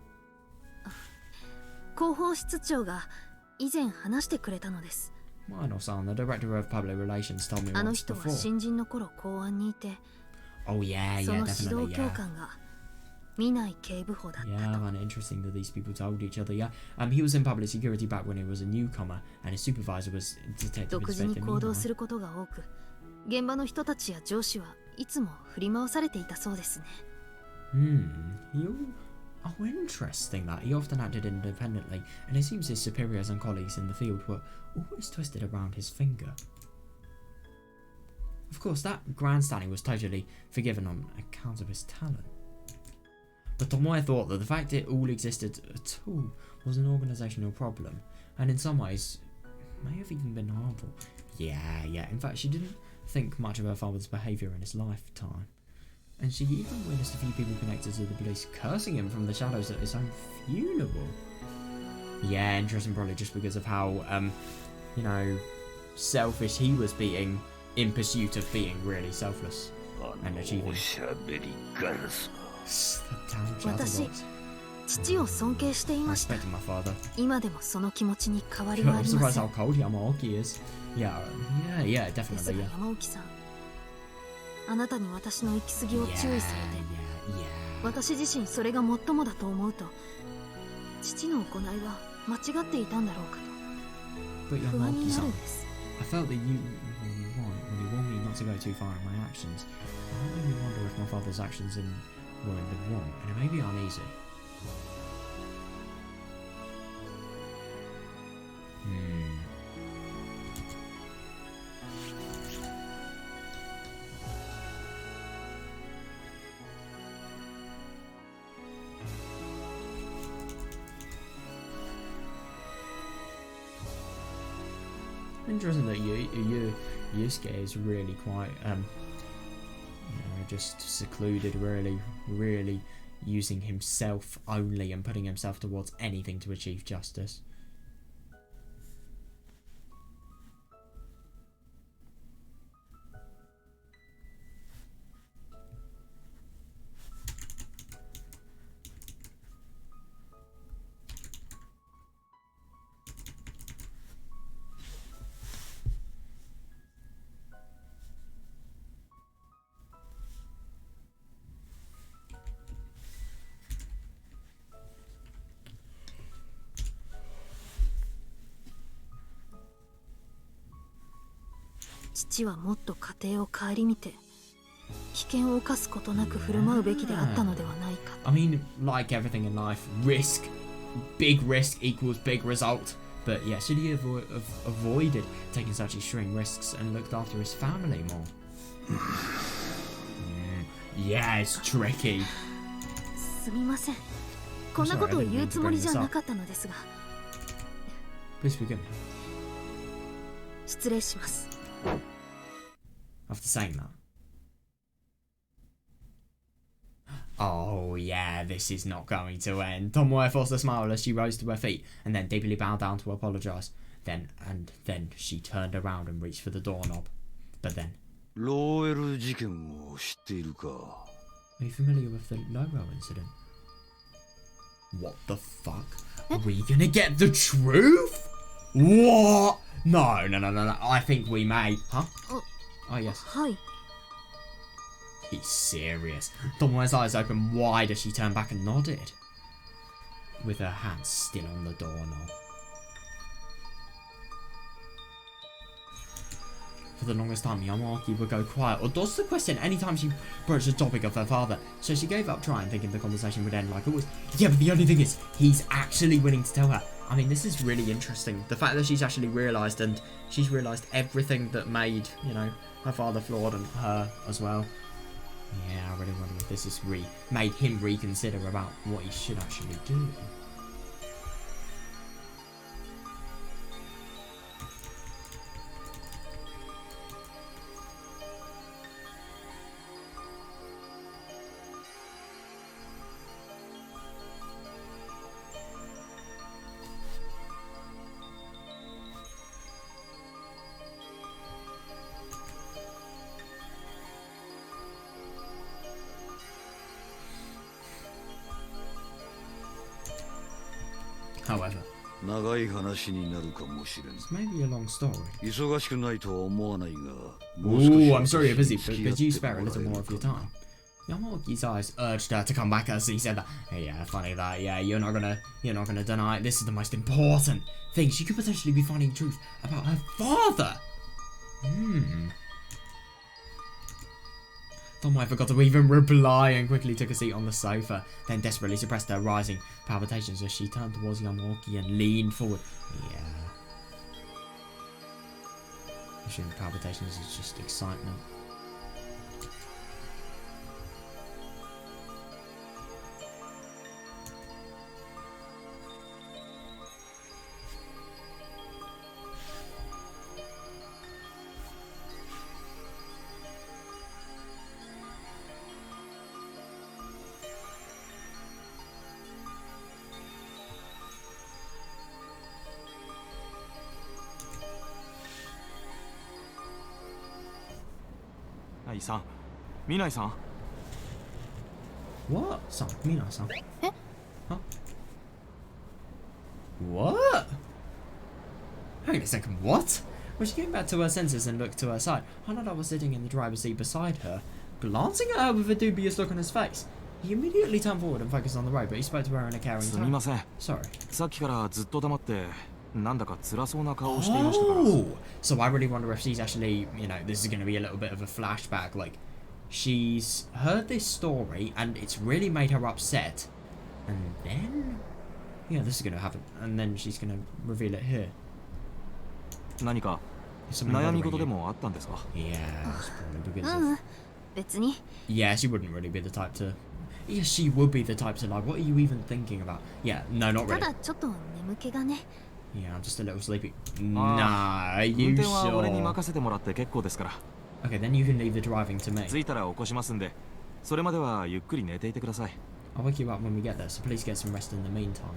広報室長が以前話してくれたのです。 Mino-san, the director of public relations, told me あの once 人は before. 新人の頃公安にいて、 Oh yeah, その yeah, 指導 definitely, 教 yeah. 官が見ない警部補だった Yeah, と。 man, interesting that these people told each other. Yeah, he was in public security back when he was a newcomer, and his supervisor was Detective 独自に Inspector 行動 Mino. することが多く、現場の人たちや上司はいつも振り回されていたそうですね。 Oh, interesting that. He often acted independently, and it seems his superiors and colleagues in the field were always twisted around his finger. Of course, that grandstanding was totally forgiven on account of his talent. But Tomoe thought that the fact it all existed at all was an organisational problem, and in some ways may have even been harmful. Yeah. In fact, she didn't think much of her father's behaviour in his lifetime. And she even witnessed a few people connected to the police cursing him from the shadows at his own funeral. Yeah, interesting, probably just because of how, selfish he was being in pursuit of being really selfless and お achieving. しゃべりガラス The damn 私、 chatterbox. 父を尊敬してい I ました。 respected my father. 今でもその気持ちに変わりはあ I'm りま surprised せん。 how cold Yamaoki is. Yeah, です definitely, が yeah. 山沖さん、あなたに私の行き過ぎを注意されて、 Yeah. 私自身それが最もだと思うと、父の行いは間違っていたんだろうか But と不安にな Yamaoki-san, るんです。 I felt that when you warned me not to go too far in my actions, it made me wonder if my father's actions were in the wrong, and it made me uneasy. Interesting that Yusuke is really quite just secluded, really using himself only and putting himself towards anything to achieve justice.父はもっと家庭を顧みて危険を冒すことなく振る舞うべきであったのではないか。I mean, like everything in life, big risk equals big result. But yeah, should he have avoided taking such extreme risks and looked after his family more? Yeah, it's tricky. すみません。こんなことを言うつもりじゃなかったのですが。Please begin. 失礼します。After saying that. Oh yeah, this is not going to end. Tomoe forced a smile as she rose to her feet and then deeply bowed down to apologise. Then she turned around and reached for the doorknob. But then... ローエル事件を知っているか? Are you familiar with the Loro incident? What the fuck? Are we gonna get the truth? What? No. I think we may. Huh? Oh yes. はい。 He's serious. Tomoe's eyes opened wide as she turned back and nodded, with her hand still on the doorknob. For the longest time, Yamaki would go quiet or dodge the question anytime she broached the topic of her father, so she gave up trying, thinking the conversation would end like it was. Yeah, but the only thing is, he's actually willing to tell her. I mean, this is really interesting. The fact that she's actually realised, and she's realised everything that made, her father flawed and her as well. Yeah, I really wonder if this has made him reconsider about what he should actually do. However, 長い話になるかもしれん。 it's maybe a long story. 忙しくないとは思わないが。 Ooh, I'm sorry you're busy, but could you spare a little more of your time? Yamaki's eyes urged her to come back as he said that. Hey, yeah, funny that. Yeah, you're not gonna deny it. This is the most important thing. She could potentially be finding the truth about her father. Tomoe forgot to even reply and quickly took a seat on the sofa, then desperately suppressed her rising palpitations as she turned towards Yamaki and leaned forward. Yeah. I'm assuming palpitations is just excitement. What? Son, Mina-san. Eh? Huh? What? Hang on a second, what? When she came back to her senses and looked to her side, Hanada was sitting in the driver's seat beside her, glancing at her with a dubious look on his face. He immediately turned forward and focused on the road, but he spoke to her in a caring tone. Sorry. Oh! So I really wonder if she's actually, this is going to be a little bit of a flashback, like, she's heard this story and it's really made her upset, and then this is gonna happen, and then she's gonna reveal it here. Something bothering you? Yeah, it's probably because of... Yeah, she wouldn't really be the type to... Yeah, she would be the type to like, what are you even thinking about? Yeah, no, not really. Yeah, I'm just a little sleepy. Nah, are 運 you 転は俺に sure? 任せてもらって結構ですから。 Okay, then you can leave the driving to me. 着いたら起こしますんで、それまではゆっくり寝ていてください。 I'll wake you up when we get there, so please get some rest in the meantime.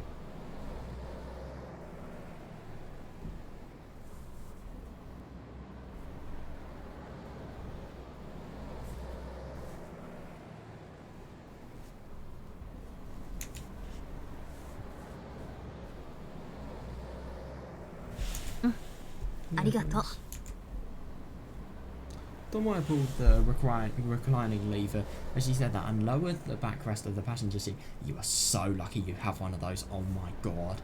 Tomoe pulled the reclining lever as she said that and lowered the backrest of the passenger seat. You are so lucky you have one of those. Oh my god.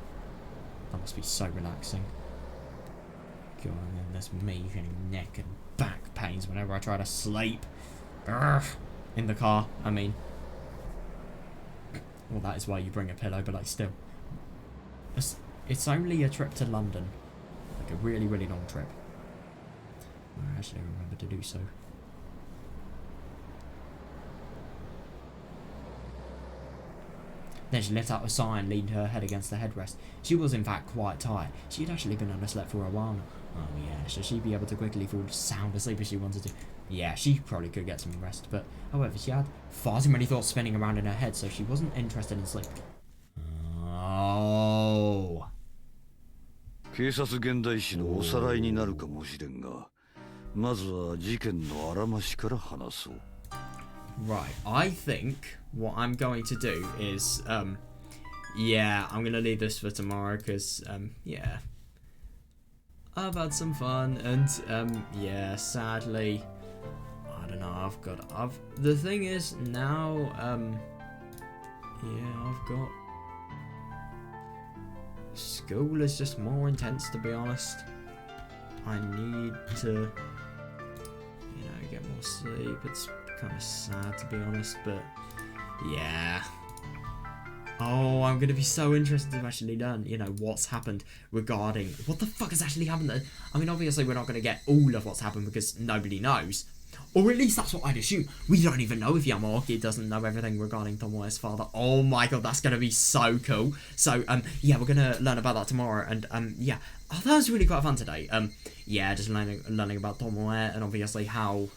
That must be so relaxing. God, and then there's me getting neck and back pains whenever I try to sleep. Urgh. In the car, I mean. Well, that is why you bring a pillow, but like still. It's only a trip to London. Like a really, really long trip. I actually remember to do so. Then she let out a sigh and leaned her head against the headrest. She was in fact quite tired. She had actually been underslept for a while now. Oh yeah, so she'd be able to quickly fall sound asleep if she wanted to. Yeah, she probably could get some rest, but however, she had far too many thoughts spinning around in her head, so she wasn't interested in sleep. Oh. 警察現代史のおさらいになるかもしれんが、まずは事件のあらましから話そう。 Right, I think what I'm going to do is, yeah, I'm gonna leave this for tomorrow because, yeah, I've had some fun and, yeah, sadly, I don't know, the thing is now, yeah, I've got, school is just more intense, to be honest. I need to, you know, get more sleep. It's kind of sad, to be honest, but yeah. Oh, I'm gonna be so interested to actually learn, you know, what's happened regarding what the fuck has actually happened there. I mean, obviously we're not gonna get all of what's happened because nobody knows, or at least that's what I'd assume. We don't even know if Yamaoki doesn't know everything regarding Tomoe's father. Oh my god, that's gonna be so cool. So yeah, we're gonna learn about that tomorrow, and yeah. Oh, that was really quite fun today. Yeah, just learning about Tomoe and obviously how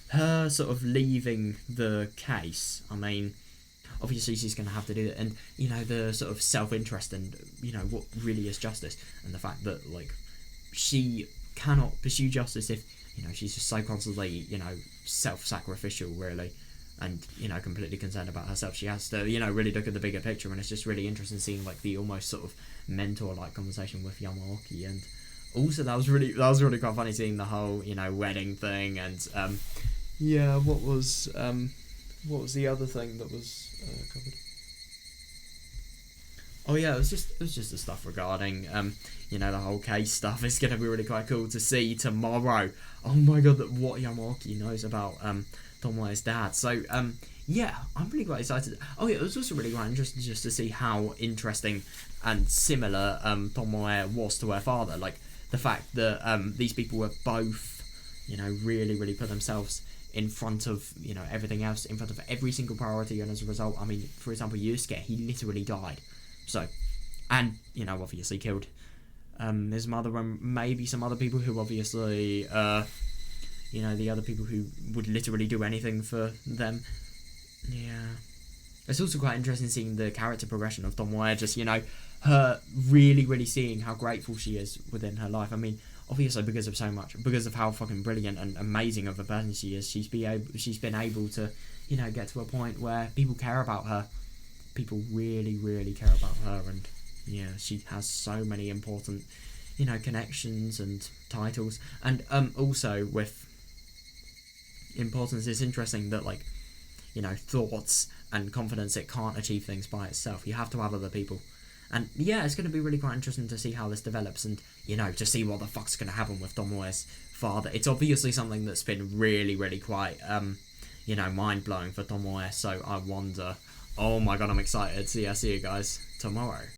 her sort of leaving the case. I mean, obviously she's going to have to do it, and you know, the sort of self-interest and you know what really is justice, and the fact that like she cannot pursue justice if you know she's just so constantly you know self-sacrificial really, and you know completely concerned about herself. She has to you know really look at the bigger picture, and it's just really interesting seeing like the almost sort of mentor-like conversation with Yamaoki. And also that was really quite funny seeing the whole you know wedding thing, and yeah, what was the other thing that was covered? Oh yeah, it was just the stuff regarding you know the whole case stuff. It's gonna be really quite cool to see tomorrow. Oh my god, that what Yamaoki knows about Tomoe's dad. So yeah, I'm really quite excited. Oh yeah, it was also really quite interesting just to see how interesting and similar Tomoe was to her father. Like the fact that these people were both you know really put themselves in front of you know everything else, in front of every single priority, and as a result, I mean, for example, Yusuke, he literally died. So, and you know, obviously killed his mother and maybe some other people who obviously, you know, the other people who would literally do anything for them. Yeah, it's also quite interesting seeing the character progression of Tomoe. Just you know, her really seeing how grateful she is within her life. I mean, obviously because of how fucking brilliant and amazing of a person she is, she's been able to, you know, get to a point where people care about her. People really care about her, and yeah, she has so many important, you know, connections and titles, and also with importance, it's interesting that like, you know, thoughts and confidence, it can't achieve things by itself. You have to have other people. And yeah, it's going to be really quite interesting to see how this develops and, you know, to see what the fuck's going to happen with Tomoe's father. It's obviously something that's been really quite, you know, mind-blowing for Tomoe, so I wonder. Oh my god, I'm excited. So yeah, see you guys tomorrow.